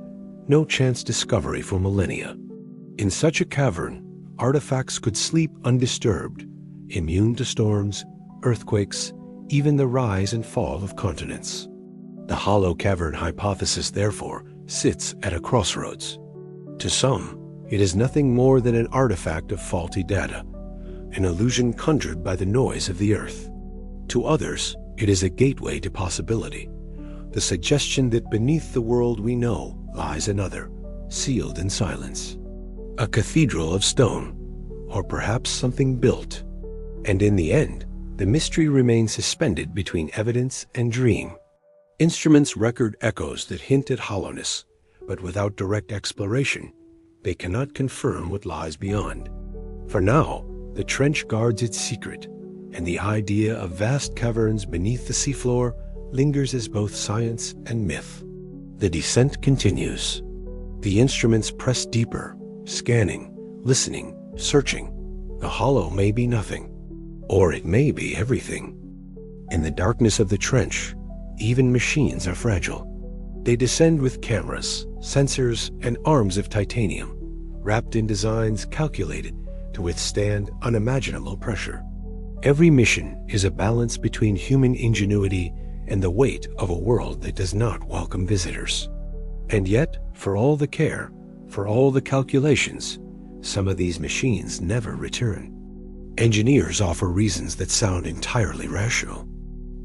no chance discovery for millennia. In such a cavern, artifacts could sleep undisturbed, immune to storms, earthquakes, even the rise and fall of continents. The hollow cavern hypothesis, therefore, sits at a crossroads. To some, it is nothing more than an artifact of faulty data, an illusion conjured by the noise of the earth. To others, it is a gateway to possibility, the suggestion that beneath the world we know lies another, sealed in silence. A cathedral of stone, or perhaps something built. And in the end, the mystery remains suspended between evidence and dream. Instruments record echoes that hint at hollowness, but without direct exploration, they cannot confirm what lies beyond. For now, the trench guards its secret, and the idea of vast caverns beneath the seafloor lingers as both science and myth. The descent continues. The instruments press deeper, scanning, listening, searching. The hollow may be nothing, or it may be everything. In the darkness of the trench, even machines are fragile. They descend with cameras, sensors, and arms of titanium, wrapped in designs calculated to withstand unimaginable pressure. Every mission is a balance between human ingenuity and the weight of a world that does not welcome visitors. And yet, for all the care, for all the calculations, some of these machines never return. Engineers offer reasons that sound entirely rational.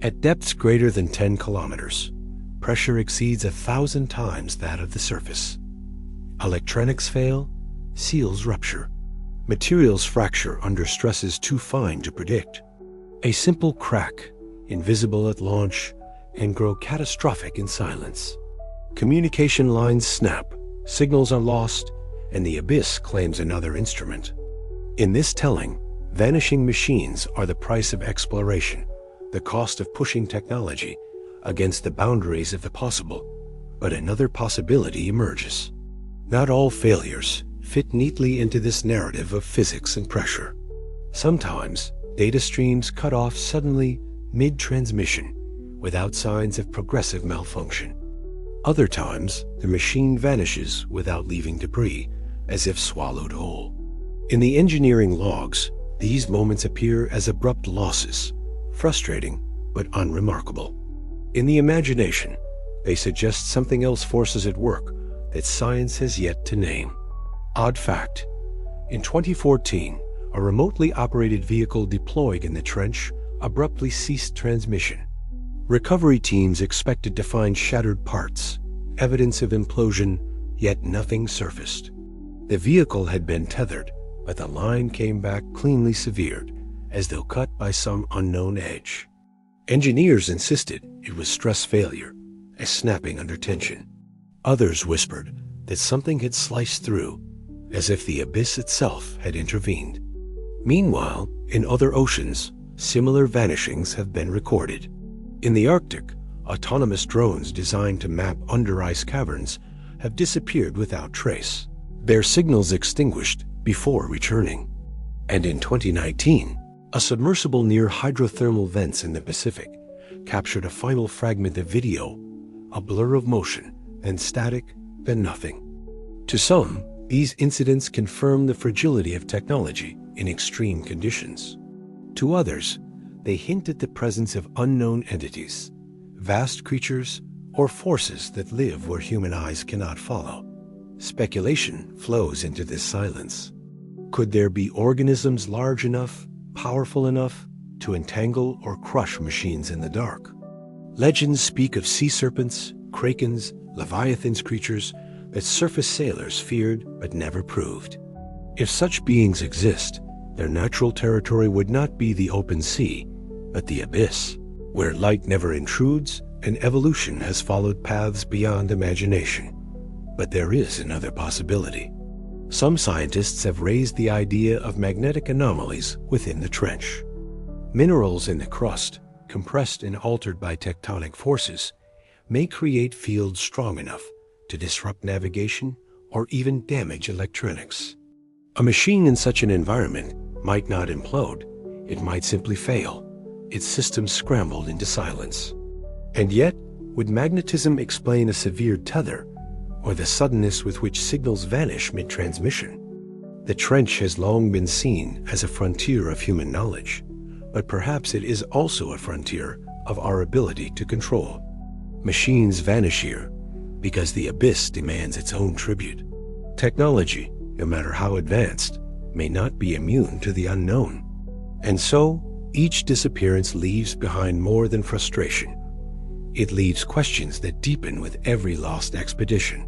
At depths greater than 10 kilometers, pressure exceeds 1,000 times that of the surface. Electronics fail, seals rupture. Materials fracture under stresses too fine to predict. A simple crack, invisible at launch, can grow catastrophic in silence. Communication lines snap, signals are lost, and the abyss claims another instrument. In this telling, vanishing machines are the price of exploration, the cost of pushing technology against the boundaries of the possible. But another possibility emerges. Not all failures fit neatly into this narrative of physics and pressure. Sometimes, data streams cut off suddenly mid-transmission without signs of progressive malfunction. Other times, the machine vanishes without leaving debris, as if swallowed whole. In the engineering logs, these moments appear as abrupt losses, frustrating but unremarkable. In the imagination, they suggest something else forces at work that science has yet to name. Odd fact: in 2014, a remotely operated vehicle deployed in the trench abruptly ceased transmission. Recovery teams expected to find shattered parts, evidence of implosion, yet nothing surfaced. The vehicle had been tethered, but the line came back cleanly severed, as though cut by some unknown edge. Engineers insisted it was stress failure, a snapping under tension. Others whispered that something had sliced through, as if the abyss itself had intervened. Meanwhile, in other oceans, similar vanishings have been recorded. In the Arctic, autonomous drones designed to map under-ice caverns have disappeared without trace, their signals extinguished before returning. And in 2019, a submersible near hydrothermal vents in the Pacific captured a final fragment of video, a blur of motion, then static, then nothing. To some, these incidents confirm the fragility of technology in extreme conditions. To others, they hint at the presence of unknown entities, vast creatures, or forces that live where human eyes cannot follow. Speculation flows into this silence. Could there be organisms large enough, powerful enough, to entangle or crush machines in the dark? Legends speak of sea serpents, krakens, leviathans, creatures that surface sailors feared but never proved. If such beings exist, their natural territory would not be the open sea, but the abyss, where light never intrudes and evolution has followed paths beyond imagination. But there is another possibility. Some scientists have raised the idea of magnetic anomalies within the trench. Minerals in the crust, compressed and altered by tectonic forces, may create fields strong enough to disrupt navigation or even damage electronics. A machine in such an environment might not implode, it might simply fail, its systems scrambled into silence. And yet, would magnetism explain a severed tether, or the suddenness with which signals vanish mid-transmission? The trench has long been seen as a frontier of human knowledge, but perhaps it is also a frontier of our ability to control. Machines vanish here because the abyss demands its own tribute. Technology, no matter how advanced, may not be immune to the unknown. And so, each disappearance leaves behind more than frustration. It leaves questions that deepen with every lost expedition.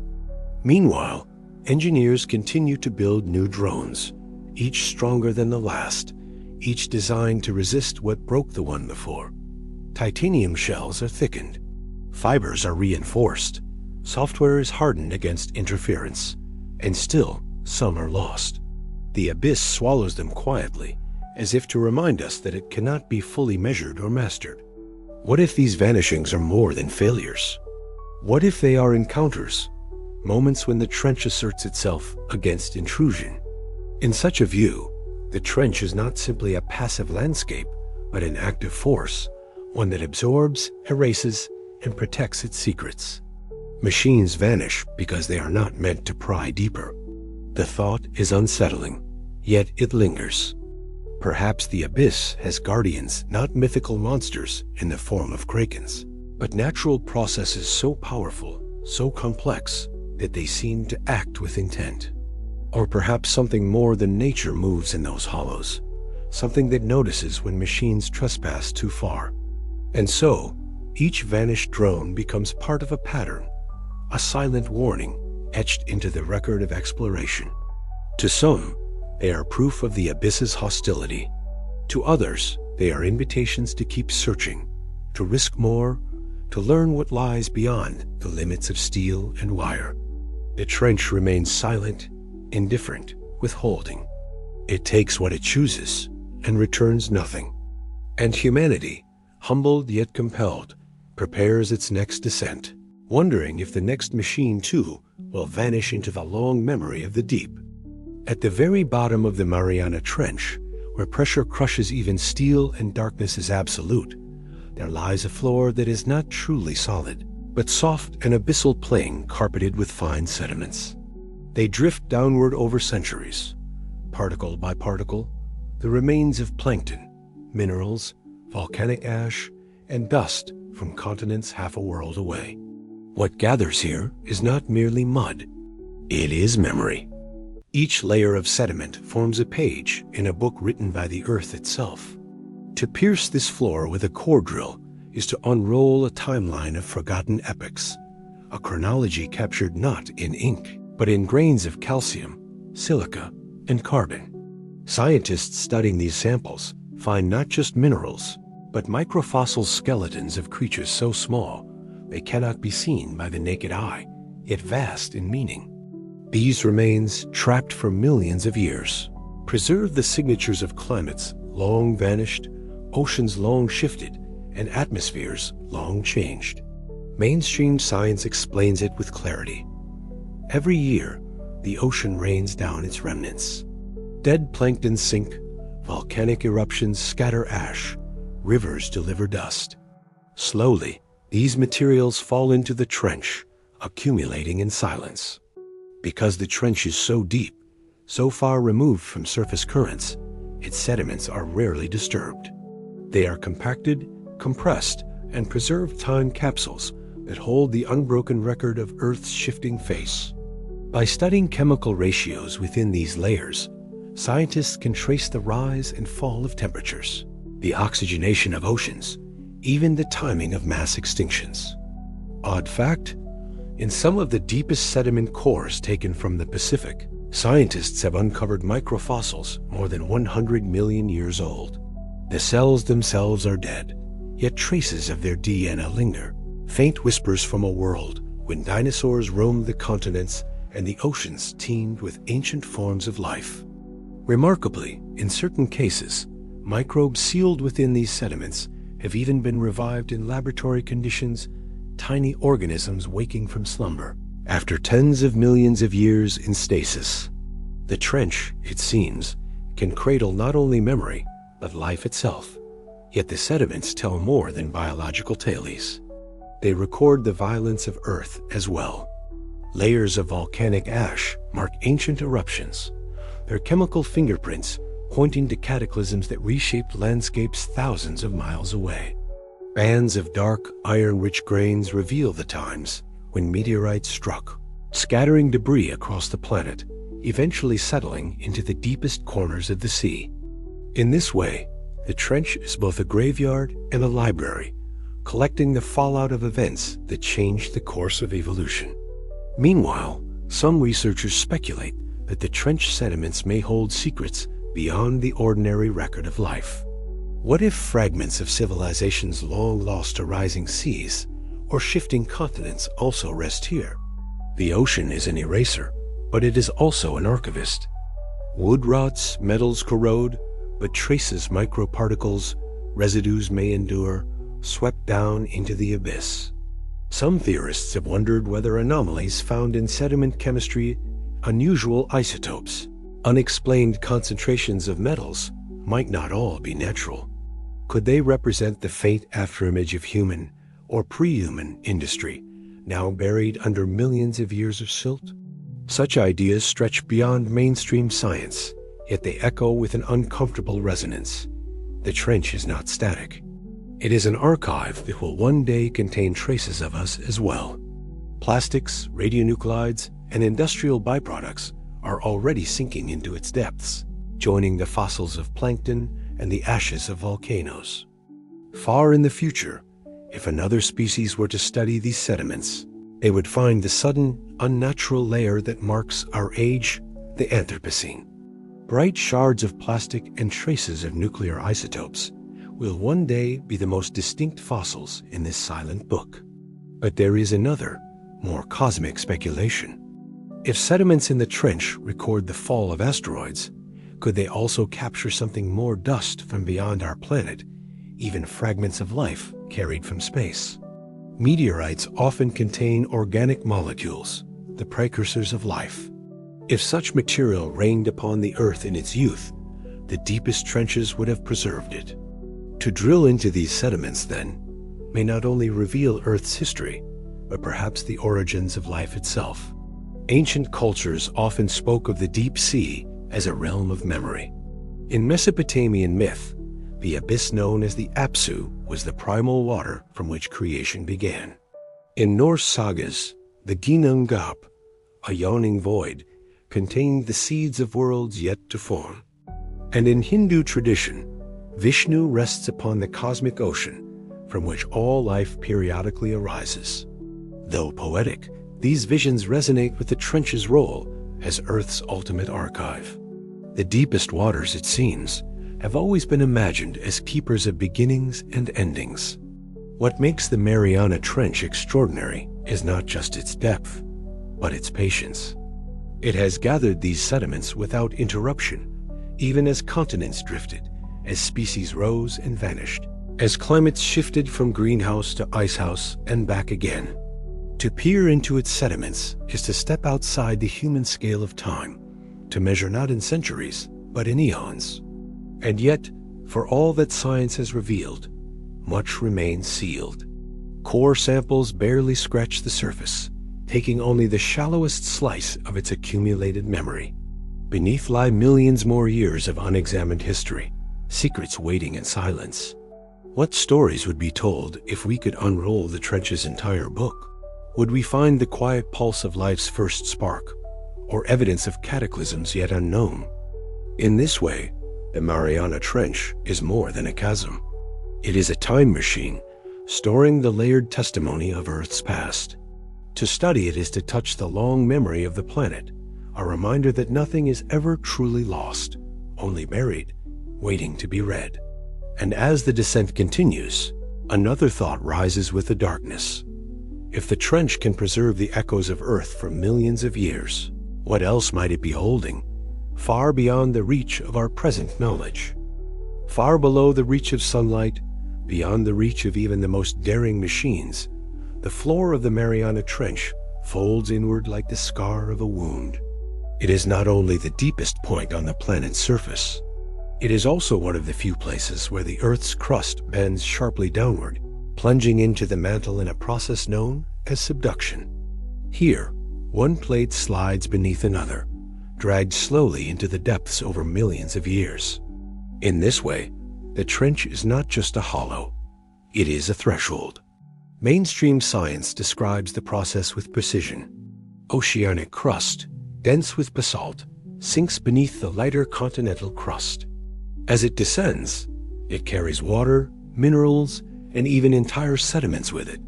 Meanwhile, engineers continue to build new drones, each stronger than the last, each designed to resist what broke the one before. Titanium shells are thickened, fibers are reinforced, software is hardened against interference, and still some are lost. The abyss swallows them quietly, as if to remind us that it cannot be fully measured or mastered. What if these vanishings are more than failures? What if they are encounters, moments when the trench asserts itself against intrusion? In such a view, the trench is not simply a passive landscape, but an active force, one that absorbs, erases, and protects its secrets. Machines vanish because they are not meant to pry deeper. The thought is unsettling, yet it lingers. Perhaps the abyss has guardians, not mythical monsters in the form of krakens, but natural processes so powerful, so complex, that they seem to act with intent. Or perhaps something more than nature moves in those hollows, something that notices when machines trespass too far. And so, each vanished drone becomes part of a pattern, a silent warning etched into the record of exploration. To some, they are proof of the abyss's hostility. To others, they are invitations to keep searching, to risk more, to learn what lies beyond the limits of steel and wire. The trench remains silent, indifferent, withholding. It takes what it chooses and returns nothing. And humanity, humbled yet compelled, prepares its next descent, wondering if the next machine too will vanish into the long memory of the deep. At the very bottom of the Mariana Trench, where pressure crushes even steel and darkness is absolute, there lies a floor that is not truly solid, but soft and abyssal plain carpeted with fine sediments. They drift downward over centuries, particle by particle, the remains of plankton, minerals, volcanic ash, and dust from continents half a world away. What gathers here is not merely mud, it is memory. Each layer of sediment forms a page in a book written by the earth itself. To pierce this floor with a core drill is to unroll a timeline of forgotten epochs, a chronology captured not in ink, but in grains of calcium, silica, and carbon. Scientists studying these samples find not just minerals, but microfossil skeletons of creatures so small they cannot be seen by the naked eye, yet vast in meaning. These remains, trapped for millions of years, preserve the signatures of climates long vanished, oceans long shifted, and atmospheres long changed. Mainstream science explains it with clarity. Every year, the ocean rains down its remnants. Dead plankton sink, volcanic eruptions scatter ash, rivers deliver dust. Slowly, these materials fall into the trench, accumulating in silence. Because the trench is so deep, so far removed from surface currents, its sediments are rarely disturbed. They are compacted, compressed, and preserved time capsules that hold the unbroken record of Earth's shifting face. By studying chemical ratios within these layers, scientists can trace the rise and fall of temperatures, the oxygenation of oceans, even the timing of mass extinctions. Odd fact, in some of the deepest sediment cores taken from the Pacific, scientists have uncovered microfossils more than 100 million years old. The cells themselves are dead, yet traces of their DNA linger, faint whispers from a world when dinosaurs roamed the continents and the oceans teemed with ancient forms of life. Remarkably, in certain cases, microbes sealed within these sediments have even been revived in laboratory conditions, tiny organisms waking from slumber, after tens of millions of years in stasis. The trench, it seems, can cradle not only memory, but life itself. Yet the sediments tell more than biological tales. They record the violence of Earth as well. Layers of volcanic ash mark ancient eruptions, their chemical fingerprints pointing to cataclysms that reshaped landscapes thousands of miles away. Bands of dark, iron-rich grains reveal the times when meteorites struck, scattering debris across the planet, eventually settling into the deepest corners of the sea. In this way, The trench is both a graveyard and a library, collecting the fallout of events that changed the course of evolution. Meanwhile, some researchers speculate that the trench sediments may hold secrets beyond the ordinary record of life. What if fragments of civilizations long lost to rising seas or shifting continents also rest here? The ocean is an eraser, but it is also an archivist. Wood rots, metals corrode, but traces microparticles, residues may endure, swept down into the abyss. Some theorists have wondered whether anomalies found in sediment chemistry, unusual isotopes, unexplained concentrations of metals, might not all be natural. Could they represent the faint afterimage of human or pre-human industry, now buried under millions of years of silt? Such ideas stretch beyond mainstream science, yet they echo with an uncomfortable resonance. The trench is not static. It is an archive that will one day contain traces of us as well. Plastics, radionuclides, and industrial byproducts are already sinking into its depths, joining the fossils of plankton and the ashes of volcanoes. Far in the future, if another species were to study these sediments, they would find the sudden, unnatural layer that marks our age, the Anthropocene. Bright shards of plastic and traces of nuclear isotopes will one day be the most distinct fossils in this silent book. But there is another, more cosmic speculation. If sediments in the trench record the fall of asteroids, could they also capture something more dust from beyond our planet, even fragments of life carried from space? Meteorites often contain organic molecules, the precursors of life. If such material rained upon the Earth in its youth, the deepest trenches would have preserved it. To drill into these sediments, then, may not only reveal Earth's history, but perhaps the origins of life itself. Ancient cultures often spoke of the deep sea as a realm of memory. In Mesopotamian myth, the abyss known as the Apsu was the primal water from which creation began. In Norse sagas, the Ginnungagap, a yawning void, contained the seeds of worlds yet to form. And in Hindu tradition, Vishnu rests upon the cosmic ocean from which all life periodically arises. Though poetic, these visions resonate with the trench's role as Earth's ultimate archive. The deepest waters, it seems, have always been imagined as keepers of beginnings and endings. What makes the Mariana Trench extraordinary is not just its depth, but its patience. It has gathered these sediments without interruption, even as continents drifted, as species rose and vanished, as climates shifted from greenhouse to icehouse and back again. To peer into its sediments is to step outside the human scale of time, to measure not in centuries, but in eons. And yet, for all that science has revealed, much remains sealed. Core samples barely scratch the surface, taking only the shallowest slice of its accumulated memory. Beneath lie millions more years of unexamined history, secrets waiting in silence. What stories would be told if we could unroll the trench's entire book? Would we find the quiet pulse of life's first spark, or evidence of cataclysms yet unknown? In this way, the Mariana Trench is more than a chasm. It is a time machine, storing the layered testimony of Earth's past. To study it is to touch the long memory of the planet, a reminder that nothing is ever truly lost, only buried, waiting to be read. And as the descent continues, another thought rises with the darkness. If the trench can preserve the echoes of Earth for millions of years, what else might it be holding, far beyond the reach of our present knowledge? Far below the reach of sunlight, beyond the reach of even the most daring machines, the floor of the Mariana Trench folds inward like the scar of a wound. It is not only the deepest point on the planet's surface, it is also one of the few places where the Earth's crust bends sharply downward, plunging into the mantle in a process known as subduction. Here, one plate slides beneath another, dragged slowly into the depths over millions of years. In this way, the trench is not just a hollow, it is a threshold. Mainstream science describes the process with precision. Oceanic crust, dense with basalt, sinks beneath the lighter continental crust. As it descends, It carries water, minerals, and even entire sediments with it,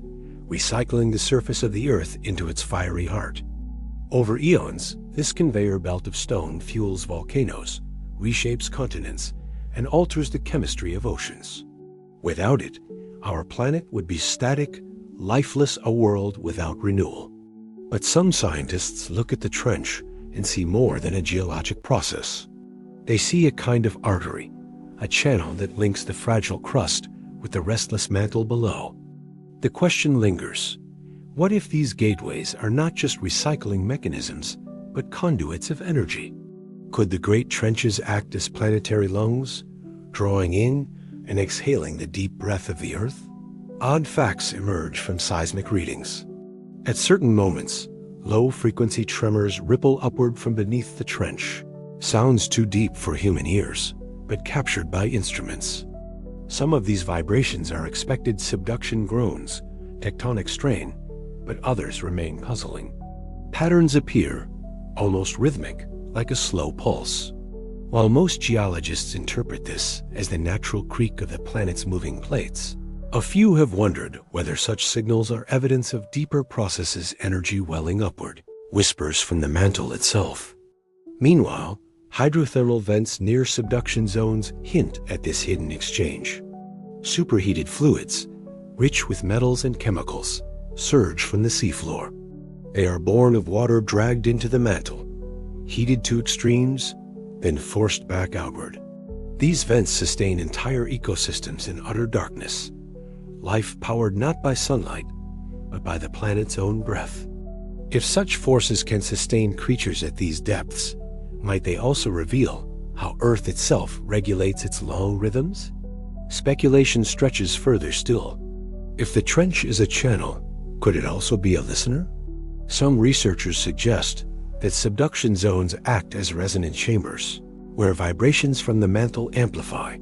recycling the surface of the Earth into its fiery heart. Over eons, this conveyor belt of stone fuels volcanoes, reshapes continents, and alters the chemistry of oceans. Without it, our planet would be static, lifeless, a world without renewal. But some scientists look at the trench and see more than a geologic process. They see a kind of artery, a channel that links the fragile crust with the restless mantle below. The question lingers: what if these gateways are not just recycling mechanisms, but conduits of energy? Could the great trenches act as planetary lungs, drawing in and exhaling the deep breath of the Earth? Odd facts emerge from seismic readings. At certain moments, low-frequency tremors ripple upward from beneath the trench, sounds too deep for human ears, but captured by instruments. Some of these vibrations are expected subduction groans, tectonic strain, but others remain puzzling. Patterns appear, almost rhythmic, like a slow pulse. While most geologists interpret this as the natural creak of the planet's moving plates, a few have wondered whether such signals are evidence of deeper processes, energy welling upward, whispers from the mantle itself. Meanwhile, hydrothermal vents near subduction zones hint at this hidden exchange. Superheated fluids, rich with metals and chemicals, surge from the seafloor. They are born of water dragged into the mantle, heated to extremes, then forced back outward. These vents sustain entire ecosystems in utter darkness, life powered not by sunlight, but by the planet's own breath. If such forces can sustain creatures at these depths, might they also reveal how Earth itself regulates its long rhythms? Speculation stretches further still. If the trench is a channel, could it also be a listener? Some researchers suggest that subduction zones act as resonant chambers, where vibrations from the mantle amplify,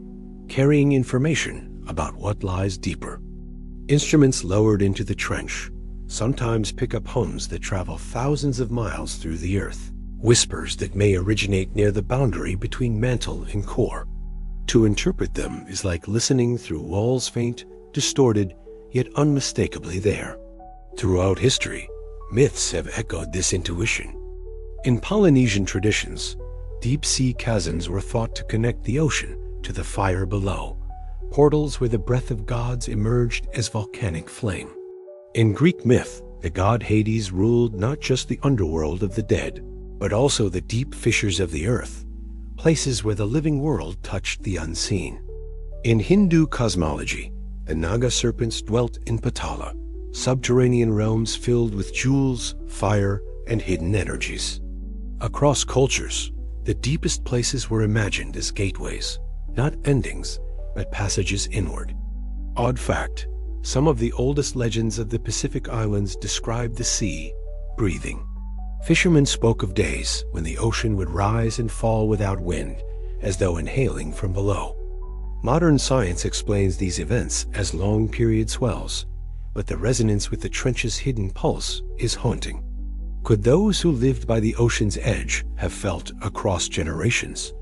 carrying information about what lies deeper. Instruments lowered into the trench sometimes pick up hums that travel thousands of miles through the Earth, whispers that may originate near the boundary between mantle and core. To interpret them is like listening through walls faint, distorted, yet unmistakably there. Throughout history, myths have echoed this intuition. In Polynesian traditions, deep-sea chasms were thought to connect the ocean to the fire below, portals where the breath of gods emerged as volcanic flame. In Greek myth, the god Hades ruled not just the underworld of the dead, but also the deep fissures of the earth, places where the living world touched the unseen. In Hindu cosmology, the Naga serpents dwelt in Patala, subterranean realms filled with jewels, fire, and hidden energies. Across cultures, the deepest places were imagined as gateways, not endings, but passages inward. Odd fact, some of the oldest legends of the Pacific Islands describe the sea breathing. Fishermen spoke of days when the ocean would rise and fall without wind, as though inhaling from below. Modern science explains these events as long-period swells, but the resonance with the trench's hidden pulse is haunting. Could those who lived by the ocean's edge have felt, across generations,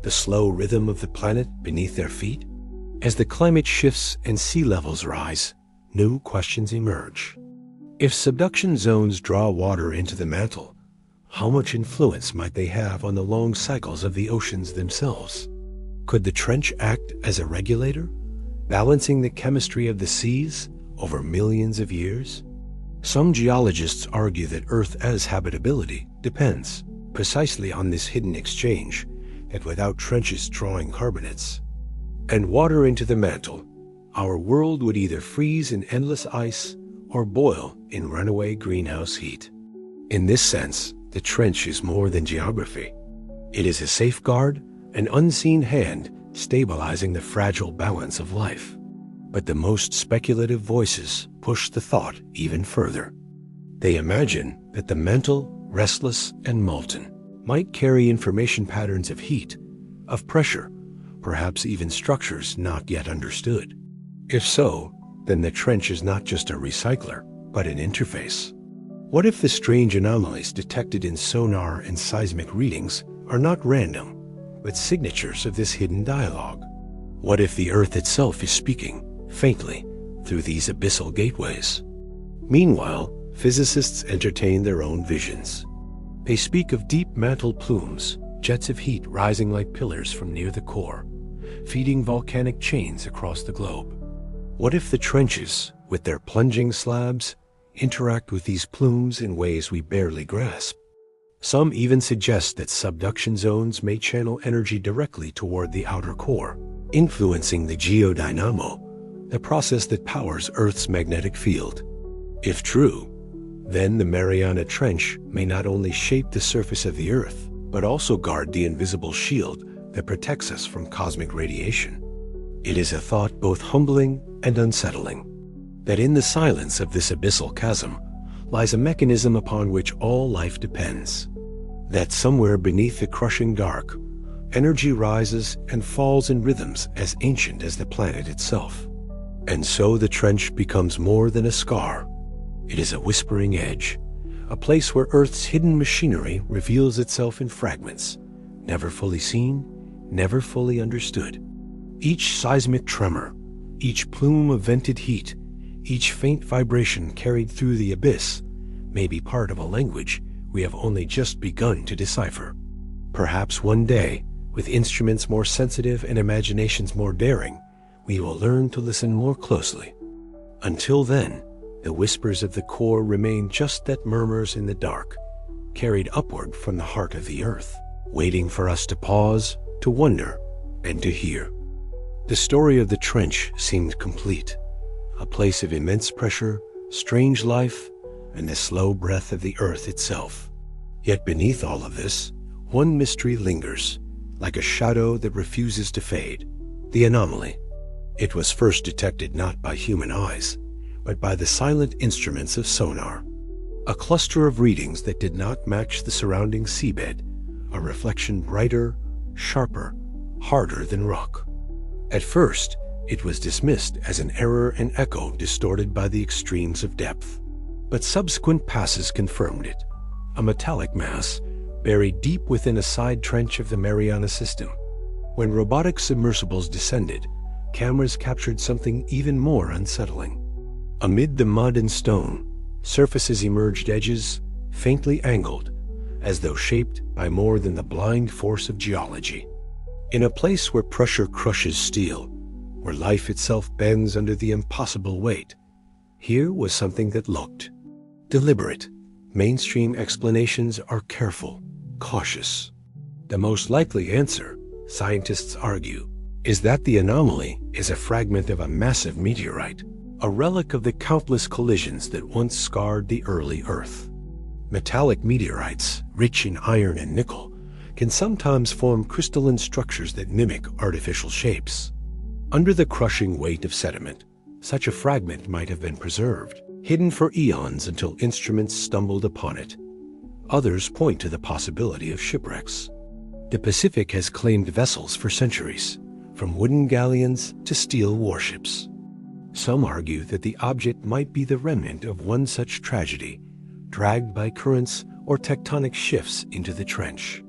the slow rhythm of the planet beneath their feet? As the climate shifts and sea levels rise, new questions emerge. If subduction zones draw water into the mantle, how much influence might they have on the long cycles of the oceans themselves? Could the trench act as a regulator, balancing the chemistry of the seas over millions of years? Some geologists argue that Earth as habitability depends precisely on this hidden exchange, that without trenches drawing carbonates and water into the mantle, our world would either freeze in endless ice or boil in runaway greenhouse heat. In this sense, the trench is more than geography. It is a safeguard, an unseen hand stabilizing the fragile balance of life. But the most speculative voices push the thought even further. They imagine that the mantle, restless and molten, might carry information patterns of heat, of pressure, perhaps even structures not yet understood. If so, then the trench is not just a recycler, but an interface. What if the strange anomalies detected in sonar and seismic readings are not random, but signatures of this hidden dialogue? What if the Earth itself is speaking, faintly, through these abyssal gateways? Meanwhile, physicists entertain their own visions. They speak of deep mantle plumes, jets of heat rising like pillars from near the core, feeding volcanic chains across the globe. What if the trenches, with their plunging slabs, interact with these plumes in ways we barely grasp? Some even suggest that subduction zones may channel energy directly toward the outer core, influencing the geodynamo, the process that powers Earth's magnetic field. If true, then the Mariana Trench may not only shape the surface of the Earth, but also guard the invisible shield that protects us from cosmic radiation. It is a thought both humbling and unsettling, that in the silence of this abyssal chasm lies a mechanism upon which all life depends. That somewhere beneath the crushing dark, energy rises and falls in rhythms as ancient as the planet itself. And so the trench becomes more than a scar. It is a whispering edge, a place where Earth's hidden machinery reveals itself in fragments, never fully seen, never fully understood. Each seismic tremor, each plume of vented heat, each faint vibration carried through the abyss may be part of a language we have only just begun to decipher. Perhaps one day, with instruments more sensitive and imaginations more daring, we will learn to listen more closely. Until then, the whispers of the core remain just that murmurs in the dark, carried upward from the heart of the Earth, waiting for us to pause, to wonder, and to hear. The story of the trench seemed complete, a place of immense pressure, strange life, and the slow breath of the Earth itself. Yet beneath all of this, one mystery lingers, like a shadow that refuses to fade: the anomaly. It was first detected not by human eyes, but by the silent instruments of sonar. A cluster of readings that did not match the surrounding seabed, a reflection brighter, sharper, harder than rock. At first, it was dismissed as an error and echo distorted by the extremes of depth. But subsequent passes confirmed it, a metallic mass buried deep within a side trench of the Mariana system. When robotic submersibles descended, cameras captured something even more unsettling. Amid the mud and stone, surfaces emerged edges, faintly angled, as though shaped by more than the blind force of geology. In a place where pressure crushes steel, where life itself bends under the impossible weight, here was something that looked deliberate. Mainstream explanations are careful, cautious. The most likely answer, scientists argue, is that the anomaly is a fragment of a massive meteorite, a relic of the countless collisions that once scarred the early Earth. Metallic meteorites, rich in iron and nickel, can sometimes form crystalline structures that mimic artificial shapes. Under the crushing weight of sediment, such a fragment might have been preserved, hidden for eons until instruments stumbled upon it. Others point to the possibility of shipwrecks. The Pacific has claimed vessels for centuries, from wooden galleons to steel warships. Some argue that the object might be the remnant of one such tragedy, dragged by currents or tectonic shifts into the trench.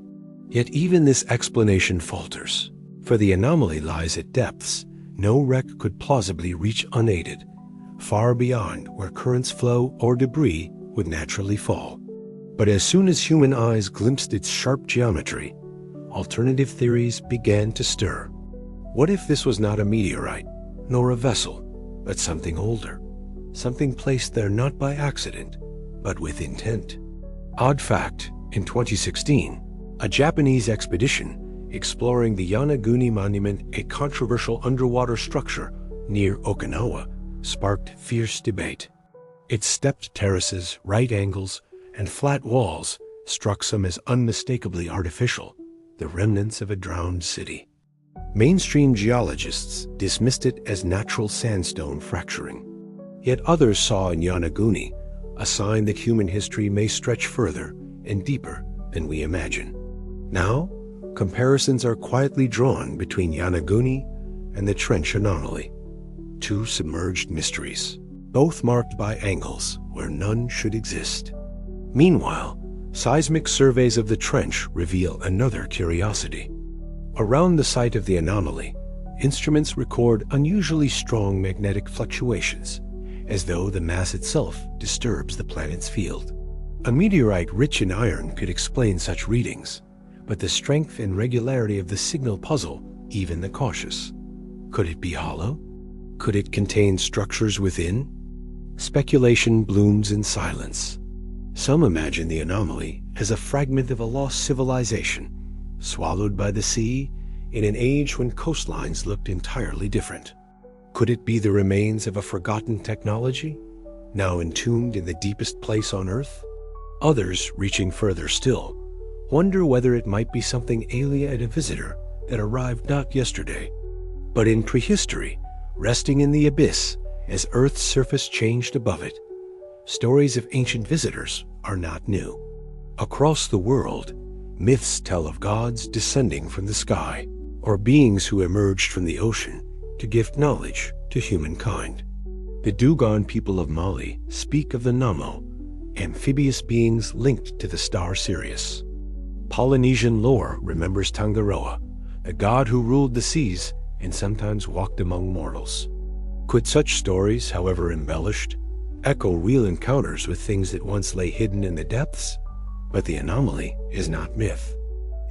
Yet even this explanation falters, for the anomaly lies at depths no wreck could plausibly reach unaided, far beyond where currents flow or debris would naturally fall. But as soon as human eyes glimpsed its sharp geometry, alternative theories began to stir. What if this was not a meteorite, nor a vessel, but something older, something placed there not by accident, but with intent? Odd fact, in 2016, a Japanese expedition exploring the Yonaguni Monument, a controversial underwater structure near Okinawa, sparked fierce debate. Its stepped terraces, right angles, and flat walls struck some as unmistakably artificial, the remnants of a drowned city. Mainstream geologists dismissed it as natural sandstone fracturing. Yet others saw in Yonaguni a sign that human history may stretch further and deeper than we imagine. Now, comparisons are quietly drawn between Yonaguni and the trench anomaly, two submerged mysteries, both marked by angles where none should exist. Meanwhile, seismic surveys of the trench reveal another curiosity. Around the site of the anomaly, instruments record unusually strong magnetic fluctuations, as though the mass itself disturbs the planet's field. A meteorite rich in iron could explain such readings, but the strength and regularity of the signal puzzle even the cautious. Could it be hollow? Could it contain structures within? Speculation blooms in silence. Some imagine the anomaly as a fragment of a lost civilization, swallowed by the sea in an age when coastlines looked entirely different. Could it be the remains of a forgotten technology, now entombed in the deepest place on Earth? Others, reaching further still, wonder whether it might be something alien and a visitor that arrived not yesterday, but in prehistory, resting in the abyss as Earth's surface changed above it. Stories of ancient visitors are not new. Across the world, myths tell of gods descending from the sky, or beings who emerged from the ocean to give knowledge to humankind. The Dogon people of Mali speak of the Namo, amphibious beings linked to the star Sirius. Polynesian lore remembers Tangaroa, a god who ruled the seas and sometimes walked among mortals. Could such stories, however embellished, echo real encounters with things that once lay hidden in the depths? But the anomaly is not myth.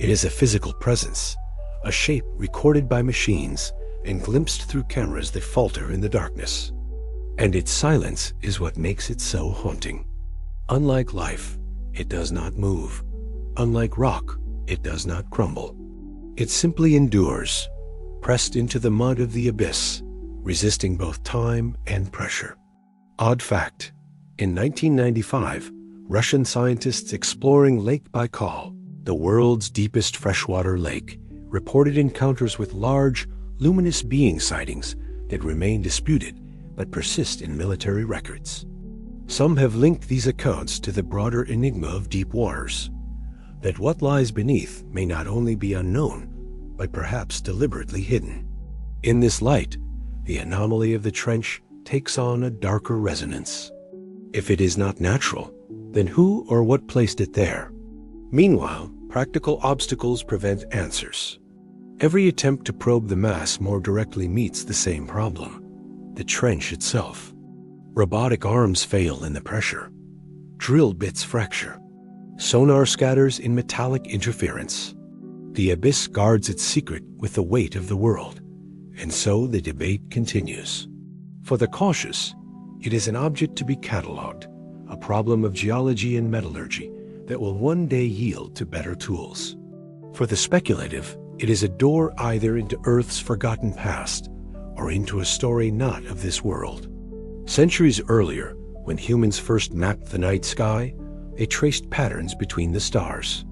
It is a physical presence, a shape recorded by machines and glimpsed through cameras that falter in the darkness. And its silence is what makes it so haunting. Unlike life, it does not move. Unlike rock, it does not crumble. It simply endures, pressed into the mud of the abyss, resisting both time and pressure. Odd fact, in 1995, Russian scientists exploring Lake Baikal, the world's deepest freshwater lake, reported encounters with large, luminous being sightings that remain disputed but persist in military records. Some have linked these accounts to the broader enigma of deep waters, that what lies beneath may not only be unknown, but perhaps deliberately hidden. In this light, the anomaly of the trench takes on a darker resonance. If it is not natural, then who or what placed it there? Meanwhile, practical obstacles prevent answers. Every attempt to probe the mass more directly meets the same problem: the trench itself. Robotic arms fail in the pressure. Drill bits fracture. Sonar scatters in metallic interference. The abyss guards its secret with the weight of the world, and so the debate continues. For the cautious, it is an object to be catalogued, a problem of geology and metallurgy that will one day yield to better tools. For the speculative, it is a door either into Earth's forgotten past or into a story not of this world. Centuries earlier, when humans first mapped the night sky, they traced patterns between the stars.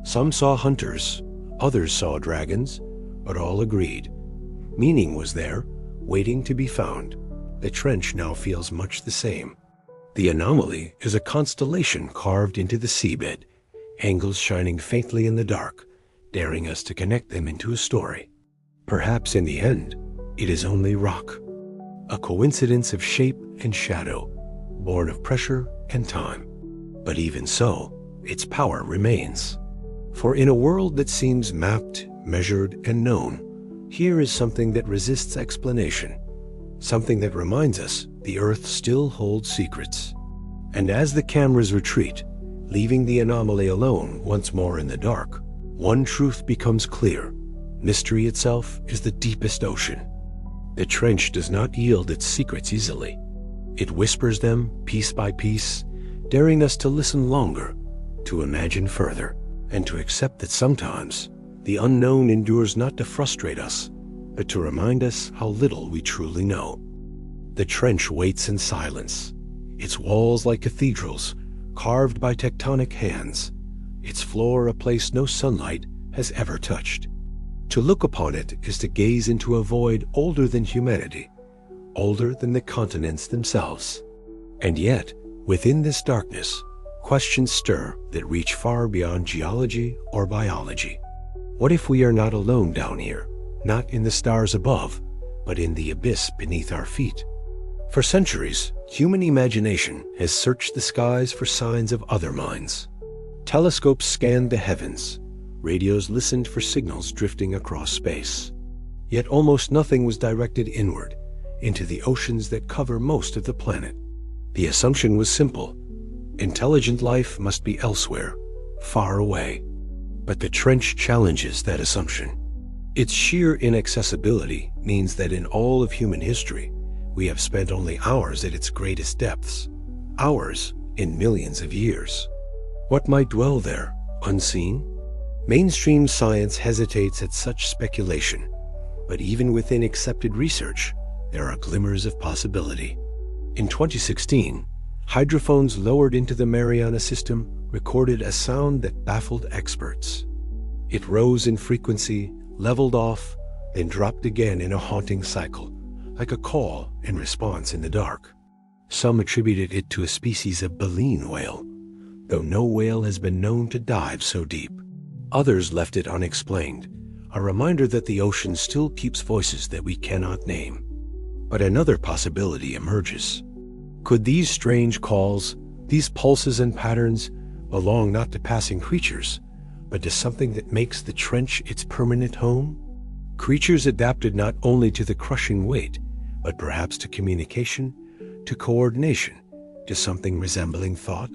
Some saw hunters, others saw dragons, but all agreed. Meaning was there, waiting to be found. The trench now feels much the same. The anomaly is a constellation carved into the seabed, angles shining faintly in the dark, daring us to connect them into a story. Perhaps in the end, it is only rock, a coincidence of shape and shadow, born of pressure and time. But even so, its power remains. For in a world that seems mapped, measured, and known, here is something that resists explanation, something that reminds us the Earth still holds secrets. And as the cameras retreat, leaving the anomaly alone once more in the dark, one truth becomes clear: mystery itself is the deepest ocean. The trench does not yield its secrets easily. It whispers them piece by piece, daring us to listen longer, to imagine further, and to accept that sometimes the unknown endures not to frustrate us, but to remind us how little we truly know. The trench waits in silence, its walls like cathedrals, carved by tectonic hands, its floor a place no sunlight has ever touched. To look upon it is to gaze into a void older than humanity, older than the continents themselves. And yet, within this darkness, questions stir that reach far beyond geology or biology. What if we are not alone down here, not in the stars above, but in the abyss beneath our feet? For centuries, human imagination has searched the skies for signs of other minds. Telescopes scanned the heavens. Radios listened for signals drifting across space. Yet almost nothing was directed inward, into the oceans that cover most of the planet. The assumption was simple: intelligent life must be elsewhere, far away. But the trench challenges that assumption. Its sheer inaccessibility means that in all of human history, we have spent only hours at its greatest depths, hours in millions of years. What might dwell there, unseen? Mainstream science hesitates at such speculation, but even within accepted research, there are glimmers of possibility. In 2016, hydrophones lowered into the Mariana system recorded a sound that baffled experts. It rose in frequency, leveled off, then dropped again in a haunting cycle, like a call and response in the dark. Some attributed it to a species of baleen whale, though no whale has been known to dive so deep. Others left it unexplained, a reminder that the ocean still keeps voices that we cannot name. But another possibility emerges. Could these strange calls, these pulses and patterns, belong not to passing creatures, but to something that makes the trench its permanent home? Creatures adapted not only to the crushing weight, but perhaps to communication, to coordination, to something resembling thought.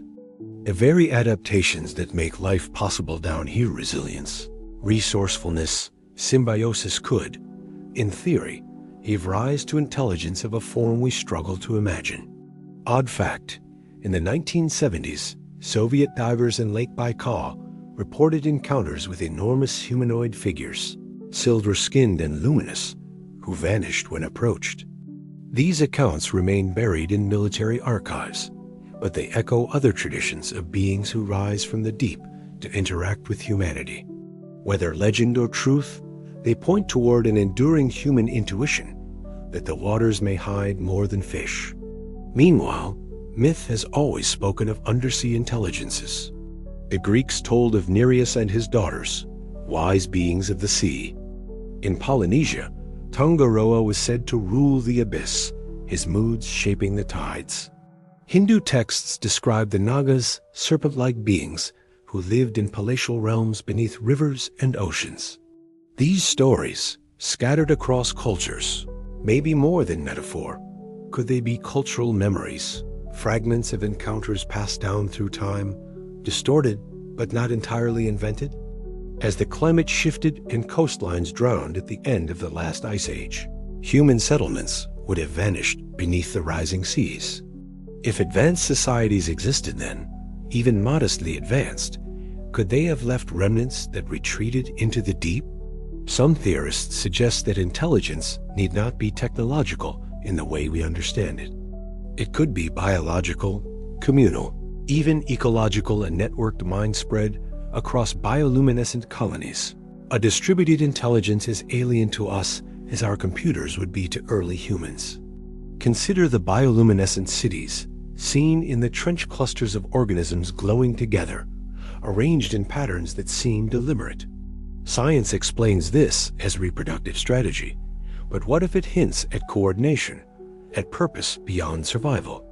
The very adaptations that make life possible down here, resilience, resourcefulness, symbiosis could, in theory, give rise to intelligence of a form we struggle to imagine. Odd fact, in the 1970s, Soviet divers in Lake Baikal reported encounters with enormous humanoid figures, silver-skinned and luminous, who vanished when approached. These accounts remain buried in military archives, but they echo other traditions of beings who rise from the deep to interact with humanity. Whether legend or truth, they point toward an enduring human intuition that the waters may hide more than fish. Meanwhile, myth has always spoken of undersea intelligences. The Greeks told of Nereus and his daughters, wise beings of the sea. In Polynesia, Tangaroa was said to rule the abyss, his moods shaping the tides. Hindu texts describe the Nagas, serpent-like beings who lived in palatial realms beneath rivers and oceans. These stories, scattered across cultures, may be more than metaphor. Could they be cultural memories, fragments of encounters passed down through time, distorted but not entirely invented? As the climate shifted and coastlines drowned at the end of the last ice age, human settlements would have vanished beneath the rising seas. If advanced societies existed then, even modestly advanced, could they have left remnants that retreated into the deep? Some theorists suggest that intelligence need not be technological in the way we understand it. It could be biological, communal, even ecological and networked mind spread across bioluminescent colonies. A distributed intelligence as alien to us as our computers would be to early humans. Consider the bioluminescent cities seen in the trench clusters of organisms glowing together, arranged in patterns that seem deliberate. Science explains this as reproductive strategy, but what if it hints at coordination, at purpose beyond survival?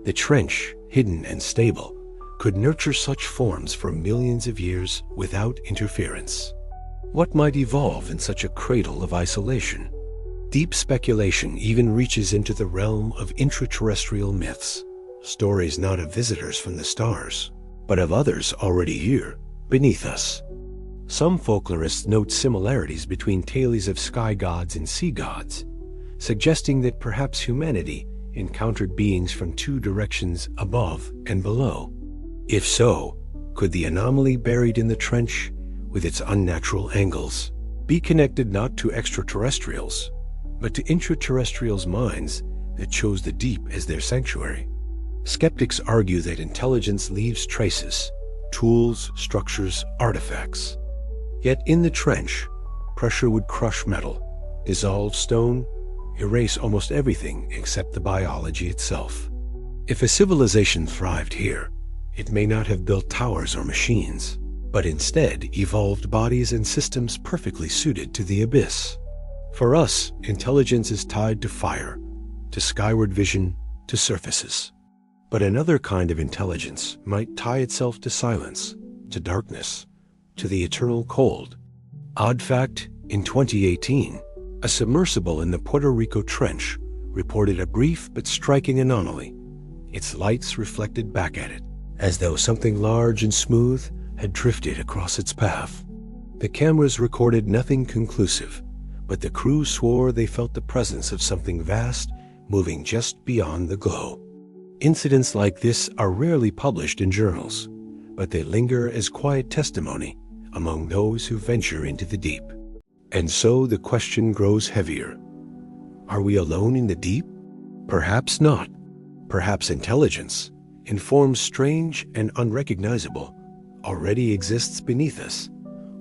The trench, hidden and stable, could nurture such forms for millions of years without interference. What might evolve in such a cradle of isolation? Deep speculation even reaches into the realm of intra-terrestrial myths, stories not of visitors from the stars, but of others already here, beneath us. Some folklorists note similarities between tales of sky gods and sea gods, suggesting that perhaps humanity encountered beings from two directions above and below. If so, could the anomaly buried in the trench, with its unnatural angles, be connected not to extraterrestrials, but to intraterrestrials' minds that chose the deep as their sanctuary? Skeptics argue that intelligence leaves traces, tools, structures, artifacts. Yet in the trench, pressure would crush metal, dissolve stone, erase almost everything except the biology itself. If a civilization thrived here, it may not have built towers or machines, but instead evolved bodies and systems perfectly suited to the abyss. For us, intelligence is tied to fire, to skyward vision, to surfaces. But another kind of intelligence might tie itself to silence, to darkness, to the eternal cold. Odd fact, in 2018, A submersible in the Puerto Rico Trench reported a brief but striking anomaly. Its lights reflected back at it, as though something large and smooth had drifted across its path. The cameras recorded nothing conclusive, but the crew swore they felt the presence of something vast moving just beyond the glow. Incidents like this are rarely published in journals, but they linger as quiet testimony among those who venture into the deep. And so the question grows heavier. Are we alone in the deep? Perhaps not. Perhaps intelligence, in forms strange and unrecognizable, already exists beneath us,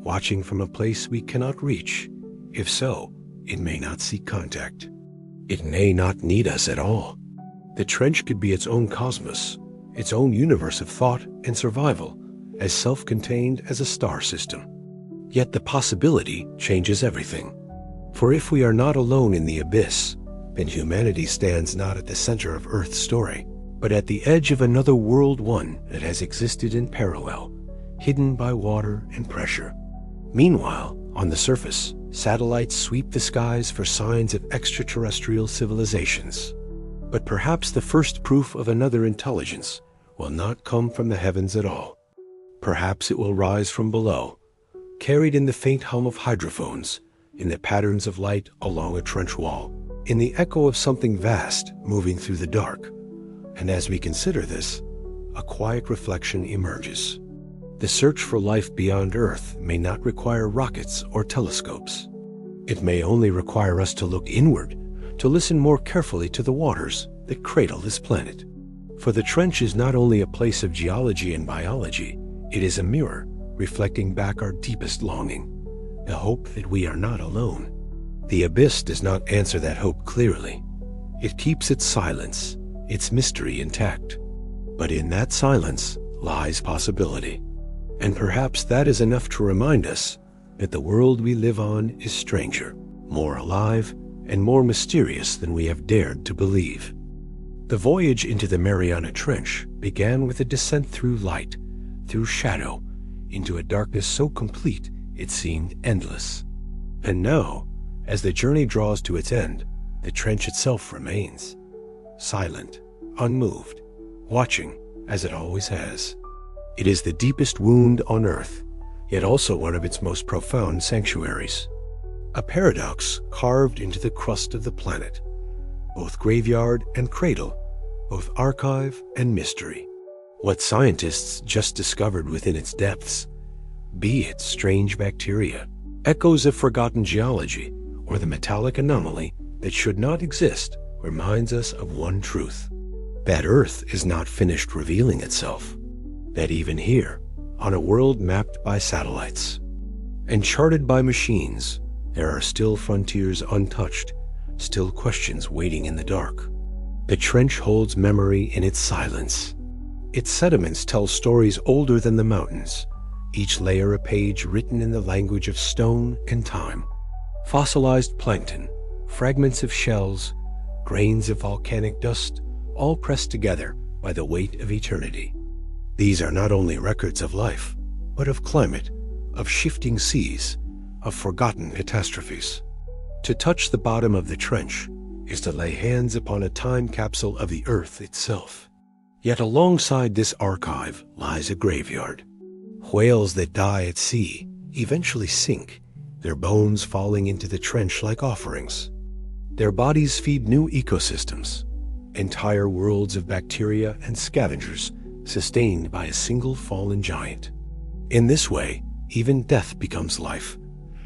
watching from a place we cannot reach. If so, it may not seek contact. It may not need us at all. The trench could be its own cosmos, its own universe of thought and survival, as self-contained as a star system. Yet the possibility changes everything. For if we are not alone in the abyss, then humanity stands not at the center of Earth's story, but at the edge of another world, one that has existed in parallel, hidden by water and pressure. Meanwhile, on the surface, satellites sweep the skies for signs of extraterrestrial civilizations. But perhaps the first proof of another intelligence will not come from the heavens at all. Perhaps it will rise from below, carried in the faint hum of hydrophones, in the patterns of light along a trench wall, in the echo of something vast moving through the dark. And as we consider this, a quiet reflection emerges. The search for life beyond Earth may not require rockets or telescopes. It may only require us to look inward, to listen more carefully to the waters that cradle this planet. For the trench is not only a place of geology and biology, it is a mirror reflecting back our deepest longing, the hope that we are not alone. The abyss does not answer that hope clearly. It keeps its silence, its mystery intact. But in that silence lies possibility. And perhaps that is enough to remind us that the world we live on is stranger, more alive, and more mysterious than we have dared to believe. The voyage into the Mariana Trench began with a descent through light, through shadow, into a darkness so complete it seemed endless. And now, as the journey draws to its end, the trench itself remains, silent, unmoved, watching as it always has. It is the deepest wound on Earth, yet also one of its most profound sanctuaries. A paradox carved into the crust of the planet, both graveyard and cradle, both archive and mystery. What scientists just discovered within its depths, be it strange bacteria, echoes of forgotten geology, or the metallic anomaly that should not exist, reminds us of one truth: that Earth is not finished revealing itself. That even here, on a world mapped by satellites and charted by machines, there are still frontiers untouched, still questions waiting in the dark. The trench holds memory in its silence. Its sediments tell stories older than the mountains, each layer a page written in the language of stone and time. Fossilized plankton, fragments of shells, grains of volcanic dust, all pressed together by the weight of eternity. These are not only records of life, but of climate, of shifting seas, of forgotten catastrophes. To touch the bottom of the trench is to lay hands upon a time capsule of the Earth itself. Yet alongside this archive lies a graveyard. Whales that die at sea eventually sink, their bones falling into the trench like offerings. Their bodies feed new ecosystems, entire worlds of bacteria and scavengers sustained by a single fallen giant. In this way, even death becomes life,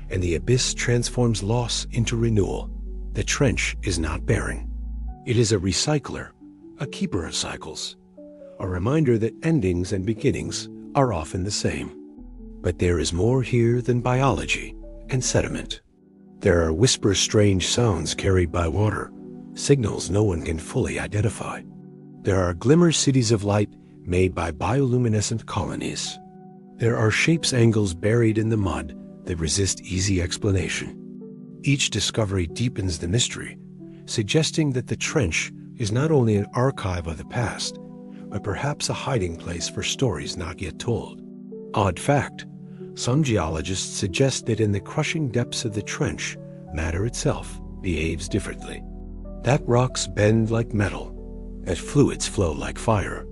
and the abyss transforms loss into renewal. The trench is not barren. It is a recycler, a keeper of cycles, a reminder that endings and beginnings are often the same. But there is more here than biology and sediment. There are whisper-strange sounds carried by water, signals no one can fully identify. There are glimmer cities of light made by bioluminescent colonies. There are shapes angles buried in the mud that resist easy explanation. Each discovery deepens the mystery, suggesting that the trench is not only an archive of the past, but perhaps a hiding place for stories not yet told. Odd fact, some geologists suggest that in the crushing depths of the trench, matter itself behaves differently, that rocks bend like metal, that fluids flow like fire.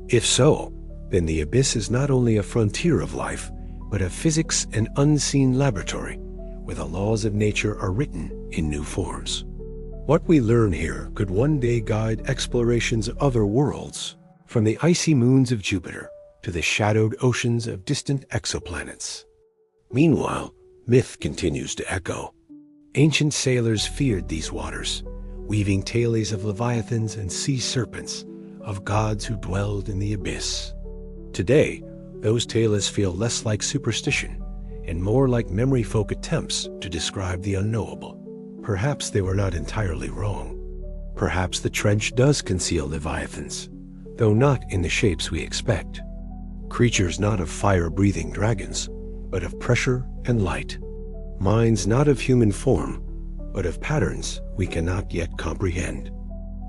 If so, then the abyss is not only a frontier of life, but a physics and unseen laboratory where the laws of nature are written in new forms. What we learn here could one day guide explorations of other worlds, from the icy moons of Jupiter to the shadowed oceans of distant exoplanets. Meanwhile, myth continues to echo. Ancient sailors feared these waters, weaving tales of leviathans and sea serpents, of gods who dwelled in the abyss. Today, those tales feel less like superstition and more like memory folk attempts to describe the unknowable. Perhaps they were not entirely wrong. Perhaps the trench does conceal leviathans, though not in the shapes we expect. Creatures not of fire-breathing dragons, but of pressure and light. Minds not of human form, but of patterns we cannot yet comprehend.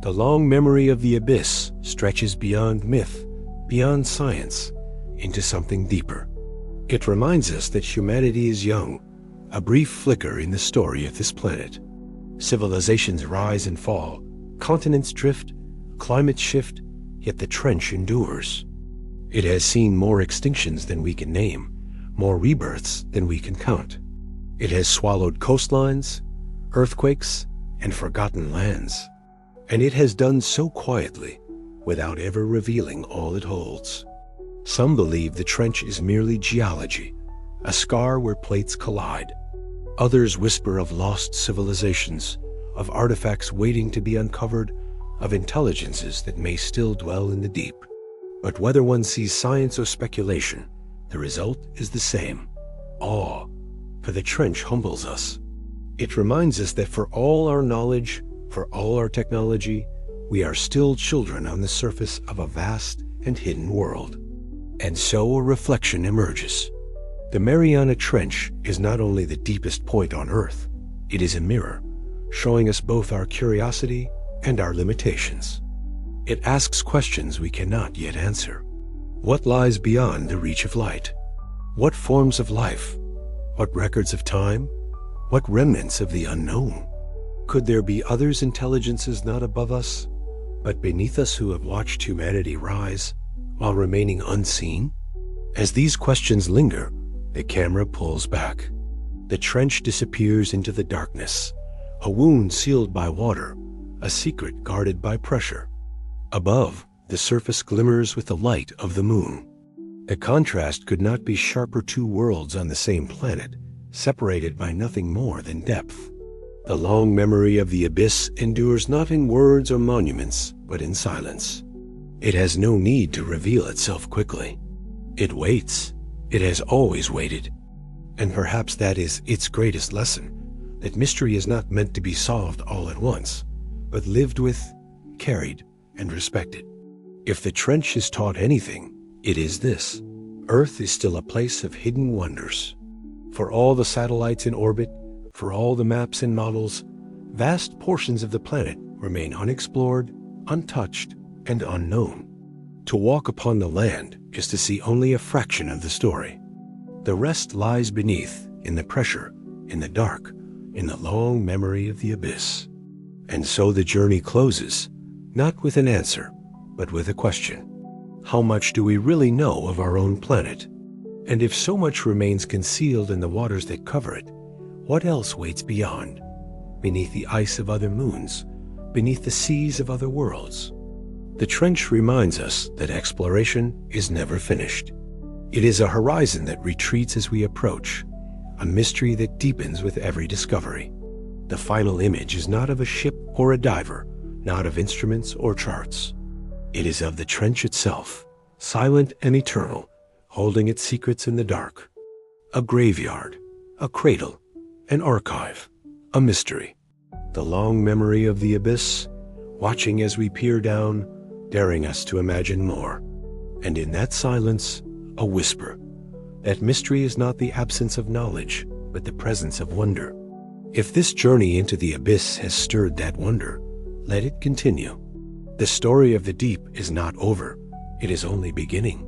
The long memory of the abyss stretches beyond myth, beyond science, into something deeper. It reminds us that humanity is young, a brief flicker in the story of this planet. Civilizations rise and fall, continents drift, climates shift, yet the trench endures. It has seen more extinctions than we can name, more rebirths than we can count. It has swallowed coastlines, earthquakes, and forgotten lands. And it has done so quietly, without ever revealing all it holds. Some believe the trench is merely geology, a scar where plates collide. Others whisper of lost civilizations, of artifacts waiting to be uncovered, of intelligences that may still dwell in the deep. But whether one sees science or speculation, the result is the same: awe, for the trench humbles us. It reminds us that for all our knowledge, for all our technology, we are still children on the surface of a vast and hidden world. And so a reflection emerges. The Mariana Trench is not only the deepest point on Earth, it is a mirror, showing us both our curiosity and our limitations. It asks questions we cannot yet answer. What lies beyond the reach of light? What forms of life? What records of time? What remnants of the unknown? Could there be others' intelligences not above us, but beneath us, who have watched humanity rise while remaining unseen? As these questions linger, the camera pulls back. The trench disappears into the darkness, a wound sealed by water, a secret guarded by pressure. Above, the surface glimmers with the light of the moon. The contrast could not be sharper. Two worlds on the same planet, separated by nothing more than depth. The long memory of the abyss endures not in words or monuments, but in silence. It has no need to reveal itself quickly. It waits. It has always waited. And perhaps that is its greatest lesson, that mystery is not meant to be solved all at once, but lived with, carried, and respected. If the trench is taught anything, it is this: Earth is still a place of hidden wonders. For all the satellites in orbit, for all the maps and models, vast portions of the planet remain unexplored, untouched, and unknown. To walk upon the land is to see only a fraction of the story. The rest lies beneath, in the pressure, in the dark, in the long memory of the abyss. And so the journey closes, not with an answer, but with a question. How much do we really know of our own planet? And if so much remains concealed in the waters that cover it, what else waits beyond, beneath the ice of other moons, beneath the seas of other worlds? The trench reminds us that exploration is never finished. It is a horizon that retreats as we approach, a mystery that deepens with every discovery. The final image is not of a ship or a diver, not of instruments or charts. It is of the trench itself, silent and eternal, holding its secrets in the dark. A graveyard, a cradle, an archive, a mystery. The long memory of the abyss, watching as we peer down, daring us to imagine more. And in that silence, a whisper. That mystery is not the absence of knowledge, but the presence of wonder. If this journey into the abyss has stirred that wonder, let it continue. The story of the deep is not over. It is only beginning.